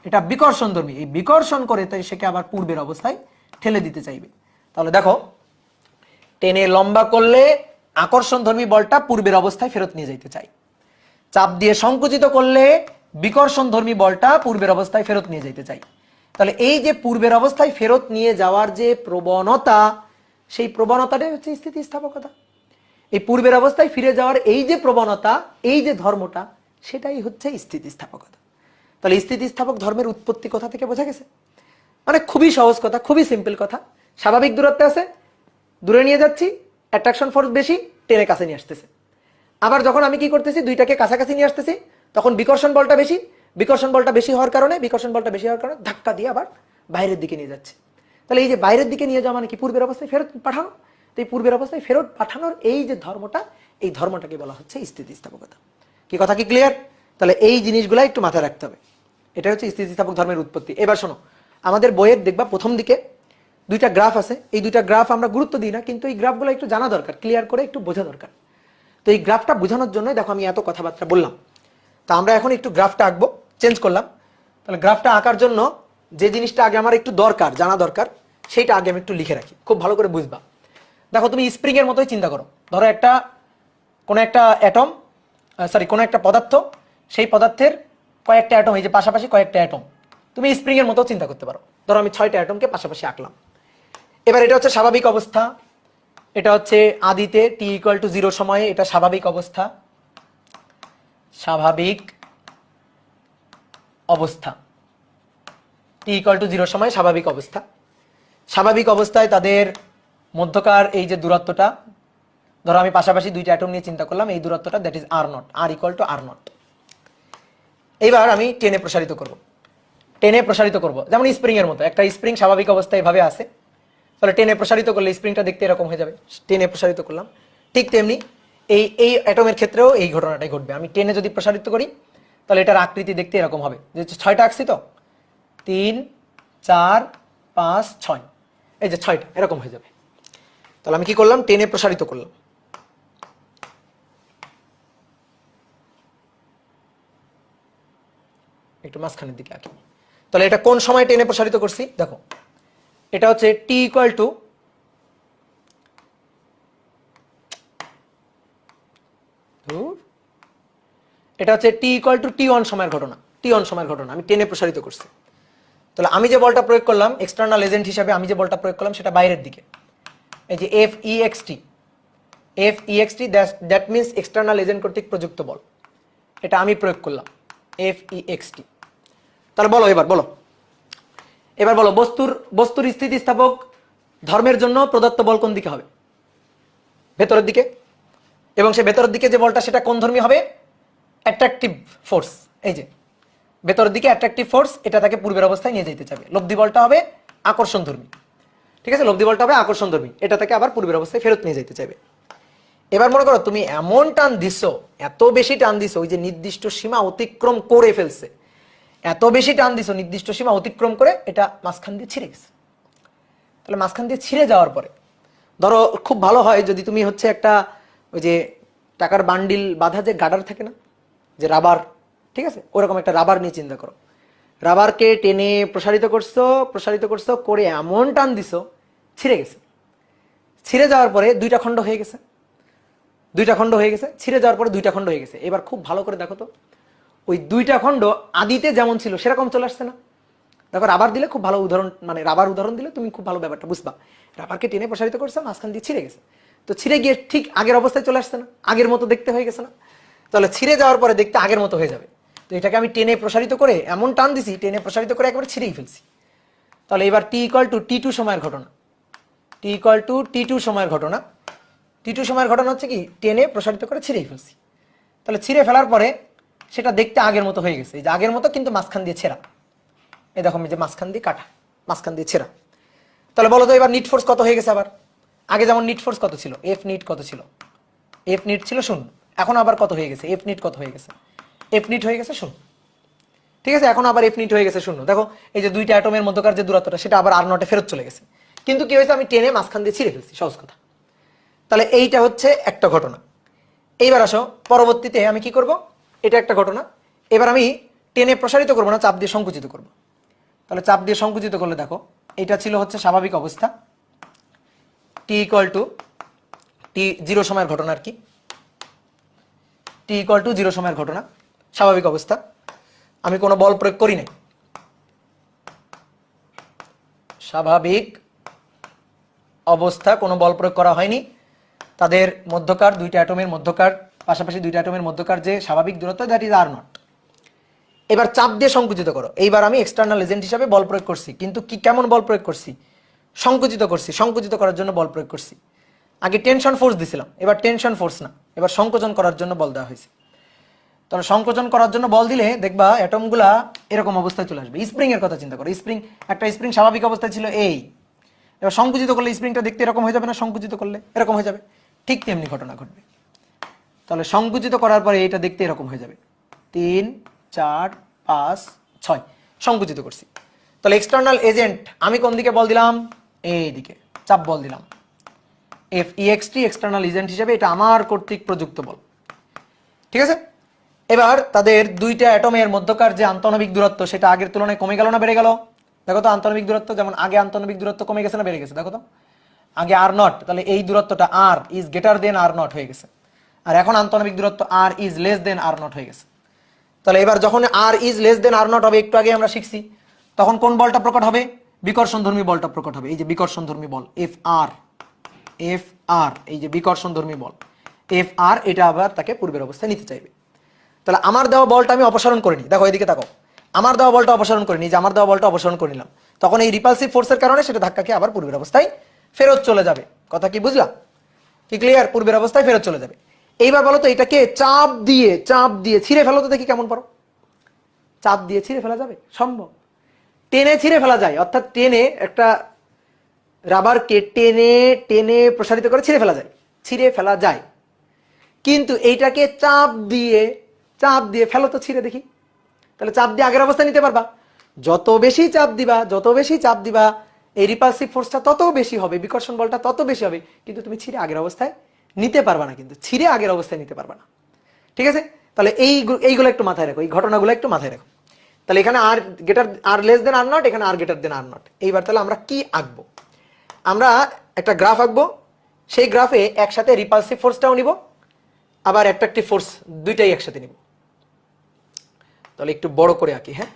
এটা বিকর্ষণ ধর্মী, এই বিকর্ষণ করে তাই সেকে আবার পূর্বের অবস্থায় ঠেলে দিতে চাইবে। তাহলে দেখো টেনে লম্বা করলে আকর্ষণ ধর্মী বলটা পূর্বের অবস্থায় ফেরত নিয়ে যেতে চাই, চাপ দিয়ে সংকুচিত করলে বিকর্ষণ ধর্মী বলটা পূর্বের অবস্থায় ফেরত নিয়ে যেতে চাই। তাহলে এই যে পূর্বের অবস্থায় ফেরত নিয়ে যাওয়ার যে প্রবণতা, সেই প্রবণতাটাই হচ্ছে স্থিতিস্থাপকতা। এই পূর্বের অবস্থায় ফিরে যাওয়ার এই যে প্রবণতা, এই যে ধর্মটা, সেটাই হচ্ছে স্থিতিস্থাপকতা। তাহলে স্থিতিস্থাপক ধর্মের উৎপত্তি কোথা থেকে বোঝা গেছে? মানে খুবই সহজ কথা, খুবই সিম্পল কথা। স্বাভাবিক দূরত্বে আছে, দূরে নিয়ে যাচ্ছি, অ্যাট্রাকশন ফোর্স বেশি, টেনে কাছে নিয়ে আসতেছে। আবার যখন আমি কি করতেছি, দুইটাকে কাছাকাছি নিয়ে আসতেছি, তখন বিকর্ষণ বলটা বেশি, বিকর্ষণ বলটা বেশি হওয়ার কারণে ধাক্কা দিয়ে আবার বাইরের দিকে নিয়ে যাচ্ছে। তাহলে এই যে বাইরের দিকে নিয়ে যাওয়া মানে কি? পূর্বের অবস্থায় ফেরত পাঠানো। তো এই পূর্বের অবস্থায় ফেরত পাঠানোর এই যে ধর্মটা, এই ধর্মটাকে বলা হচ্ছে স্থিতিস্থাপকতা। কি কথা কি ক্লিয়ার? তাহলে এই জিনিসগুলো একটু মাথায় রাখতে হবে, এটা হচ্ছে স্থিতিস্থাপক ধর্মের উৎপত্তি। এবার শোনো, আমাদের বইয়ের দেখবা প্রথম দিকে দুইটা গ্রাফ আছে, এই দুইটা গ্রাফ আমরা গুরুত্ব দিই না, কিন্তু এই গ্রাফগুলো একটু জানা দরকার, ক্লিয়ার করে একটু বোঝা দরকার। তো এই গ্রাফটা বোঝানোর জন্য দেখো আমি এত কথাবার্তা বললাম। তো আমরা এখন একটু গ্রাফটা আঁকবো, চেঞ্জ করলাম। তাহলে গ্রাফটা আঁকার জন্য যে জিনিসটা আগে আমার একটু দরকার, জানা দরকার, সেইটা আগে আমি একটু লিখে রাখি, খুব ভালো করে বুঝবা। দেখো তুমি স্প্রিং এর মতোই চিন্তা করো। ধরো কোনো একটা পদার্থ, সেই পদার্থের কয়েকটা অ্যাটম, এই যে পাশাপাশি কয়েকটা অ্যাটম, তুমি স্প্রিং এর মতো চিন্তা করতে পারো। ধরো আমি 6টা অ্যাটমকে পাশাপাশি আঁকলাম। এবার এটা হচ্ছে স্বাভাবিক অবস্থা, এটা হচ্ছে আদিতে t=0 সময়ে এটা স্বাভাবিক অবস্থা, স্বাভাবিক অবস্থা t=0 সময়ে স্বাভাবিক অবস্থা। স্বাভাবিক অবস্থায় তাদের মধ্যকার এই যে দূরত্বটা, ধরো আমি পাশাপাশি দুইটা অ্যাটম নিয়ে চিন্তা করলাম, এই দূরত্বটা দ্যাট ইজ r0, r=r0। এইবার আমি টেনে প্রসারিত করব, টেনে প্রসারিত করব, যেমন স্প্রিং এর মতো। একটা স্প্রিং স্বাভাবিক অবস্থায় এভাবে আছে, তাহলে টেনে প্রসারিত করলে স্প্রিংটা দেখতে এরকম হয়ে যাবে, টেনে প্রসারিত করলাম। ঠিক তেমনি এই এই অ্যাটমের ক্ষেত্রেও এই ঘটনাটাই ঘটবে। আমি টেনে যদি প্রসারিত করি তাহলে এটার আকৃতি দেখতে এরকম হবে, যে 6টা আঁকছি তো, 3 4 5 6, এই যে 6টা এরকম হয়ে যাবে। তাহলে আমি কি করলাম, টেনে প্রসারিত করলাম। একটু মাঝখানের দিকে আঁকি। তাহলে এটা কোন সময় টেনে প্রসারিত করছি দেখো, এটা হচ্ছে টি ইকুয়াল টু এটা হচ্ছে টি ইকুয়াল টু টি1 সময়ের ঘটনা, টি1 সময়ের ঘটনা আমি টেনে প্রসারিত করছি। তাহলে আমি যে বলটা প্রয়োগ করলাম এক্সটার্নাল এজেন্ট হিসাবে, আমি যে বলটা প্রয়োগ করলাম সেটা বাইরের দিকে, এই যে F E x T, that means external agent কর্তৃক প্রযুক্ত বল, এটা আমি প্রয়োগ করলাম এফ ই এক্স টি। তাহলে বলো এবার বলো বস্তুর স্থিতিস্থাপক ধর্মের জন্য প্রদত্ত বল কোন দিকে হবে, ভেতরের দিকে। এবং সে ভেতরের দিকে যে বলটা সেটা কোন ধর্মী হবে, অ্যাট্রাকটিভ ফোর্স। এই যে ভেতরের দিকে অ্যাট্রাকটিভ ফোর্স, এটা তাকে পূর্বের অবস্থায় নিয়ে যেতে চাবে। লব্ধি বলটা হবে আকর্ষণ ধর্মী, ঠিক আছে, লব্ধি বলটা হবে আকর্ষণ ধর্মী, এটা তাকে আবার পূর্বের অবস্থায় ফেরত নিয়ে যেতে চাইবে। এবার মনে করো তুমি এমন টান দিছো, এত বেশি টান দিছো, ওই যে নির্দিষ্ট সীমা অতিক্রম করে ফেলছে, এত বেশি টান দিছো নির্দিষ্ট সীমা অতিক্রম করে এটা মাঝখান দিয়ে ছিঁড়ে গেছে। তাহলে মাঝখান দিয়ে ছিঁড়ে যাওয়ার পরে ধরো খুব ভালো হয় যদি তুমি হচ্ছে একটা ওই যে টাকার বান্ডিল বাঁধা যে গার্ডার থাকে না, যে রাবার, ঠিক আছে, ওরকম একটা রাবার নিয়ে চিন্তা করো। রাবারকে টেনে প্রসারিত করছো করে এমন টান দিছো ছিঁড়ে গেছে। ছিঁড়ে যাওয়ার পরে দুইটা খণ্ড হয়ে গেছে, ছিঁড়ে যাওয়ার পরে দুইটা খণ্ড হয়ে গেছে। এবার খুব ভালো করে দেখো তো, ওই দুইটা খণ্ড আদিতে যেমন ছিল সেরকম চলে আসছে না? দেখো রাবার দিলে খুব ভালো উদাহরণ, মানে রাবার উদাহরণ দিলে তুমি খুব ভালো ব্যাপারটা বুঝবা। রাবারকে টেনে প্রসারিত করছে, মাঝখান দিয়ে ছিঁড়ে গেছে, তো ছিঁড়ে গিয়ে ঠিক আগের অবস্থায় চলে আসছে না, আগের মতো দেখতে হয়ে গেছে না? তাহলে ছিঁড়ে যাওয়ার পরে দেখতে আগের মতো হয়ে যাবে। তো এটাকে আমি টেনে প্রসারিত করে এমন টান দিছি, টেনে প্রসারিত করে একেবারে ছিঁড়েই ফেলছি। তাহলে এবার টি ইকুয়াল টু টি2 সময়ের ঘটনা, টি2 সময়ের ঘটনা হচ্ছে কি, টেনে প্রসারিত করে ছিঁড়েই ফেলছি। তাহলে ছিঁড়ে ফেলার পরে সেটা দেখতে আগের মতো হয়ে গেছে, এই যে আগের মতো কিন্তু মাঝখান দিয়ে ছেঁড়া, এই দেখো এই যে মাঝখান দিয়ে কাটা, মাঝখান দিয়ে ছেঁড়া। তাহলে বলো তো এবার নিট ফোর্স কত হয়ে গেছে আবার? আগে যেমন নিট ফোর্স কত ছিল, এফ নিট কত ছিল, এফ নিট ছিল 0, এখন আবার কত হয়ে গেছে, এফ নিট কত হয়ে গেছে, এফ নিট হয়ে গেছে 0, ঠিক আছে, এখন আবার এফ নিট হয়ে গেছে 0। দেখো এই যে দুইটা অ্যাটমের মধ্যকার যে দূরত্বটা সেটা আবার আর নটে ফেরত চলে গেছে, কিন্তু কি হয়েছে, আমি টেনে মাঝখান দিয়ে ছিঁড়ে ফেলছি, সহজ কথা। তাহলে এইটা হচ্ছে একটা ঘটনা। এইবার আসো পরবর্তীতে আমি কি করব, এটা একটা ঘটনা। এবার আমি টেনে প্রসারিত করবো না, চাপ দিয়ে সংকুচিত করব। তাহলে চাপ দিয়ে সংকুচিত করলে দেখো এটা ছিল হচ্ছে স্বাভাবিক অবস্থা, টি ইকুয়াল টু টি0 সময়ের ঘটনা, আর কি টি ইকুয়াল টু 0 সময়ের ঘটনা, স্বাভাবিক অবস্থা, আমি কোনো বল প্রয়োগ করি নাই, স্বাভাবিক অবস্থা, কোনো বল প্রয়োগ করা হয়নি। তাদের মধ্যকার দুইটা অ্যাটমের মধ্যকার, পাশাপাশি দুইটা অ্যাটমের মধ্যকার যে স্বাভাবিক দূরত্ব, দ্যাট ইজ আর নট। এবার চাপ দিয়ে সংকুচিত করো। এইবার আমি এক্সটার্নাল এজেন্ট হিসাবে বল প্রয়োগ করছি, কিন্তু কি কেমন বল প্রয়োগ করছি, সংকুচিত করছি, সংকুচিত করার জন্য বল প্রয়োগ করছি। আগে টেনশন ফোর্স দিছিলাম, এবার টেনশন ফোর্স না, এবার সংকোচন করার জন্য বল দেওয়া হয়েছে। তাহলে সংকোচন করার জন্য বল দিলে দেখবা অ্যাটমগুলা এরকম অবস্থায় চলে আসবে। স্প্রিং এর কথা চিন্তা করো, একটা স্প্রিং স্বাভাবিক অবস্থায় ছিল এই, এবার সংকুচিত করলে স্প্রিংটা দেখতে এরকম হয়ে যাবে না, সংকুচিত করলে এরকম হয়ে যাবে, ঠিক তেমনি ঘটনা ঘটবে। তাহলে সংকুচিত করার পরে এটা দেখতে এরকম হয়ে যাবে, 3 4 5 6 সংকুচিত করছি। তাহলে এক্সটার্নাল এজেন্ট আমি কোন দিকে বল দিলাম, এই দিকে চাপ বল দিলাম, এফ ই এক্স টি এক্সটার্নাল এজেন্ট হিসেবে, এটা আমার কর্তৃক প্রযুক্ত বল, ঠিক আছে। এবার তাদের দুইটা অ্যাটমের মধ্যকার যে আন্তঃনবিক দূরত্ব সেটা আগের তুলনায় কমে গেল না বেড়ে গেল? দেখো তো আন্তঃনবিক দূরত্ব, যেমন আগে আন্তঃনবিক দূরত্ব কমে গেছে না বেড়ে গেছে? দেখো তো আগে আর নট, তাহলে এই দূরত্বটা R is greater than R naught হয়ে গেছে, আর এখন আন্তঃনবিক দূরত্ব R is less than R naught হয়ে গেছে। তাহলে এবার যখন R is less than R naught হবে, একটু আগে আমরা শিখছি, তখন কোন বলটা প্রকট হবে, বিকর্ষণধর্মী বলটা প্রকট হবে। এই যে বিকর্ষণধর্মী বল এফ আর, এই যে বিকর্ষণধর্মী বল এফ আর, এটা আবার তাকে পূর্বের অবস্থায় নিতে চাইবে। তাহলে আমার দেওয়া বলটা আমি অপসারণ করিনি, দেখো এদিকে তাকাও, আমার দেওয়া বলটা অপসারণ করিনি, যে আমার দেওয়া বলটা অপসারণ করে নিলাম, তখন এই রিপালসিভ ফোর্সের কারণে সেটা ধাক্কাকে আবার পূর্বের অবস্থায় ফেরত চলে যাবে। কথা কি বুঝলা, কি ক্লিয়ার? পূর্বের অবস্থায় ফেরত চলে যাবে। এইবার বলো তো এটাকে চাপ দিয়ে ছিঁড়ে ফেলো তো দেখি কেমন পারো। চাপ দিয়ে ছিঁড়ে ফেলা যাবে? সম্ভব। টেনে ছিঁড়ে ফেলা যায়, অর্থাৎ টেনে একটা রাবারকে টেনে টেনে প্রসারিত করে ছিঁড়ে ফেলা যায়, ছিঁড়ে ফেলা যায়। কিন্তু এইটাকে চাপ দিয়ে ফেলো তো ছিঁড়ে দেখি, তাহলে চাপ দিয়ে আগের অবস্থায় নিতে পারবা। যত বেশি চাপ দিবা এই রিপালসিভ ফোর্সটা তত বেশি হবে, বিকর্ষণ বলটা তত বেশি হবে, কিন্তু তুমি ছিঁড়ে আগের অবস্থায় নিতে পারবা না, কিন্তু ছিঁড়ে আগের অবস্থায় নিতে পারবা না। ঠিক আছে, তাহলে এইগুলো একটু মাথায় রাখো, এই ঘটনাগুলো একটু মাথায় রাখো। তাহলে এখানে আর লেস দেন আর নট, এখানে আর গ্রেটার দেন আর নট। এইবার তাহলে আমরা কি আঁকবো? আমরা একটা গ্রাফ আঁকবো, সেই গ্রাফে একসাথে রিপালসিভ ফোর্সটাও নিব, আবার অ্যাট্রাকটিভ ফোর্স দুইটাই একসাথে নিব। তাহলে একটু বড় করে আঁকি। হ্যাঁ,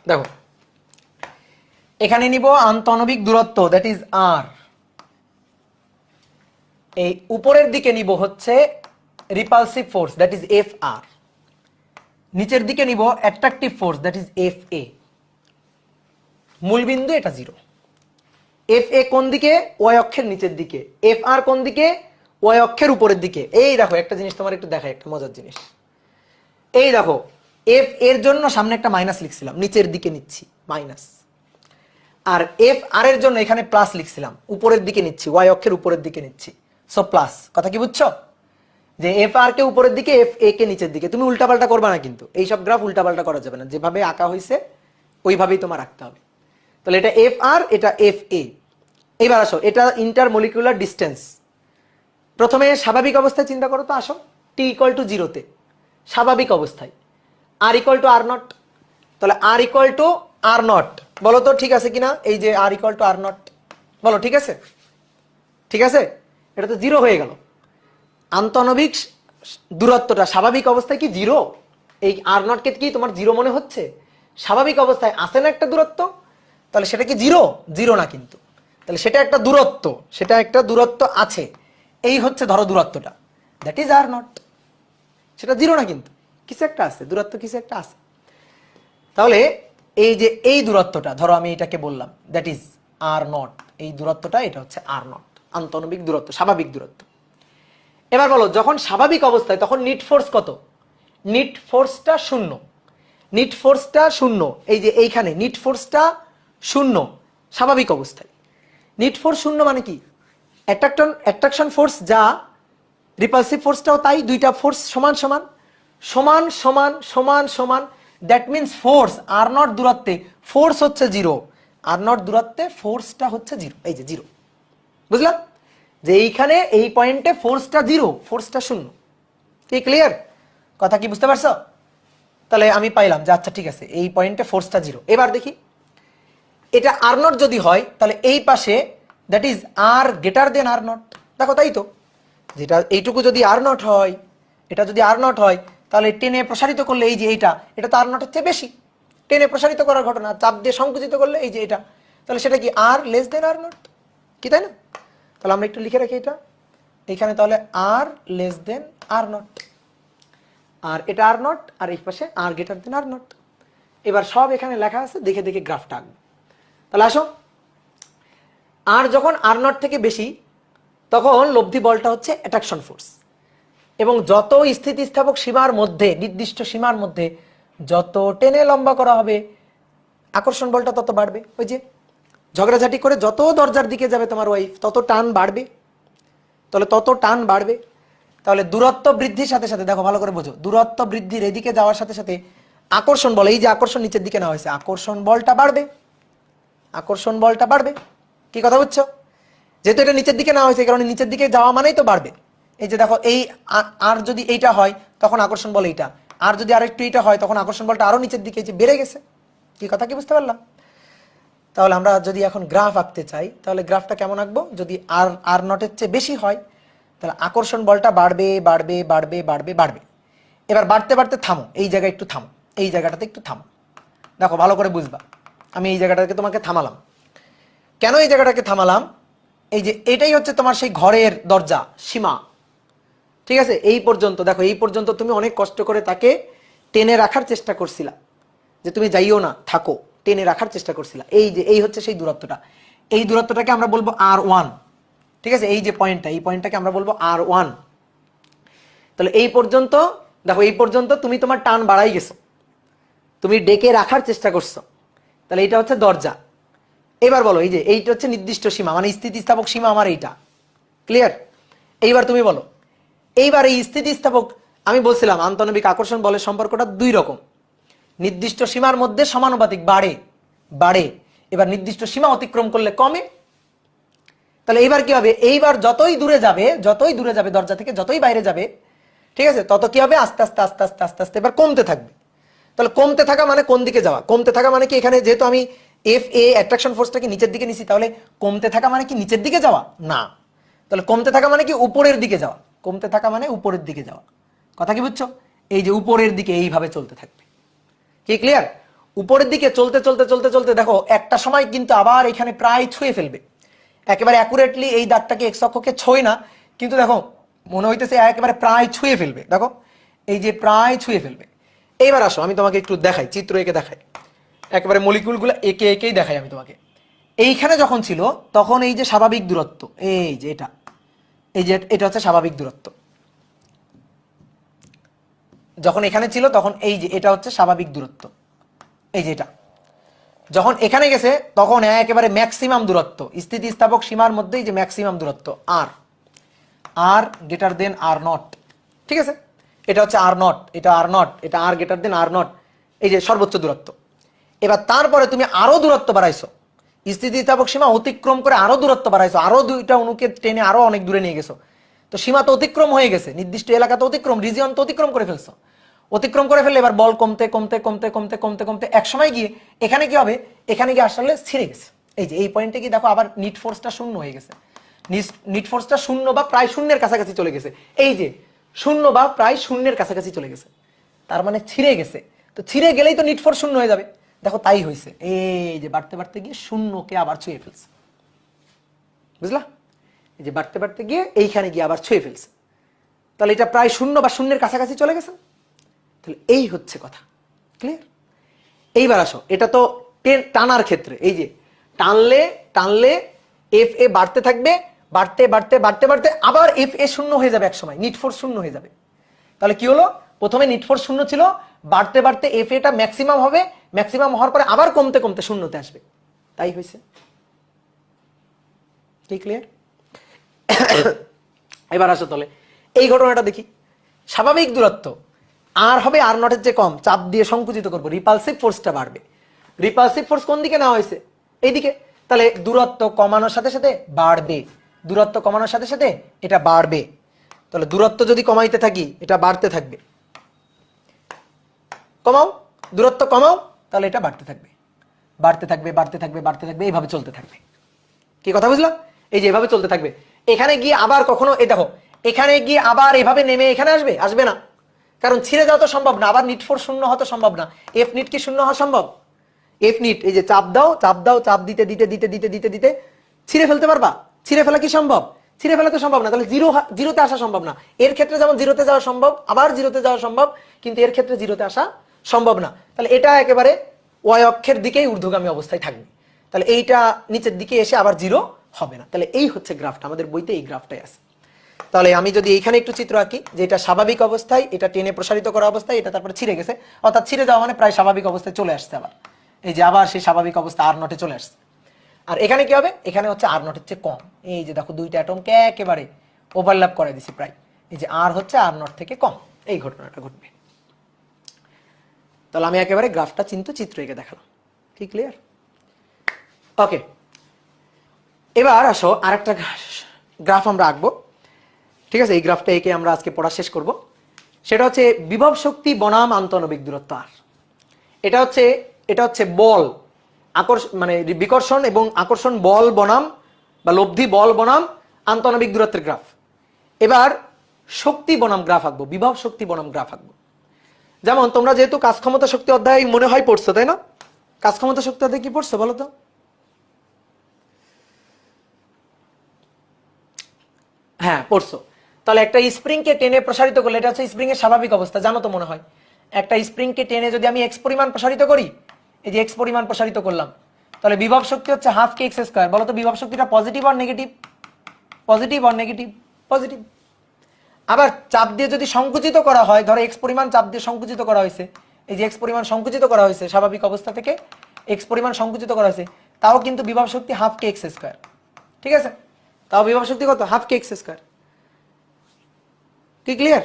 দেখো এখানে নিব আন্তঃনবিক দূরত্ব, দ্যাট ইজ আর। এই উপরের দিকে নিব হচ্ছে repulsive force, that is F R. নিচের দিকে নিব attractive force, that is F A. মূলবিন্দু এটা 0। এফ এ কোন দিকে? ওয়াই অক্ষের নিচের দিকে। এফ আর কোন দিকে? ওয়াই অক্ষের উপরের দিকে। এই দেখো একটা জিনিস তোমার একটু দেখাই, একটা মজার জিনিস। এই দেখো এফ এর জন্য সামনে একটা মাইনাস লিখছিলাম, নিচের দিকে নিচ্ছি মাইনাস। আর এফ আর এর জন্য এখানে প্লাস লিখছিলাম, উপরের দিকে নিচ্ছি, ওয়াই অক্ষের উপরের দিকে নিচ্ছি, সো প্লাস। কথা কি বুঝছো? যে এফ আর কে উপরের দিকে, এফ এ কে নিচের দিকে। তুমি উল্টাপাল্টা করবা না কিন্তু, এইসব গ্রাফ উল্টাপাল্টা করা যাবে না, যেভাবে আঁকা হয়েছে ওইভাবেই তোমার আঁকতে হবে। তাহলে এটা এফ আর, এটা এফ এ। এবার আসো, এটা ইন্টারমলিকুলার ডিস্টেন্স। প্রথমে স্বাভাবিক অবস্থায় চিন্তা করো তো, আসো টি ইকুয়াল টু 0-তে স্বাভাবিক অবস্থায়, আর ইকুয়াল টু আর নট। তাহলে আর ইকুয়াল টু আর নট, বলো তো ঠিক আছে কিনা? এই যে আর ইকুয়াল টু আর নট, বলো ঠিক আছে? ঠিক আছে, এটা তো 0 হয়ে গেল। আন্তঃনবিক দূরত্বটা স্বাভাবিক অবস্থায় কি 0? এই আর নটকে কি তোমার 0 মনে হচ্ছে? স্বাভাবিক অবস্থায় আসে না একটা দূরত্ব, তাহলে সেটা কি 0? 0 না কিন্তু। তাহলে সেটা একটা দূরত্ব আছে। এই হচ্ছে ধরো দূরত্বটা, দ্যাট ইজ আর নট। সেটা 0 না কিন্তু, কিছু একটা আছে, দূরত্ব কিছু একটা আছে। তাহলে এই যে এই দূরত্বটা, ধরো আমি এটাকে বললাম দ্যাট ইজ আর নট, এই দূরত্বটা এটা হচ্ছে আর নট, আন্তঃনবিক দূরত্ব, স্বাভাবিক দূরত্ব। এবার বলো, যখন স্বাভাবিক অবস্থায় তখন নিট ফোর্স কত? নিট ফোর্সটা 0। নিট ফোর্সটা 0, এই যে এইখানে নিট ফোর্সটা 0 স্বাভাবিক অবস্থায়। নিট ফোর্স 0 মানে কি? অ্যাট্রাকশন ফোর্স যা, রিপালসিভ ফোর্সটাও তাই, দুইটা ফোর্স সমান সমান সমান সমান সমান সমান। That means force are not দূরত্বে ফোর্স হচ্ছে 0, আর নট দূরত্বে ফোর্সটা হচ্ছে 0। এই যে 0, বুঝলাম? যে এইখানে এই পয়েন্টে ফোর্সটা 0, ফোর্সটা 0। কি ক্লিয়ার? কথা কি বুঝতে পারছো? তাহলে আমি পাইলাম যে আচ্ছা ঠিক আছে, এই পয়েন্টে ফোর্সটা 0। এবার দেখি, এটা আর নট যদি হয় তাহলে এই পাশে that is R greater than R naught. দেখো তাই তো, যেটা এইটুকু যদি আর নট হয়, এটা যদি আর নট হয়, তাহলে টেনে প্রসারিত করলে এই যে এটা তো আর নটের চেয়ে বেশি। টেনে প্রসারিত করার ঘটনা, চাপ দিয়ে সংকুচিত করলে এই যে এটা, তাহলে সেটা কি আর লেস দেন আর নট, কি তাই না? তাহলে আমরা একটু লিখে রাখি এটা এখানে, তাহলে আর লেস দেন আর নট, আর এটা আর নট, আর এই পাশে আর গ্রেটার দেন আর নট। এবার সব এখানে লেখা আছে, দেখে দেখে গ্রাফটা আঁকবো। তাহলে আসো, আর যখন আর নট থেকে বেশি, তখন লব্ধি বলটা হচ্ছে অ্যাট্রাকশন ফোর্স। এবং যত স্থিতিস্থাপক সীমার মধ্যে, নির্দিষ্ট সীমার মধ্যে যত টেনে লম্বা করা হবে, আকর্ষণ বলটা তত বাড়বে। ওই যে ঝগড়াঝাটি করে যত দরজার দিকে যাবে তোমার ওয়াইফ, তত টান বাড়বে। তাহলে তত টান বাড়বে। তাহলে দূরত্ব বৃদ্ধির সাথে সাথে, দেখো ভালো করে বোঝো, দূরত্ব বৃদ্ধির এদিকে যাওয়ার সাথে সাথে আকর্ষণ বল, এই যে আকর্ষণ নিচের দিকে নেওয়া হয়েছে, আকর্ষণ বলটা বাড়বে। আকর্ষণ বলটা বাড়বে, কি কথা বুঝছো? যেহেতু এটা নিচের দিকে নেওয়া হয়েছে, কারণ নিচের দিকে যাওয়া মানেই তো বাড়বে। এই যে দেখো, এই আর যদি এইটা হয় তখন আকর্ষণ বল এইটা, আর যদি আরেকটু এইটা হয় তখন আকর্ষণ বলটা আরো নিচের দিকে যে বেড়ে গেছে। কি কথা কি বুঝতে পারলাম? তাহলে আমরা যদি এখন গ্রাফ আঁকতে চাই, তাহলে গ্রাফটা কেমন আঁকবো? যদি আর আর নটের চেয়ে বেশি হয়, তাহলে আকর্ষণ বলটা বাড়বে বাড়বে বাড়বে বাড়বে বাড়বে। এবার বাড়তে বাড়তে থামো, এই জায়গায় একটু থামো, এই জায়গাটাতে একটু থামো। দেখো ভালো করে বুঝবা, আমি এই জায়গাটাকে তোমাকে থামালাম। কেন এই জায়গাটাকে থামালাম? এই যে এটাই হচ্ছে তোমার সেই ঘরের দরজা, সীমা। ঠিক আছে, এই পর্যন্ত দেখো, এই পর্যন্ত তুমি অনেক কষ্ট করে তাকে টেনে রাখার চেষ্টা করছিলা, যে তুমি যাইও না, থাকো, টেনে রাখার চেষ্টা করছিলা। এই যে এই হচ্ছে সেই দূরত্বটা। এই দূরত্বটাকে আমরা বলবো R1, ঠিক আছে? এই যে পয়েন্টটা, এই পয়েন্টটাকে আমরা বলবো R1। তাহলে এই পর্যন্ত দেখো, এই পর্যন্ত তুমি তোমার টান বাড়াই গেছো, তুমি ডেকে রাখার চেষ্টা করছো, তাহলে এটা হচ্ছে দরজা। এবার বলো, এই যে এইটা হচ্ছে নির্দিষ্ট সীমা, মানে স্থিতিস্থাপক সীমা আমার এইটা, ক্লিয়ার? এইবার তুমি বলো, এইবার এই স্থিতিস্থাপক, আমি বলছিলাম আন্তঃনবিক আকর্ষণ বলের সম্পর্কটা দুই রকম, নির্দিষ্ট সীমার মধ্যে সমানুপাতিক, বাড়ে বাড়ে, এবার নির্দিষ্ট সীমা অতিক্রম করলে কমে। তাহলে এইবার কি হবে, এইবার যতই দূরে যাবে দরজা থেকে, যতই বাইরে যাবে, ঠিক আছে, তত কি হবে, আস্তে আস্তে আস্তে আস্তে আস্তে আস্তে এবার কমতে থাকবে। তাহলে কমতে থাকা মানে কোন দিকে যাওয়া? কমতে থাকা মানে কি, এখানে যেহেতু আমি এফ এ অ্যাট্রাকশন ফোর্সটাকে নিচের দিকে নিছি, তাহলে কমতে থাকা মানে কি নিচের দিকে যাওয়া? না, তাহলে কমতে থাকা মানে কি উপরের দিকে যাওয়া। কমতে থাকা মানে উপরের দিকে যাওয়া। কথা কি বুঝছো? এই যে উপরের দিকে এইভাবে চলতে থাকবে, কি ক্লিয়ার? উপরের দিকে চলতে চলতে চলতে চলতে দেখো একটা সময় কিন্তু আবার এখানে প্রায় ছুঁয়ে ফেলবে, একেবারে অ্যাকুরেটলি এই দাগটাকে এক্স অক্ষকে ছয় না, কিন্তু দেখো মনে হইতেছে একেবারে প্রায় ছুঁয়ে ফেলবে। দেখো এই যে প্রায় ছুঁয়ে ফেলবে। এইবার আসো আমি তোমাকে একটু দেখাই, চিত্র এঁকে দেখাই, একেবারে মলিকুলগুলো এঁকে এঁকেই দেখাই আমি তোমাকে। এইখানে যখন ছিল তখন এই যে স্বাভাবিক দূরত্ব, এই যে এটা, এই যে এটা হচ্ছে স্বাভাবিক দূরত্ব। যখন এখানে ছিল তখন এই যে এটা হচ্ছে স্বাভাবিক দূরত্ব, এই যে এটা। যখন এখানে গেছে তখন একেবারে ম্যাক্সিমাম দূরত্ব, স্থিতিস্থাপক সীমার মধ্যেই যে ম্যাক্সিমাম দূরত্ব আর গ্রেটার দেন R0, ঠিক আছে? এটা হচ্ছে R0, এটা R0, এটা আর গ্রেটার দেন R0, এই যে সর্বোচ্চ দূরত্ব। এবার তারপরে তুমি আরো দূরত্ব বাড়াইছো, স্থিতিস্থাপক সীমা অতিক্রম করে আরো দূরত্ব বাড়াইছো, আরো দুইটা অণুকে টেনে আরো অনেক দূরে নিয়ে গেছো। তো সীমা তো অতিক্রম হয়ে গেছে, নির্দিষ্ট এলাকা তো অতিক্রম, রিজিয়ন তো অতিক্রম করে ফেলছো। অতিক্রম করে ফেললে এবার বল কমতে কমতে কমতে কমতে কমতে কমতে এক সময় গিয়ে এখানে কি হবে, এখানে গিয়ে আসলে ছিঁড়ে গেছে। এই যে এই পয়েন্টে গিয়ে দেখো আবার নিট ফোর্সটা শূন্য হয়ে গেছে, নিট ফোর্সটা শূন্য বা প্রায় শূন্যের কাছাকাছি চলে গেছে। এই যে শূন্য বা প্রায় শূন্যের কাছাকাছি চলে গেছে, তার মানে ছিঁড়ে গেছে। তো ছিঁড়ে গেলেই তো নিট ফোর্স শূন্য হয়ে যাবে। দেখো তাই হয়েছে, এই যে বাড়তে বাড়তে গিয়ে শূন্যকে আবার ছুঁয়ে ফেলছে, বুঝলা? এই যে বাড়তে বাড়তে গিয়ে এইখানে গিয়ে আবার ছুঁয়ে ফেলছে, তাহলে এটা প্রায় শূন্য বা শূন্যের কাছাকাছি চলে গেছে। তাহলে এই হচ্ছে কথা, ক্লিয়ার? এইবার আসো, এটা তো টানার ক্ষেত্রে, এই যে টানলে টানলে এফ এ বাড়তে থাকবে, বাড়তে বাড়তে বাড়তে বাড়তে আবার এফ এ শূন্য হয়ে যাবে, এক সময় নিট ফোর্স শূন্য হয়ে যাবে। তাহলে কি হলো, প্রথমে নিট ফোর্স শূন্য ছিল, বাড়তে বাড়তে এফ এটা ম্যাক্সিমাম হবে, ম্যাক্সিমাম হওয়ার পরে আবার কমতে কমতে শূন্যতে আসবে। তাই হয়েছে, কি ক্লিয়ার? এবার আসো তাহলে এই ঘটনাটা দেখি। স্বাভাবিক দূরত্ব আর হবে R0 এর চেয়ে কম, চাপ দিয়ে সংকুচিত করবো, রিপালসিভ ফোর্সটা বাড়বে। রিপালসিভ ফোর্স কোন দিকে নেওয়া হয়েছে? এইদিকে। তাহলে দূরত্ব কমানোর সাথে সাথে বাড়বে, দূরত্ব কমানোর সাথে সাথে এটা বাড়বে। তাহলে দূরত্ব যদি কমাইতে থাকি এটা বাড়তে থাকবে, কমাও দূরত্ব কমাও, তাহলে এটা বাড়তে থাকবে বাড়তে থাকবে বাড়তে থাকবে বাড়তে থাকবে, এইভাবে চলতে থাকবে। কি কথা বুঝলাম? এই যে এভাবে চলতে থাকবে। এখানে গিয়ে আবার কখনো এই দেখো, এখানে গিয়ে আবার এভাবে নেমে এখানে আসবে? আসবে না, কারণ ছিঁড়ে যাওয়া তো সম্ভব না, আবার নিট ফোর্স শূন্য হওয়া তো সম্ভব না। এফ নিট কি শূন্য হওয়া সম্ভব? এফ নিট এই যে চাপ দাও চাপ দাও, চাপ দিতে দিতে দিতে দিতে দিতে দিতে ছিঁড়ে ফেলতে পারবা? ছিঁড়ে ফেলা কি সম্ভব? ছিঁড়ে ফেলা তো সম্ভব না, তাহলে জিরোতে আসা সম্ভব না। এর ক্ষেত্রে যেমন জিরোতে যাওয়া সম্ভব, আবার জিরোতে যাওয়া সম্ভব, কিন্তু এর ক্ষেত্রে জিরোতে আসা সম্ভব না। তাহলে এটা একেবারে ওয়াই অক্ষের দিকেই ঊর্ধ্বগামী অবস্থায় থাকবে, তাহলে এইটা নিচের দিকে এসে আবার জিরো হবে না। তাহলে এই হচ্ছে গ্রাফটা, আমাদের বইতে এই গ্রাফটাই আছে। তাহলে আমি যদি এইখানে একটু চিত্র আঁকি, যে এটা স্বাভাবিক অবস্থায়, এটা টেনে প্রসারিত করা অবস্থায়, এটা তারপরে ছিঁড়ে গেছে, অর্থাৎ ছিঁড়ে যাওয়া মানে প্রায় স্বাভাবিক অবস্থায় চলে আসছে, আবার এই যে আবার সেই স্বাভাবিক অবস্থা R0 এ চলে আসছে। আর এখানে কি হবে, এখানে হচ্ছে R0 এর চেয়ে কম। এই যে দেখো দুইটা অ্যাটমকে একেবারে ওভারল্যাপ করে দিছি প্রায়, এই যে আর হচ্ছে R0 থেকে কম, এই ঘটনাটা ঘটবে। তাহলে আমি একেবারে গ্রাফটা চিত্র এঁকে দেখালাম, কি ক্লিয়ার? ওকে, এবার আসো আরেকটা গ্রাফ আমরা আঁকবো, ঠিক আছে? এই গ্রাফটা এঁকে আমরা আজকে পড়া শেষ করব। সেটা হচ্ছে বিভব শক্তি বনাম আন্তঃনবিক দূরত্ব আর। এটা হচ্ছে বল মানে বিকর্ষণ এবং আকর্ষণ বল বনাম বা লব্ধি বল বনাম আন্তঃনবিক দূরত্বের গ্রাফ। এবার শক্তি বনাম গ্রাফ আঁকবো, বিভব শক্তি বনাম গ্রাফ আঁকবো। যেমন তোমরা যেহেতু কাজ ক্ষমতা শক্তি অধ্যায় মনে হয় পড়ছো, তাই না? কাজ ক্ষমতা শক্তি অধ্যায় কি পড়ছো বলো তো? হ্যাঁ পড়ছো। তাহলে একটা স্প্রিংকে টেনে প্রসারিত করলে, এটা হচ্ছে স্প্রিং এর স্বাভাবিক অবস্থা, জানো তো মনে হয়। একটা স্প্রিংকে টেনে যদি আমি এক্স পরিমাণ প্রসারিত করি, এই যে এক্স পরিমাণ প্রসারিত করলাম, তাহলে বিভব শক্তি হচ্ছে হাফ কে এক্স স্কোয়ার। বলো তো বিভব শক্তিটা পজিটিভ আর নেগেটিভ? পজিটিভ আর নেগেটিভ? পজিটিভ। আবার চাপ দিয়ে যদি সংকুচিত করা হয়, ধরো এক্স পরিমাণ চাপ দিয়ে সংকুচিত করা হয়েছে, এই যে এক্স পরিমাণ সংকুচিত করা হয়েছে স্বাভাবিক অবস্থা থেকে এক্স পরিমাণ সংকুচিত করা হয়েছে, তাও কিন্তু বিভব শক্তি হাফ কে এক্স স্কোয়ার। ঠিক আছে, তাও বিভব শক্তি কত? Half K X square. কি ক্লিয়ার?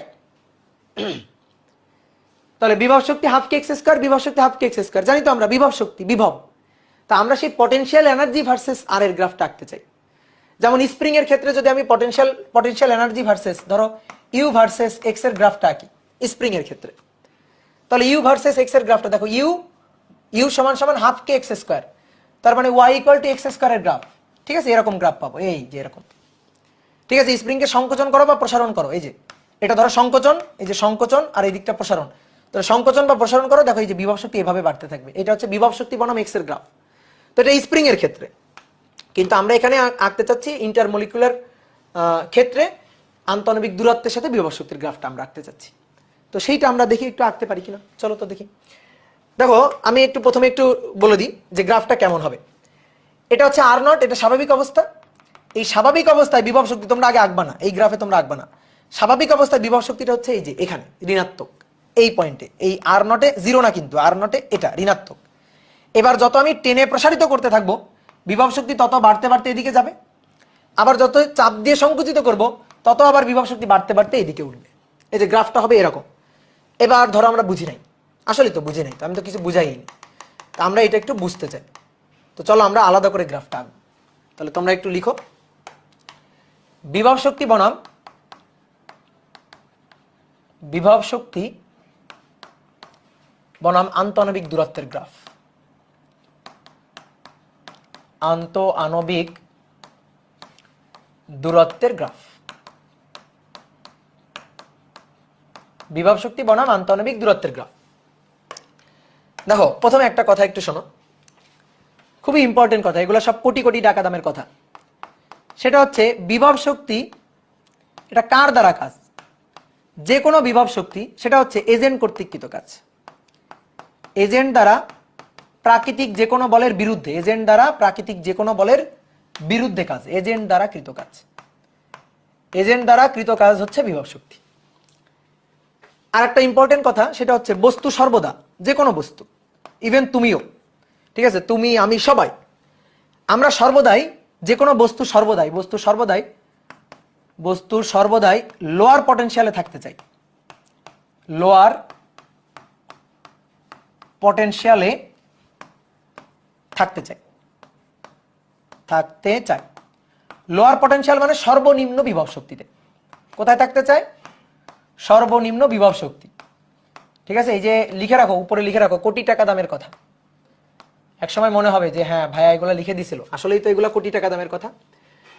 তাহলে বিভব শক্তি হাফ কে এক্স স্কোয়ার, বিভব শক্তি হাফ কে এক্স স্কোয়ার জানি তো আমরা। বিভব শক্তি বিভব, তা আমরা সেই পটেনশিয়াল এনার্জি ভার্সেস আর এর গ্রাফটা আঁকতে চাই। যেমন স্প্রিং এর ক্ষেত্রে যদি আমি পটেনশিয়াল এনার্জি ভার্সেস ধরো ইউ ভার্সেস এক্স এর গ্রাফটা আঁকি স্প্রিং এর ক্ষেত্রে, তাহলে ইউ ভার্সেস এক্স এর গ্রাফটা দেখো, ইউ সমান সমান হাফ কে এক্স স্কোয়ার, তার মানে ওয়াই ইকুয়াল টু এক্স স্কোয়ারের গ্রাফ। ঠিক আছে, এরকম গ্রাফ পাবো, এই যে এরকম। ঠিক আছে, স্প্রিং কে সংকোচন করো বা প্রসারণ করো, এই যে এটা ধরো সংকোচন, এই যে সংকোচন আর এই দিকটা প্রসারণ, তাহলে সংকোচন বা প্রসারণ করো, দেখো এই যে বিভব শক্তি এভাবে বাড়তে থাকবে। এটা হচ্ছে বিভব শক্তি বনাম এক্স এর গ্রাফ। তো এটা স্প্রিং এর ক্ষেত্রে, কিন্তু আমরা এখানে আঁকতে চাচ্ছি ইন্টারমলিকুলার ক্ষেত্রে আন্তঃনবিক দূরত্বের সাথে বিভব শক্তির গ্রাফটা আমরা আঁকতে চাচ্ছি। তো সেইটা আমরা দেখি একটু আঁকতে পারি কিনা, চলো তো দেখি। দেখো আমি একটু প্রথমে একটু বলে দিই যে গ্রাফটা কেমন হবে। এটা হচ্ছে আর নট, এটা স্বাভাবিক অবস্থা। এই স্বাভাবিক অবস্থায় বিভব শক্তি তোমরা আগে আঁকবা না, এই গ্রাফে তোমরা আঁকবা না। স্বাভাবিক অবস্থায় বিভব শক্তিটা হচ্ছে এই যে এখানে ঋণাত্মক, এই পয়েন্টে, এই আর নটে জিরো না, কিন্তু আর নটে এটা ঋণাত্মক। এবার যত আমি টেনে প্রসারিত করতে থাকবো বিভব শক্তি তত বাড়তে বাড়তে এদিকে যাবে, আবার যত চাপ দিয়ে সংকুচিত করব তত আবার বিভব শক্তি বাড়তে বাড়তে এদিকে উঠবে। এই যে গ্রাফটা হবে এরকম। এবার ধরো আমরা বুঝি নাই, আসলে তো বুঝি নাই, তো আমি তো কিছু বুঝাইনি, তা আমরা এটা একটু বুঝতে চাই। তো চলো আমরা আলাদা করে গ্রাফটা আঁকবো। তাহলে তোমরা একটু লিখো বিভব শক্তি বনাম বিভব শক্তি বনাম আন্তঃআণবিক দূরত্বের গ্রাফ। আন্তঃআণবিক দূরত্বের গ্রাফ, বিভব শক্তি বনাম আন্তঃআণবিক দূরত্বের গ্রাফ। দেখো প্রথমে একটা কথা একটু শোনো, খুবই ইম্পর্টেন্ট কথা, এগুলো সব কোটি কোটি টাকা দামের কথা। সেটা হচ্ছে বিভব শক্তি এটা কার দ্বারা কাজ? যে কোনো বিভব শক্তি সেটা হচ্ছে এজেন্ট কর্তৃক কৃত কাজ। এজেন্ট দ্বারা প্রাকৃতিক যে কোনো বলের বিরুদ্ধে, এজেন্ট দ্বারা প্রাকৃতিক যে কোনো বলের বিরুদ্ধে কাজ, এজেন্ট দ্বারা কৃত কাজ। এজেন্ট দ্বারা কৃত কাজ হচ্ছে বিভব শক্তি। আর একটা ইম্পর্টেন্ট কথা সেটা হচ্ছে বস্তু সর্বদা, যে কোনো বস্তু, ইভেন তুমিও, ঠিক আছে, তুমি আমি সবাই, আমরা সর্বদাই যে কোনো বস্তু সর্বদাই লোয়ার পটেনশিয়ালে থাকতে চাই, লোয়ার পটেনশিয়ালে থাকতে চাই। লোয়ার পটেনশিয়াল মানে সর্বনিম্ন বিভব শক্তিতে। কোথায় থাকতে চাই? সর্বনিম্ন বিভব শক্তি। ঠিক আছে, এই যে লিখে রাখো, উপরে লিখে রাখো, কোটি টাকা দামের কথা। একসময় মনে হবে যে হ্যাঁ ভাইয়া এগুলো লিখে দিছিল, আসলেই তো এগুলো কোটি টাকা দামের কথা।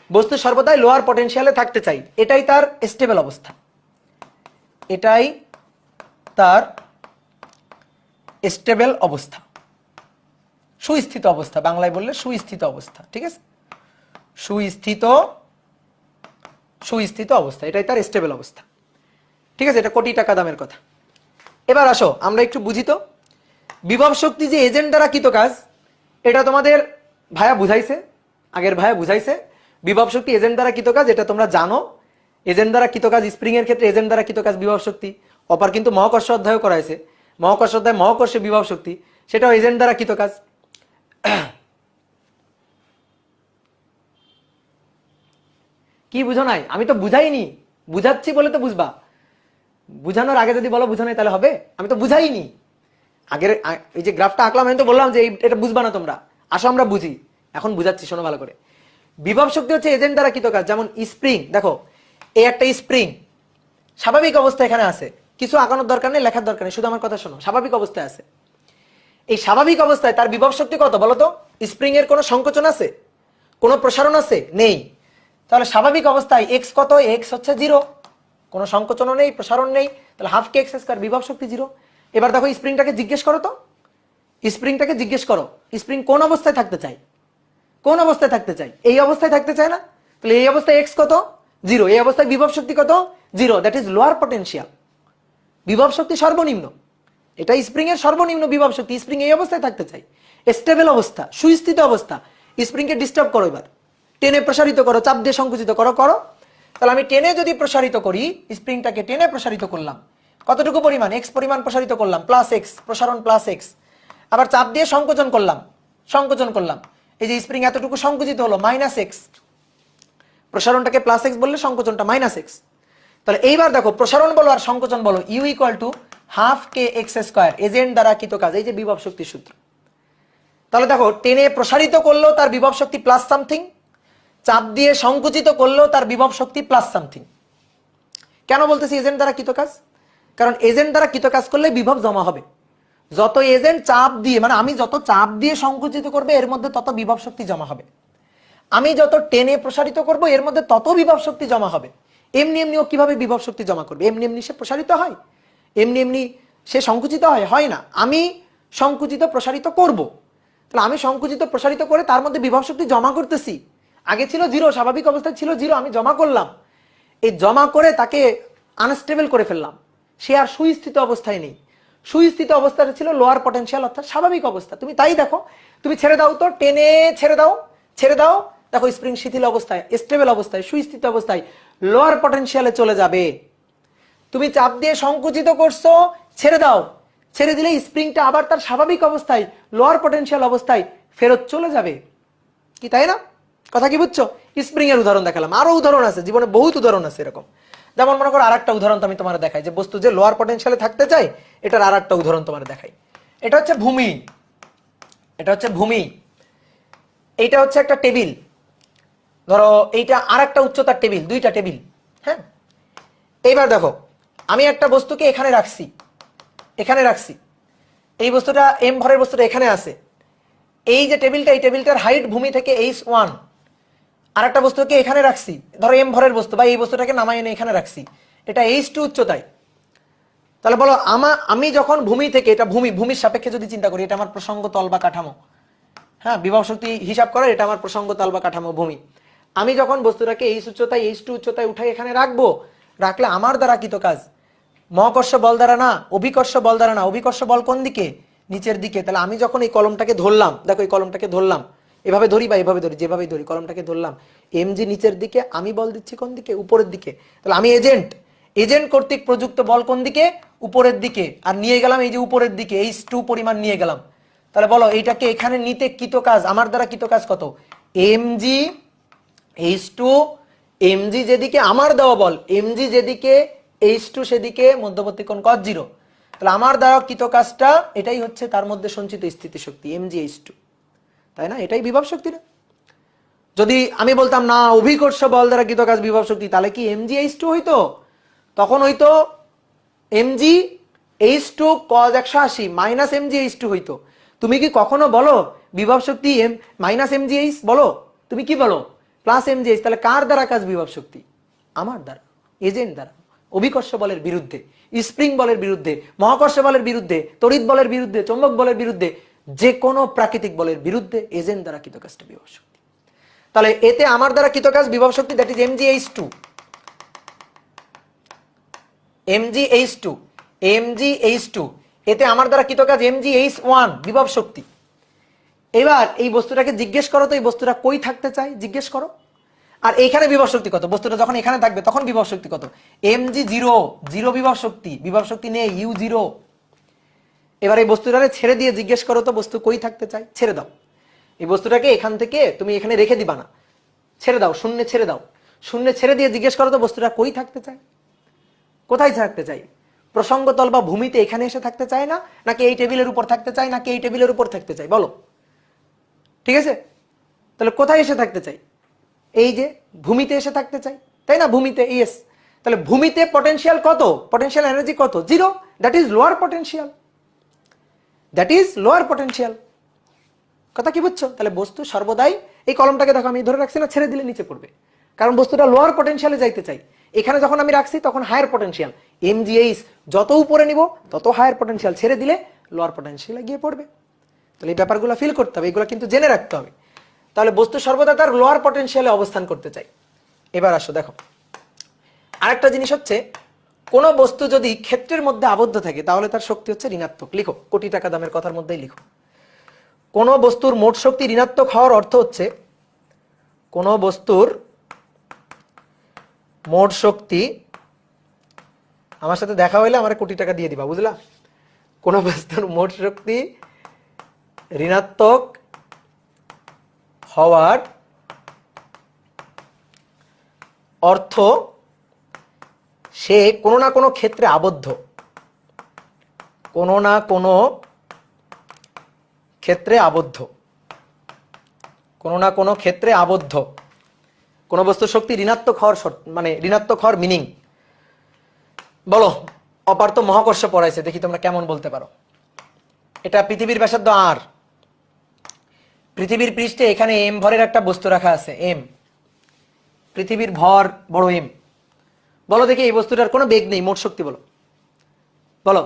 বস্তু সর্বদাই লোয়ার পটেনশিয়ালে থাকতে চাই, এটাই তার স্টেবল অবস্থা, এটাই তার স্টেবল অবস্থা, সুস্থিত অবস্থা, বাংলায় বললে সুস্থিত অবস্থা। ঠিক আছে, সুস্থিত অবস্থা, এটাই তার স্টেবল অবস্থা। ঠিক আছে, এটা কোটি টাকা দামের কথা। এবার আসো আমরা একটু বুঝি তো বিভব শক্তি যে এজেন্ট দ্বারা কৃত কাজ, এটা তোমাদের ভাইয়া বুঝাইছে, আগের ভাইয়া বুঝাইছে বিভব শক্তি এজেন্ট দ্বারা কৃত কাজ, এটা তোমরা জানো। এজেন্ট দ্বারা কৃত কাজ স্প্রিং এর ক্ষেত্রে এজেন্ট দ্বারা কৃত কাজ বিভব শক্তি। অপার কিন্তু মহাকর্ষ অধ্যায় করাইছে, মহাকর্ষ অধ্যায় মহাকর্ষে বিভব শক্তি, সেটাও এজেন্ট দ্বারা কৃত কাজ। কি বুঝো নাই? আমি তো বুঝাইনি, বুঝাচ্ছি বলে তো বুঝবা। বুঝানোর আগে যদি বলো বুঝো নাই তাহলে হবে? আমি তো বুঝাইনি। আগের এই যে গ্রাফটা আঁকলাম আমি তো বললাম যে এটা বুঝবা না তোমরা, আসো আমরা বুঝি। এখন বুঝাচ্ছি, শোনো ভালো করে। বিভব শক্তি হচ্ছে এজেন্ট দ্বারা কৃত কাজ। যেমন স্প্রিং, দেখো এই একটা স্প্রিং স্বাভাবিক অবস্থায় এখানে আছে, কিছু আঁকানোর দরকার নেই, লেখার দরকার নেই, শুধু আমার কথা শোনো। স্বাভাবিক অবস্থায় আছে, এই স্বাভাবিক অবস্থায় তার বিভব শক্তি কত বলো তো? স্প্রিং এর কোনো সংকোচন আছে, কোনো প্রসারণ আছে? নেই। তাহলে স্বাভাবিক অবস্থায় এক্স কত? এক্স হচ্ছে 0, কোনো সংকোচনও নেই, প্রসারণ নেই, তাহলে হাফ কে এক্স স্কয়ার, বিভব শক্তি 0। এবার দেখো স্প্রিংটাকে জিজ্ঞেস করো তো, স্প্রিংটাকে জিজ্ঞেস করো স্প্রিং কোন অবস্থায় থাকতে চাই? কোন অবস্থায় থাকতে চাই? এই অবস্থায় থাকতে চায় না? তাহলে এই অবস্থায় এক্স কত? 0, এই অবস্থায় বিভব শক্তি কত? 0, দ্যাট ইজ লোয়ার পটেনশিয়াল, বিভব শক্তি সর্বনিম্ন। এটা স্প্রিং এর সর্বনিম্ন বিভব শক্তি, স্প্রিং এই অবস্থায় থাকতে চাই। স্টেবল অবস্থা, সুস্থিত অবস্থা। স্প্রিংকে ডিস্টার্ব করো, এবার টেনে প্রসারিত করো, চাপ দিয়ে সংকুচিত করো করো। তাহলে আমি টেনে যদি প্রসারিত করি, স্প্রিংটাকে টেনে প্রসারিত করলাম, কতটুকু পরিমাণ? এক্স পরিমাণ প্রসারিত করলাম, প্লাস এক্স, প্রসারণ প্লাস এক্স। আবার চাপ দিয়ে সংকোচন করলাম, সংকোচন করলাম, এই যে স্প্রিং এতটুকু সংকুচিত হলো, মাইনাস এক্স। প্রসারণটাকে প্লাস এক্স বললে সংকোচনটা মাইনাস এক্স। তাহলে এইবার দেখো, প্রসারণ বলো আর সংকোচন বলো, U equal to half K X square, agent দ্বারা কৃত কাজ, এই যে বিভব শক্তির সূত্র। তাহলে দেখো, টেনে প্রসারিত করলেও তার বিভব শক্তি প্লাস সামথিং, চাপ দিয়ে সংকুচিত করলেও তার বিভব শক্তি প্লাস সামথিং। কেন বলতেছি এজেন্ট দ্বারা কৃত কাজ? কারণ এজেন্ট দ্বারা কৃত কাজ করলে বিভব জমা হবে। যত এজেন্ট চাপ দিয়ে, মানে আমি যত চাপ দিয়ে সংকুচিত করবে এর মধ্যে তত বিভব শক্তি জমা হবে। আমি যত টেনে প্রসারিত করব এর মধ্যে তত বিভব শক্তি জমা হবে। এমনি এমনি ও কিভাবে বিভব শক্তি জমা করবে? এমনি এমনি সে প্রসারিত হয়? এমনি এমনি সে সংকুচিত হয়? হয় না। আমি সংকুচিত প্রসারিত করব। তাহলে আমি সংকুচিত প্রসারিত করে তার মধ্যে বিভব শক্তি জমা করতেছি। আগে ছিল জিরো, স্বাভাবিক অবস্থায় ছিল জিরো, আমি জমা করলাম। এই জমা করে তাকে আনস্টেবল করে ফেললাম, সে আর সুস্থিত অবস্থায় নেই। সুস্থিত অবস্থাটা ছিল লোয়ার পটেনশিয়াল, অর্থাৎ স্বাভাবিক অবস্থা। তুমি তাই দেখো, তুমি ছেড়ে দাও তো, টেনে ছেড়ে দাও, ছেড়ে দাও, দেখো স্প্রিং শিথিল অবস্থায়, স্টেবল অবস্থায়, সুস্থিত অবস্থায় লোয়ার পটেনশিয়ালে চলে যাবে। তুমি চাপ দিয়ে সংকুচিত করছো, ছেড়ে দাও, ছেড়ে দিলে স্প্রিংটা আবার তার স্বাভাবিক অবস্থায়, লোয়ার পটেনশিয়াল অবস্থায় ফেরত চলে যাবে। কি তাই না? কথা কি বুঝছো? স্প্রিং এর উদাহরণ দেখালাম, আরো উদাহরণ আছে, জীবনে বহুত উদাহরণ আছে এরকম। যেমন মনে করো আরেকটা উদাহরণ আমি তোমার দেখাই, যে বস্তু যে লোয়ার পটেনশিয়ালে থাকতে চাই, এটার আরেকটা উদাহরণ তোমার দেখাই। এটা হচ্ছে ভূমি, এটা হচ্ছে ভূমি, এইটা হচ্ছে একটা টেবিল। ধরো এইটা আরেকটা উচ্চতার টেবিল, দুইটা টেবিল। হ্যাঁ, এইবার দেখো, আমি একটা বস্তুকে এখানে রাখছি, এখানে রাখছি, এই বস্তুটা এম ভরের বস্তুটা এখানে আছে। এই যে টেবিলটা, এই টেবিলটার হাইট ভূমি থেকে h1। আর একটা বস্তুকে এখানে রাখছি, ধরো এম ভরের বস্তু, বা এই বস্তুটাকে নামাই এনে এখানে রাখছি, এটা h2 উচ্চতায়। তাহলে বলো, আমি যখন ভূমি থেকে, এটা ভূমির সাপেক্ষে যদি চিন্তা করি, এটা আমার প্রসঙ্গ তল বা কাঠামো। হ্যাঁ, বিভব শক্তি হিসাব করে, এটা আমার প্রসঙ্গ তল বা কাঠামো, ভূমি। আমি যখন বস্তুটাকে h উচ্চতায়, h2 উচ্চতায় উঠাই এখানে রাখবো, রাখলে আমার দ্বারা কৃত কাজ মহাকর্ষ বল দ্বারা না, অভিকর্ষ বল দ্বারা না। অভিকর্ষ বল কোন দিকে? নিচের দিকে। তাহলে আমি যখন এই কলমটাকে ধরলাম, দেখো এই কলমটাকে ধরলাম, এভাবে ধরি বা এভাবে ধরি, যেভাবে ধরি, কলমটাকে ধরলাম, এমজি নিচের দিকে, আমি বল দিচ্ছি কোন দিকে? উপরের দিকে। তাহলে আমি এজেন্ট, এজেন্ট কর্তৃক প্রযুক্ত বল কোন দিকে? উপরের দিকে। আর নিয়ে গেলাম এই যে উপরের দিকে, h2 পরিমাণ নিয়ে গেলাম। তাহলে বলো, এইটাকে এখানে নিতে কৃত কাজ, আমার দ্বারা কৃত কাজ কত? mg h2, mg যেদিকে আমার দেওয়া বল, mg যেদিকে, h2 সেদিকে, মধ্যবর্তী কোণ cos 0। তাহলে আমার দ্বারা কৃত কাজটা এটাই হচ্ছে, তার মধ্যে সঞ্চিত স্থিতিশক্তি mg h2, তাই না? এটাই বিভব শক্তি না? যদি আমি বলতাম না অভিকর্ষ বল দ্বারা কৃত কাজ বিভব শক্তি, তাহলে কি mg h2 হইতো? তখন হইতো mg h2 cos 180 minus mg h2 হইতো। তুমি কি কখনো বলো বিভব শক্তি মাইনাস mg h? বলো, তুমি কি বলো? Plus mg h। তাহলে কার দ্বারা কাজ বিভব শক্তি? আমার দ্বারা, এজেন্ট দ্বারা। অভিকর্ষ বলের বিরুদ্ধে, স্প্রিং বলের বিরুদ্ধে, মহাকর্ষ বলের বিরুদ্ধে, তড়িৎ বলের বিরুদ্ধে, চৌম্বক বলের বিরুদ্ধে, যে কোনো প্রাকৃতিক বলের বিরুদ্ধে এজেন্ট দ্বারা কৃত কাজটা বিভব শক্তি। তাহলে এতে আমার দ্বারা কৃত কাজ বিভব শক্তি, that is mg h2, mg h2, mg h2। এতে আমার দ্বারা কৃত কাজ mg h1 বিভব শক্তি। এবার এই বস্তুটাকে জিজ্ঞেস করো তো, এই বস্তুটা কই থাকতে চাই, জিজ্ঞেস করো। আর এইখানে বিভব শক্তি কত? বস্তুটা যখন এখানে থাকবে তখন বিভব শক্তি কত? mg 0, 0 বিভব শক্তি, বিভব শক্তি নেই, u0। এবার এই বস্তুটাকে ছেড়ে দিয়ে জিজ্ঞেস করো তো, বস্তু কই থাকতে চাই, ছেড়ে দাও। এই বস্তুটাকে এখান থেকে তুমি এখানে রেখে দিবা না, ছেড়ে দাও, শূন্যে ছেড়ে দাও। শূন্যে ছেড়ে দিয়ে জিজ্ঞেস করো তো, বস্তুটা কই থাকতে চাই, কোথায় থাকতে চাই? প্রসঙ্গ তল বা ভূমিতে এখানে এসে থাকতে চায় না, নাকি এই টেবিলের উপর থাকতে চাই, নাকি এই টেবিলের উপর থাকতে চাই? বলো, ঠিক আছে? তাহলে কোথায় এসে থাকতে চাই? এই যে ভূমিতে এসে থাকতে চাই, তাই না? ভূমিতে, ইয়েস। তাহলে ভূমিতে পটেনশিয়াল কত? পটেনশিয়াল এনার্জি কত? 0, that is lower potential, that is lower potential. কথা কি বুঝছো? তাহলে বস্তু সর্বদাই, এই কলমটাকে দেখো আমি ধরে রাখছি না, ছেড়ে দিলে নিচে পড়বে, কারণ বস্তুটা লোয়ার পটেনশিয়ালে যাইতে চাই। এখানে যখন আমি রাখছি তখন হায়ার পটেনশিয়াল, mgh, যত উপরে নিব তত হায়ার পটেনশিয়াল, ছেড়ে দিলে লোয়ার পটেনশিয়ালে গিয়ে পড়বে। তাহলে এই ব্যাপারগুলো ফিল করতে হবে, এগুলো কিন্তু জেনে রাখতে হবে। তাহলে বস্তু সর্বদা তার লোয়ার পটেনশিয়ালে অবস্থান করতে চাই। এবার আসো দেখো, আরেকটা জিনিস হচ্ছে, কোন বস্তু যদি ক্ষেত্রের মধ্যে আবদ্ধ থাকে তাহলে তার শক্তি হচ্ছে ঋণাত্মক। লিখো, কোটি টাকা দামের কথার মধ্যেই লিখো, কোনো বস্তুর মোট শক্তি ঋণাত্মক হওয়ার অর্থ হচ্ছে কোনো বস্তুর মোট শক্তি, আমার সাথে দেখা হইলে আমার কোটি টাকা দিয়ে দিবা, বুঝলা? কোন বস্তুর মোট শক্তি ঋণাত্মক হওয়ার অর্থ সে কোনো না কোনো ক্ষেত্রে আবদ্ধ, কোনো না কোনো ক্ষেত্রে আবদ্ধ, কোনো না কোনো ক্ষেত্রে আবদ্ধ। কোন বস্তুর শক্তি ঋণাত্মক হওয়ার মানে ঋণাত্মক হওয়ার মিনিং বলো। অপার তো মহাকর্ষ পড়াইছে, দেখি তোমরা কেমন বলতে পারো। এটা পৃথিবীর ব্যাসার্ধ আর, পৃথিবীর পৃষ্ঠে এখানে এম ভরের একটা বস্তু রাখা আছে, এম, পৃথিবীর ভর বড় এম। বলো দেখি এই বস্তুটার কোনো বেগ নেই, মোট শক্তি বলো, বলো।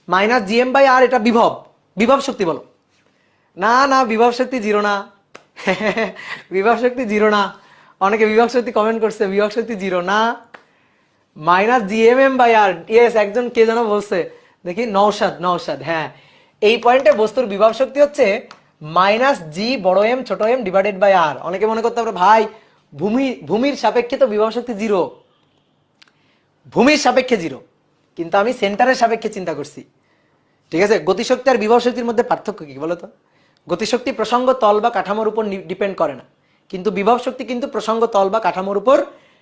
মাইনাস জিএম বাই আর, এটা বিভব, বিভব শক্তি বলো। না না, বিভব শক্তি জিরো না। বিভব শক্তি জিরো না, অনেকে বিভব শক্তি কমেন্ট করছে, বিভব শক্তি জিরো না। Minus GMM by R, yes, একজন কে যেন বলছে, দেখি, নওশাদ, নওশাদ, হ্যাঁ। এই পয়েন্টে বস্তুর বিভব শক্তি হচ্ছে মাইনাস জি বড় এম ছোট এম ডিভাইডেড বাই আর। অনেকে মনে করতে পারে ভাই ভূমির সাপেক্ষে তো বিভব শক্তি জিরো, ভূমির সাপেক্ষে জিরো, কিন্তু আমি সেন্টারের সাপেক্ষে চিন্তা করছি, ঠিক আছে? গতিশক্তি আর বিভব শক্তির মধ্যে পার্থক্য কি বলতো? গতিশক্তি প্রসঙ্গ তল বা কাঠামোর উপর ডিপেন্ড করে না, কিন্তু বিভব শক্তি কিন্তু প্রসঙ্গ তল বা কাঠামোর উপর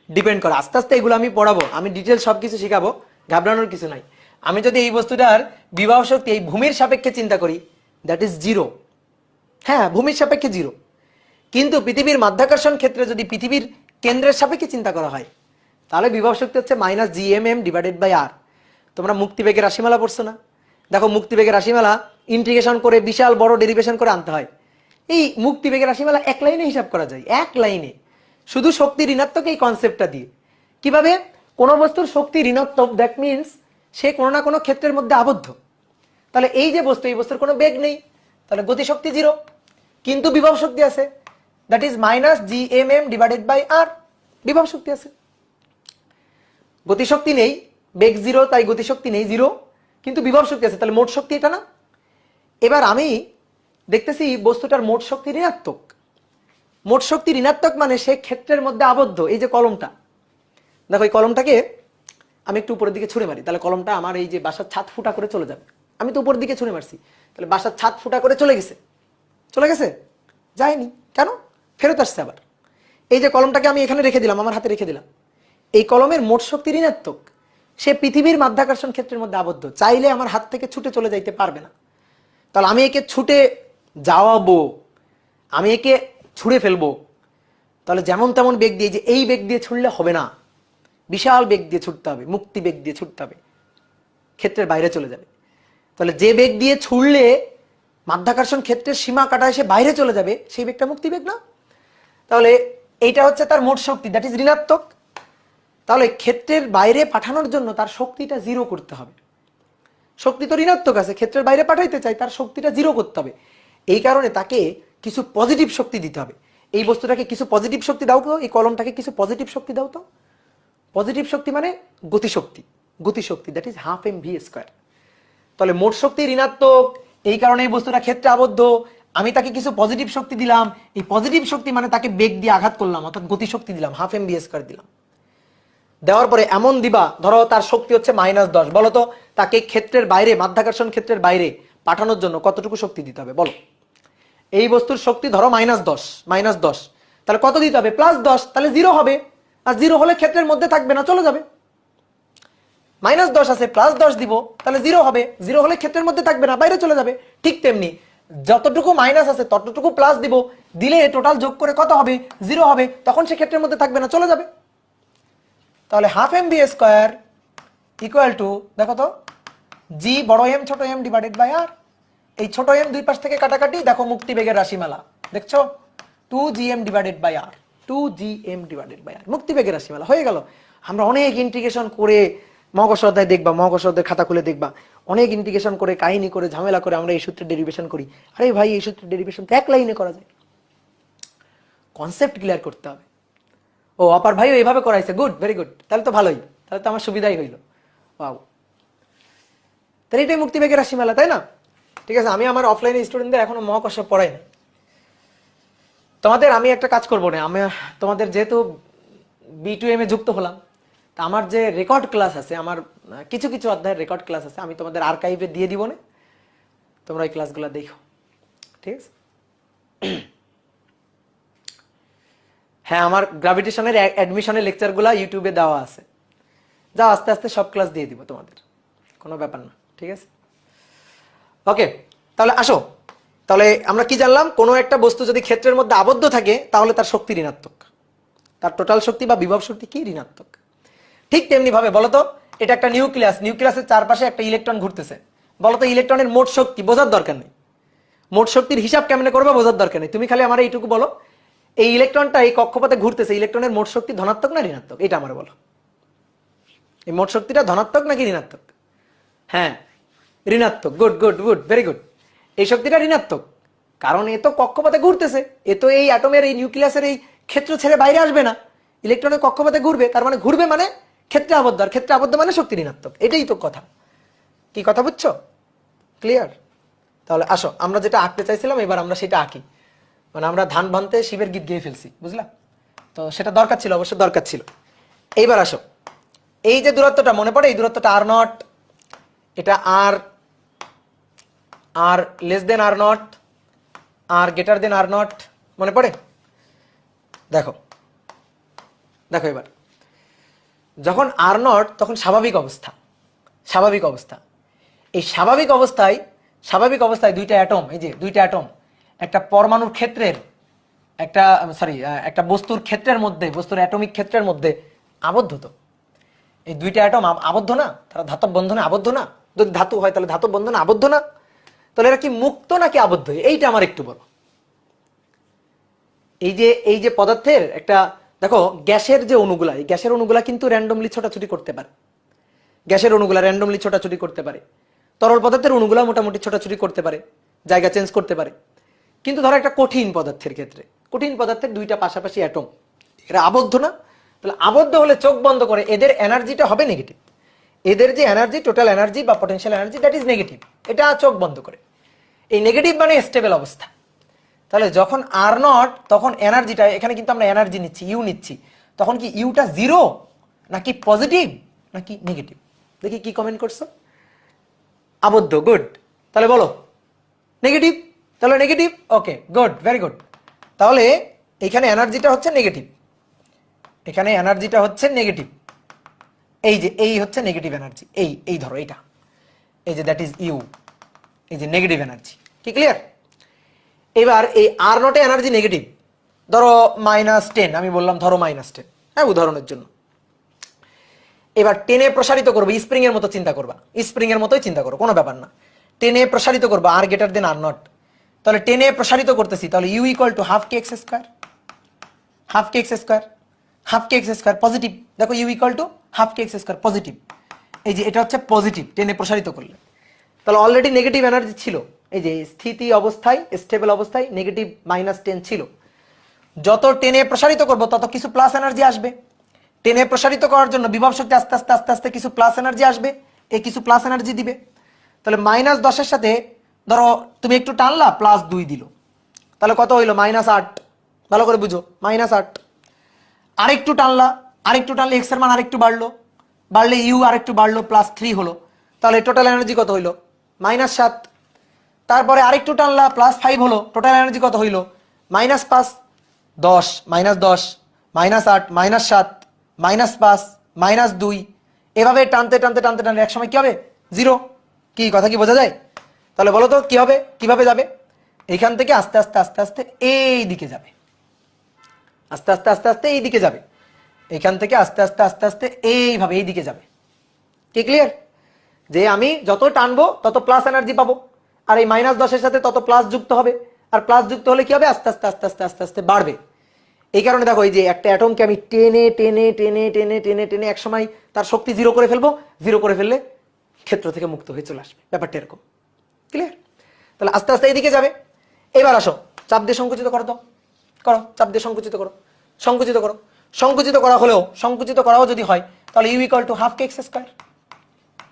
ডিপেন্ড করে। আস্তে আস্তে এগুলো আমি পড়াবো, আমি ডিটেলস সবকিছু শিখাবো, ঘাবড়ানোর কিছু নাই। আমি যদি এই বস্তুটার বিভব শক্তি এই ভূমির সাপেক্ষে চিন্তা করি, দ্যাট ইজ জিরো। হ্যাঁ, ভূমির সাপেক্ষে জিরো, কিন্তু পৃথিবীর মাধ্যাকর্ষণ ক্ষেত্রে যদি পৃথিবীর কেন্দ্রের সাপেক্ষে চিন্তা করা হয়, তাহলে বিভব শক্তি হচ্ছে মাইনাস জিএমএম ডিভাইডেড বাই আর। তোমরা মুক্তিবেগের রাশিমালা পড়ছো না? দেখো, মুক্তিবেগের রাশিমালা ইন্টিগ্রেশন করে বিশাল বড় ডেরিভেশন করে আনতে হয়। এই মুক্তিবেগের রাশিমালা এক লাইনে হিসাব করা যায়, এক লাইনে, শুধু শক্তি ঋণাত্মক এই কনসেপ্টটা দিয়ে। কিভাবে? কোন বস্তুর শক্তি ঋণাত্মক, দ্যাট মিনস সে কোনো না কোনো ক্ষেত্রের মধ্যে আবদ্ধ। তাহলে এই যে বস্তু, এই বস্তুর কোনো বেগ নেই, তাহলে গতিশক্তি জিরো, কিন্তু বিভব শক্তি আছে, that is minus GMM divided by R, বিভব শক্তি আছে। গতিশক্তি নেই, বেগ জিরো, তাই গতিশক্তি নেই, জিরো, কিন্তু বিভব শক্তি আছে, তাহলে মোট শক্তি এটা না? এবার আমি দেখতেছি বস্তুটার মোট শক্তি ঋণাত্মক। মোট শক্তি ঋণাত্মক মানে সে ক্ষেত্রের মধ্যে আবদ্ধ। এই যে কলমটা, দেখো, এই কলমটাকে আমি একটু উপরের দিকে ছুঁড়ে মারি, তাহলে কলমটা আমার এই যে বাসার ছাদ ফুটা করে চলে যাবে। আমি তো উপরের দিকে ছুঁড়ে মারছি, তাহলে বাসার ছাদ ফুটা করে চলে গেছে, চলে গেছে? যায়নি, কেন? ফেরত আসছে আবার। এই যে কলমটাকে আমি এখানে রেখে দিলাম, আমার হাতে রেখে দিলাম, এই কলমের মোট শক্তি ঋণাত্মক, সে পৃথিবীর মাধ্যাকর্ষণ ক্ষেত্রের মধ্যে আবদ্ধ, চাইলে আমার হাত থেকে ছুটে চলে যাইতে পারবে না। তাহলে আমি একে ছুটে যাওয়াবো, আমি একে ছুঁড়ে ফেলবো, তাহলে যেমন তেমন বেগ দিয়ে, যে এই বেগ দিয়ে ছুটলে হবে না, বিশাল বেগ দিয়ে ছুটতে হবে, মুক্তি বেগ দিয়ে ছুটতে হবে, ক্ষেত্রের বাইরে চলে যাবে। তাহলে যে বেগ দিয়ে ছুড়লে মাধ্যাকর্ষণ ক্ষেত্রের সীমা কাটা এসে বাইরে চলে যাবে, সেই বেগটা মুক্তি বেগ না? তাহলে এইটা হচ্ছে তার মোট শক্তি, দ্যাট ইজ ঋণাত্মক। তাহলে ক্ষেত্রের বাইরে পাঠানোর জন্য তার শক্তিটা জিরো করতে হবে। শক্তি তো ঋণাত্মক আছে, ক্ষেত্রের বাইরে পাঠাইতে চাই, তার শক্তিটা জিরো করতে হবে। এই কারণে তাকে কিছু পজিটিভ শক্তি দিতে হবে। এই বস্তুটাকে কিছু পজিটিভ শক্তি দাও তো, এই কলমটাকে কিছু পজিটিভ শক্তি দাও তো। পজিটিভ শক্তি মানে গতিশক্তি, গতিশক্তি, that is half M V square. তাহলে মোট শক্তি ঋণাত্মক, এই কারণে এই বস্তুটা ক্ষেত্রে আবদ্ধ, আমি তাকে কিছু পজিটিভ শক্তি দিলাম, এই পজিটিভ শক্তি মানে তাকে বেগ দিয়ে আঘাত করলাম, অর্থাৎ গতিশক্তি দিলাম, হাফ এম ভি স্কোয়ার দিলাম। দেওয়ার পরে এমন দিবা, ধরো তার শক্তি হচ্ছে -10, বলো তো তাকে ক্ষেত্রের বাইরে, মাধ্যাকর্ষণ ক্ষেত্রের বাইরে পাঠানোর জন্য কতটুকু শক্তি দিতে হবে বলো? এই বস্তুর শক্তি ধরো -10, তাহলে কত দিতে হবে? +10, তাহলে জিরো হবে, আর জিরো হলে ক্ষেত্রের মধ্যে থাকবে না, চলে যাবে। -10 আছে, +10 দিব, তাহলে জিরো হবে, জিরো হলে ক্ষেত্রের মধ্যে থাকবে না, বাইরে চলে যাবে। ঠিক তেমনি যতটুকু মাইনাস আছে ততটুকু প্লাস দিব, দিলে টোটাল যোগ করে কত হবে? জিরো হবে, তখন সে ক্ষেত্রের মধ্যে থাকবে না, চলে যাবে। তাহলে half M V square equal to, দেখো তো, জি বড় এম ছোট এম ডিভাইডেড বাই আর। এই ছোট এম দুই পাশ থেকে কাটাকাটি, দেখো মুক্তি বেগের রাশিমালা দেখছো, 2gm divided by R, 2gm divided by R, মুক্তি বেগের রাশিমালা হয়ে গেল। আমরা অনেক ইন্টিগ্রেশন করে, মহাকর্ষ অধ্যায় দেখবা, মহাকর্ষ অধ্যায়ের খাতা খুলে দেখবা, অনেক ইন্টিগ্রেশন করে, কাহিনী করে, ঝামেলা করে আমরা এই সূত্রের ডেরিভেশন করি। আরে ভাই, এই সূত্রের ডেরিভেশন তো এক লাইনে করা যায়, কনসেপ্ট ক্লিয়ার করতে হবে। ও অপার ভাইও এইভাবে করাইছে, গুড, ভেরি গুড, তাহলে তো ভালোই, তাহলে তো আমার সুবিধাই হইল। ওয়াও। তাহলে এটাই মুক্তিবেগের রাশিমালা, তাই না? ঠিক আছে, আমি আমার অফলাইনে স্টুডেন্টদের এখনো মহাকর্ষ পড়াই না। তোমাদের আমি একটা কাজ করবো না, আমি তোমাদের যেহেতু B2M এ যুক্ত হলাম, তা আমার যে রেকর্ড ক্লাস আছে, আমার কিছু কিছু অধ্যায়ের রেকর্ড ক্লাস আছে, আমি তোমাদের আর্কাইভে দিয়ে দিব না, তোমরা এই ক্লাসগুলো দেখো, ঠিক আছে? হ্যাঁ, আমার গ্র্যাভিটেশনের অ্যাডমিশনের লেকচারগুলো ইউটিউবে দেওয়া আছে, যা আস্তে আস্তে সব ক্লাস দিয়ে দিব তোমাদের, কোনো ব্যাপার না, ঠিক আছে? ওকে, তাহলে আসো, তাহলে আমরা কি জানলাম? কোনো একটা বস্তু যদি ক্ষেত্রের মধ্যে আবদ্ধ থাকে তাহলে তার শক্তি ঋণাত্মক, তার টোটাল শক্তি বা বিভব শক্তি কি? ঋণাত্মক। ঠিক তেমনি ভাবে বলতো, এটা একটা নিউক্লিয়াস, নিউক্লিয়াসের চারপাশে একটা ইলেকট্রন ঘুরতেছে, বলতো ইলেকট্রনের মোট শক্তি বোঝার দরকার নেই, মোট শক্তির হিসাব কেমনে করবে বোঝার দরকার নেই, তুমি খালি আমার এইটুকু বলো, এই ইলেকট্রনটা এই কক্ষপথে ঘুরতেছে, ইলেকট্রনের মোট শক্তি ধনাত্মক না ঋণাত্মক? এটা আমার বলো, এই মোট শক্তিটা ধনাত্মক নাকি ঋণাত্মক? হ্যাঁ, ঋণাত্মক। Good good good, very good. এই শক্তিটা ঋণাত্মক, কারণ এ তো কক্ষপথে ঘুরতেছে, এ তো এই অ্যাটমের এই নিউক্লিয়াসের এই ক্ষেত্র ছেড়ে বাইরে আসবে না, ইলেকট্রনের কক্ষপথে ঘুরবে, তার মানে ঘুরবে মানে ক্ষেত্রে আবদ্ধ, আর ক্ষেত্রে আবদ্ধ মানে শক্তি ঋণাত্মক, এটাই তো কথা। কি কথা বুঝছো? ক্লিয়ার? তাহলে আসো, আমরা যেটা আঁকতে চাইছিলাম এবার আমরা সেটা আঁকি, মানে আমরা ধান ভানতে শিবের গীত গেয়ে ফেলছি, বুঝলা? তো সেটা দরকার ছিল, অবশ্যই দরকার ছিল। এইবার আসো, এই যে দূরত্বটা মনে পড়ে, এই দূরত্বটা R0, এটা আর লেস দেন R0, আর গ্রেটার দেন R0, মনে পড়ে? দেখো দেখো, এবার যখন R0 তখন স্বাভাবিক অবস্থা, স্বাভাবিক অবস্থা, এই স্বাভাবিক অবস্থায় দুইটা অ্যাটম, এই যে দুইটা অ্যাটম একটা পরমাণুর ক্ষেত্রের একটা বস্তুর ক্ষেত্রের মধ্যে, বস্তুর অ্যাটমিক ক্ষেত্রের মধ্যে আবদ্ধ। তো এই দুইটা অ্যাটম আবদ্ধ না? তারা ধাতব বন্ধনে আবদ্ধ না? যদি ধাতু হয় তাহলে ধাতব বন্ধনে আবদ্ধ না? তাহলে এরা কি মুক্ত নাকি আবদ্ধ? এইটা আমার একটু বলো। এই যে পদার্থের একটা দেখো, গ্যাসের যে অণুগুলা, এই গ্যাসের অণুগুলা কিন্তু র্যান্ডমলি ছোটাছুটি করতে পারে, গ্যাসের অণুগুলা র্যান্ডমলি ছোটাছুটি করতে পারে, তরল পদার্থের অণুগুলা মোটামুটি ছোটাছুটি করতে পারে, জায়গা চেঞ্জ করতে পারে। কিন্তু ধরো একটা কঠিন পদার্থের ক্ষেত্রে, কঠিন পদার্থের দুইটা পাশাপাশি অ্যাটম, এরা আবদ্ধ না? তাহলে আবদ্ধ হলে চোখ বন্ধ করে এদের এনার্জিটা হবে নেগেটিভ, এদের যে এনার্জি, টোটাল এনার্জি বা potential energy, that is negative. এটা চোখ বন্ধ করে, এই নেগেটিভ মানে স্টেবল অবস্থা। তাহলে যখন R0, তখন এনার্জিটা, এখানে কিন্তু আমরা এনার্জি নিচ্ছি, ইউ নিচ্ছি, তখন কি ইউটা জিরো নাকি পজিটিভ নাকি নেগেটিভ? দেখি কি কমেন্ট করছো। আবদ্ধ, গুড। তাহলে বলো নেগেটিভ, তাহলে নেগেটিভ, ওকে, গুড, ভেরি গুড। তাহলে এখানে এনার্জিটা হচ্ছে নেগেটিভ, এখানে এনার্জিটা হচ্ছে নেগেটিভ, এই যে এই হচ্ছে নেগেটিভ এনার্জি, এই ধরো এটা, এই যে দ্যাট ইজ ইউ, এই যে নেগেটিভ এনার্জি। কি ক্লিয়ার? এবার এই R0 এনার্জি নেগেটিভ, ধরো -10, আমি বললাম ধরো -10, হ্যাঁ, উদাহরণের জন্য। এবার টেনে প্রসারিত করবো, স্প্রিং এর মতো চিন্তা করবা, স্প্রিং এর মতোই চিন্তা করো, কোনো ব্যাপার না। টেনে প্রসারিত করবো আর গ্রেটার দেন R0, তাহলে টেনে প্রসারিত করতেছি, তাহলে U equal to half K X square, half K X square, half K X square positive. দেখো U equal to half K X square positive, এই যে এটা হচ্ছে পজিটিভ টেনে প্রসারিত করলে। তাহলে অলরেডি নেগেটিভ এনার্জি ছিল, এই যে স্থিতি অবস্থায়, স্টেবল অবস্থায় নেগেটিভ -10 ছিল। যত টেনে প্রসারিত করব তত কিছু প্লাস এনার্জি আসবে। টেনে প্রসারিত করার জন্য বিভব শক্তি আস্তে আস্তে আস্তে আস্তে কিছু প্লাস এনার্জি আসবে, এই কিছু প্লাস এনার্জি দিবে। তাহলে -10 সাথে ধরো তুমি একটু টানলা, +2 দিল, তাহলে কত হইলো? -8। ভালো করে বুঝো, -8। আরেকটু টানলা, আরেকটু টানলে এক্স এর মান আরেকটু বাড়লো, বাড়লে ইউ আরেকটু বাড়লো, +3 হলো, তাহলে টোটাল এনার্জি কত হইলো? -7। তারপরে আরেকটু টানলা, +5 হলো, টোটাল এনার্জি কত হইলো? -5, 10, -10, -8, -7, -5, -2, এভাবে টানতে টানতে টানতে টানতে এক সময় কি হবে? 0। কি কথা কি বোঝা যায়? তাহলে বলো তো কি হবে, কিভাবে যাবে? এখান থেকে আস্তে আস্তে আস্তে আস্তে এই দিকে যাবে, আস্তে আস্তে আস্তে আস্তে এই দিকে যাবে, এখান থেকে আস্তে আস্তে আস্তে আস্তে এইভাবে এই দিকে যাবে। কি ক্লিয়ার? যে আমি যত টানবো তত প্লাস এনার্জি পাবো, আর এই -10 সাথে তত প্লাস যুক্ত হবে, আর প্লাস যুক্ত হলে কি হবে? আস্তে আস্তে আস্তে আস্তে আস্তে আস্তে বাড়বে। এই কারণে দেখো, এই যে একটা অ্যাটমকে আমি টেনে টেনে টেনে টেনে টেনে টেনে এক সময় তার শক্তি 0 করে ফেলবো, 0 করে ফেললে ক্ষেত্র থেকে মুক্ত হয়ে চলে আসবে, ব্যাপারটা এরকম। ক্লিয়ার? তাহলে আস্তে আস্তে এইদিকে যাবে। এবার আসো, চাপ দিয়ে সংকুচিত করো, তো করো, চাপ দিয়ে সংকুচিত করো, সংকুচিত করো। সংকুচিত করা হলেও, সংকুচিত করাও যদি হয়, তাহলে U equal to half K X square,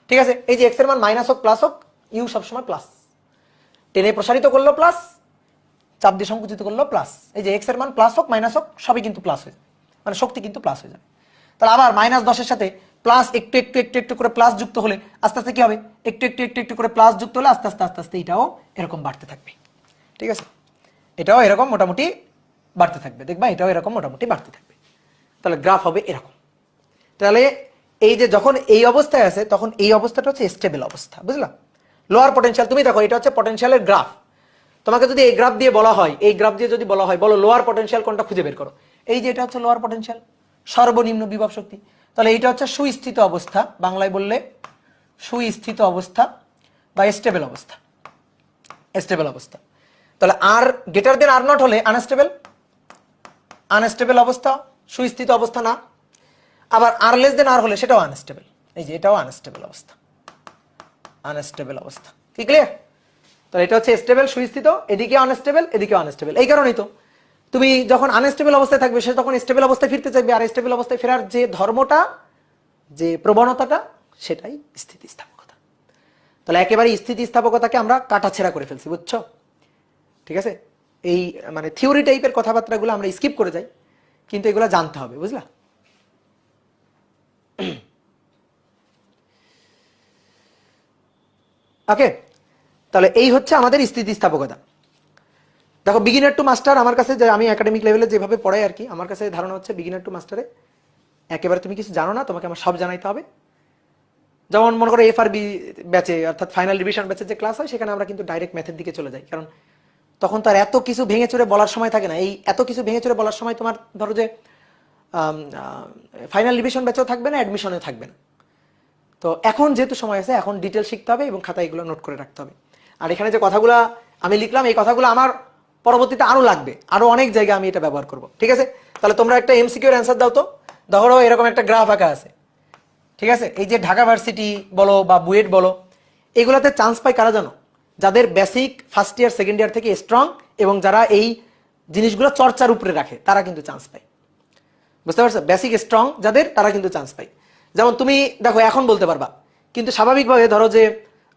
ঠিক আছে, এই যে এক্স এর মান মাইনাস হোক প্লাস হোক, ইউ সবসময় প্লাস, টেনে প্রসারিত করলো প্লাস, চাপ দিয়ে সংকুচিত করলো প্লাস। এই যে এক্স এর মান প্লাস হোক মাইনাস হোক সবই কিন্তু প্লাস হয়ে যাবে, মানে শক্তি কিন্তু প্লাস হয়ে যাবে। তাহলে আবার -10-এর সাথে প্লাস একটু একটু একটু একটু করে প্লাস যুক্ত হলে আস্তে আস্তে কি হবে, একটু একটু একটু একটু করে প্লাস যুক্ত হলে আস্তে আস্তে আস্তে আস্তে এটাও এরকম বাড়তে থাকবে। ঠিক আছে, এটাও এরকম মোটামুটি বাড়তে থাকবে, দেখবা এটাও এরকম মোটামুটি বাড়তে থাকবে। তাহলে গ্রাফ হবে এরকম। তাহলে এই যে যখন এই অবস্থায় আছে তখন এই অবস্থাটা হচ্ছে স্টেবল অবস্থা, বুঝলা? লোয়ার পটেনশিয়াল, তুমি দেখো এটা হচ্ছে পটেনশিয়ালের গ্রাফ। তোমাকে যদি এই গ্রাফ দিয়ে বলা হয়, এই গ্রাফ দিয়ে যদি বলা হয় বলো লোয়ার পটেনশিয়াল কোনটা খুঁজে বের করো, এই যে এটা হচ্ছে লোয়ার পটেনশিয়াল, সর্বনিম্ন বিভব শক্তি। তাহলে এটা হচ্ছে সুস্থিত অবস্থা, বাংলায় বললে সুস্থিত অবস্থা বা স্টেবল অবস্থা, স্টেবল অবস্থা। তাহলে আর গ্রেটার দেন আর নট হলে আনস্টেবল, আনস্টেবল অবস্থা, সুস্থিত অবস্থা না। আবার আর লেস দেন আর হলে সেটাও আনস্টেবল, এই যে এটাও আনস্টেবল অবস্থা, আনস্টেবল অবস্থা। কি ক্লিয়ার? তাহলে এটা হচ্ছে স্টেবল সুস্থিত, এদিকে আনস্টেবল এদিকে আনস্টেবল। এই কারণেই তো তুমি যখন আনস্টেবল অবস্থায় থাকবে সে তখন স্টেবল অবস্থায় ফিরতে চাইবে, আর স্টেবল অবস্থায় ফেরার যে ধর্মটা, যে প্রবণতাটা, সেটাই স্থিতিস্থাপকতা। তাহলে একেবারে স্থিতিস্থাপকতাকে আমরা কাটাছেড়া করে ফেলছি, বুঝছো? ঠিক আছে, এই মানে থিওরি টাইপের কথাবার্তাগুলো আমরা স্কিপ করে যাই, কিন্তু এগুলো জানতে হবে, বুঝলা? ওকে, তাহলে এই হচ্ছে আমাদের স্থিতিস্থাপকতা। দেখো বিগিনার টু মাস্টার আমার কাছে, যে আমি একাডেমিক লেভেলে যেভাবে পড়াই আর কি, আমার কাছে ধারণা হচ্ছে বিগিনার টু মাস্টারে একেবারে তুমি কিছু জানো না, তোমাকে আমার সব জানাইতে হবে। যেমন মনে করো FRB ব্যাচে অর্থাৎ ফাইনাল রিভিশন ব্যাচের যে ক্লাস হয় সেখানে আমরা কিন্তু ডাইরেক্ট ম্যাথের দিকে চলে যাই, কারণ তখন তার এত কিছু ভেঙে চুরে বলার সময় থাকে না। এই এত কিছু ভেঙে চুরে বলার সময় তোমার ধরো যে ফাইনাল রিভিশন ব্যাচেও থাকবে না, অ্যাডমিশনেও থাকবে না। তো এখন যেহেতু সময় আছে, এখন ডিটেল শিখতে হবে এবং খাতায় এগুলো নোট করে রাখতে হবে। আর এখানে যে কথাগুলো আমি লিখলাম, এই কথাগুলো আমার পরবর্তীতে আরো লাগবে, আরো অনেক জায়গায় আমি এটা ব্যবহার করব। ঠিক আছে, তাহলে তোমরা একটা MCQ এর অ্যান্সার দাও তো। ধরো এরকম একটা গ্রাফ আঁকা আছে, ঠিক আছে, এই যে ঢাকা ভার্সিটি বলো বা বুয়েট বলো, এগুলাতে চান্স পায় কারা জানো? যাদের basic first year second year থেকে স্ট্রং এবং যারা এই জিনিসগুলো চর্চার উপরে রাখে, তারা কিন্তু চান্স পায়। বুঝতে পারছো? বেসিক স্ট্রং যাদের, তারা কিন্তু চান্স পায়। যেমন তুমি দেখো এখন বলতে পারবা, কিন্তু স্বাভাবিকভাবে ধরো যে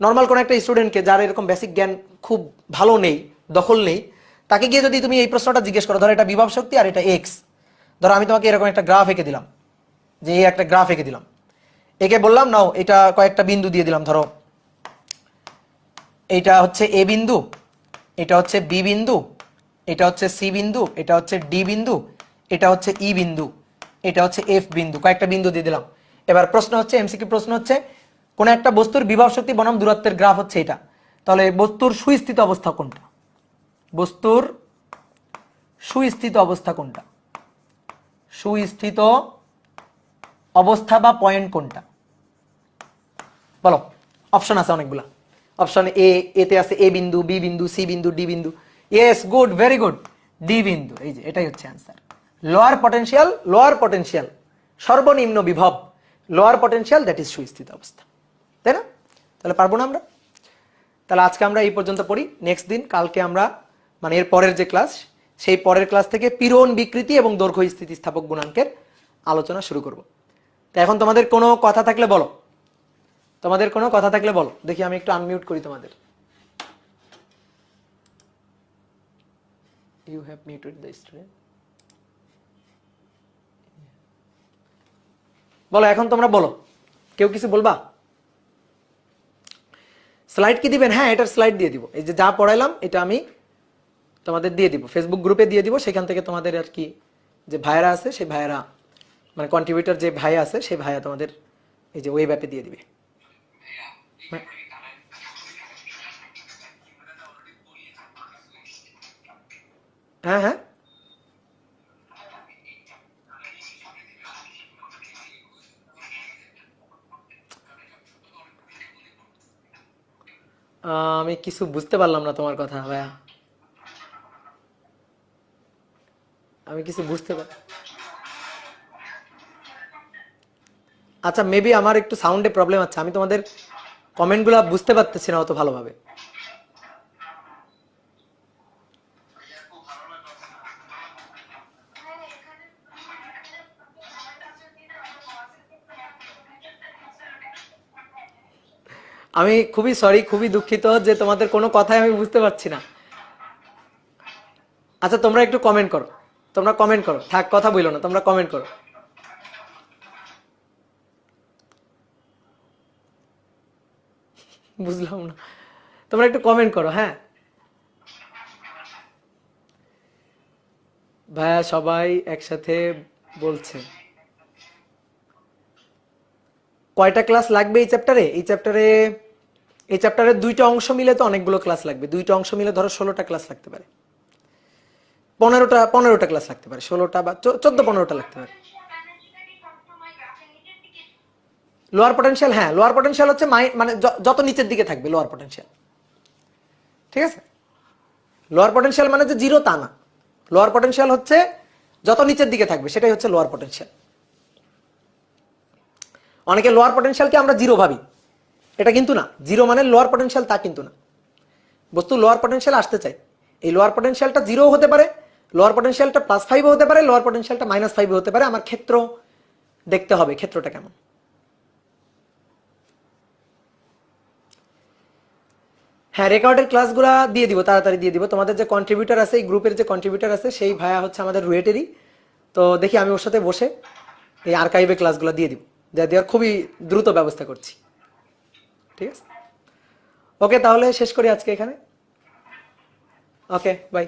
নর্মাল কোন একটা স্টুডেন্টকে যার এরকম বেসিক জ্ঞান খুব ভালো নেই, দখল নেই, তাকে গিয়ে যদি তুমি এই প্রশ্নটা জিজ্ঞেস করো, ধরো এটা বিভব শক্তি আর এটা এক্স, ধরো আমি তোমাকে এরকম একটা গ্রাফ এঁকে দিলাম, যে এই একটা গ্রাফ এঁকে দিলাম, একে বললাম নাও এটা কয়েকটা বিন্দু দিয়ে দিলাম, ধরো এটা হচ্ছে এ বিন্দু, এটা হচ্ছে বি বিন্দু, এটা হচ্ছে সি বিন্দু, এটা হচ্ছে ডি বিন্দু, এটা হচ্ছে ই বিন্দু, এটা হচ্ছে এফ বিন্দু, কয়েকটা বিন্দু দিয়ে দিলাম। এবার প্রশ্ন হচ্ছে, এমসিকিউ প্রশ্ন হচ্ছে, কোন একটা বস্তুর বিভব শক্তি বনাম দূরত্বের গ্রাফ হচ্ছে এটা, তাহলে বস্তুর সুস্থিত অবস্থা কোনটা? বস্তুর সুস্থিত অবস্থা কোনটা? সুস্থিত অবস্থা বা পয়েন্ট কোনটা বলো? অপশন আছে অনেকগুলা। অপশন এতে আছে এ বিন্দু, বি বিন্দু, সি বিন্দু, ডি বিন্দু। Yes, good, very good, D বিন্দু। এই যে এটাই হচ্ছে answer. Lower potential, lower potential, সর্বনিম্ন বিভব, লোয়ার পটেনশিয়াল, দ্যাট ইজ সুস্থিত অবস্থা, তাই না? তাহলে পারবো না আমরা? তাহলে আজকে আমরা এই পর্যন্ত পড়ি। নেক্সট দিন, কালকে আমরা মানে এর পরের যে ক্লাস, সেই পরের ক্লাস থেকে পীড়ন বিকৃতি এবং দৈর্ঘ্য স্থিতিস্থাপক গুণাঙ্কের আলোচনা শুরু করব। তো এখন তোমাদের কোনো কথা থাকলে বলো, তোমাদের কোনো কথা থাকলে বলো, দেখি আমি একটু আনমিউট করি তোমাদের। You have muted the student. বলো, এখন তোমরা বলো, কেউ কিছু বলবা? স্লাইড কি দিবেন? হ্যাঁ, এটার স্লাইড দিয়ে দিব। এই যে যা পড়াইলাম এটা আমি তোমাদের দিয়ে দিব, ফেসবুক গ্রুপে দিয়ে দিব। সেখান থেকে তোমাদের আর কি যে ভাইয়েরা আছে, সেই ভাইয়েরা মানে কন্ট্রিবিউটর যে ভাই আছে, সেই ভাইয়া তোমাদের এই যে ওয়েব অ্যাপে দিয়ে দিবে। হ্যাঁ হ্যাঁ, আমি কিছু বুঝতে পারলাম না তোমার কথা ভাইয়া, আমি কিছু বুঝতে পার। আচ্ছা, মেবি আমার একটু সাউন্ডে প্রবলেম আছে, আমি তোমাদের কমেন্টগুলো বুঝতে পারতেছি না অত ভালোভাবে। আমি খুবই সরি, খুবই দুঃখিত যে তোমাদের কোনো কথাই আমি বুঝতে পারছি না। আচ্ছা তোমরা একটু কমেন্ট করো, তোমরা কমেন্ট করো, থাক কথা বলো না, তোমরা কমেন্ট করো। বুঝলাম না, তোমরা একটু কমেন্ট করো। হ্যাঁ ভাইয়া সবাই একসাথে বলছে। কয়টা ক্লাস লাগবে এই চ্যাপ্টারে? এই চ্যাপ্টারে দুইটা অংশ মিলে তো অনেকগুলো ক্লাস লাগবে। দুইটা অংশ মিলে ধরো 16টা ক্লাস লাগতে পারে, 15টা ক্লাস লাগতে পারে, 16টা বা 14-15টা লাগতে পারে। লোয়ার পটেনশিয়াল, হ্যাঁ লোয়ার পটেনশিয়াল হচ্ছে মানে যত নিচের দিকে থাকবে লোয়ার পটেনশিয়াল, ঠিক আছে? লোয়ার পটেনশিয়াল মানে যে জিরো তা না, লোয়ার পটেনশিয়াল হচ্ছে যত নিচের দিকে থাকবে সেটাই হচ্ছে লোয়ার পটেনশিয়াল। অনেকে লোয়ার পটেনশিয়ালকে আমরা জিরো ভাবি, এটা কিন্তু না। জিরো মানে লোয়ার পটেনশিয়াল তা কিন্তু না। বস্তু লোয়ার পটেনশিয়াল আসতে চাই, এই লোয়ার পটেনশিয়ালটা জিরো হতে পারে, লোয়ার পটেনশিয়ালটা +5 হতে পারে, লোয়ার পটেনশিয়ালটা -5 হতে পারে। আমার ক্ষেত্র দেখতে হবে, ক্ষেত্রটা কেমন। হ্যাঁ রেকর্ডের ক্লাসগুলো দিয়ে দিব, তাড়াতাড়ি দিয়ে দিব। তোমাদের যে কন্ট্রিবিউটার আছে, এই গ্রুপের যে কন্ট্রিবিউটার আছে, সেই ভাইয়া হচ্ছে আমাদের রুয়েটেরই। তো দেখি আমি ওর সাথে বসে এই আর্কাইভে ক্লাসগুলো দিয়ে দিব, দেওয়ার খুবই দ্রুত ব্যবস্থা করছি, ঠিক আছে? ওকে তাহলে শেষ করি আজকে এখানে। Okay bye.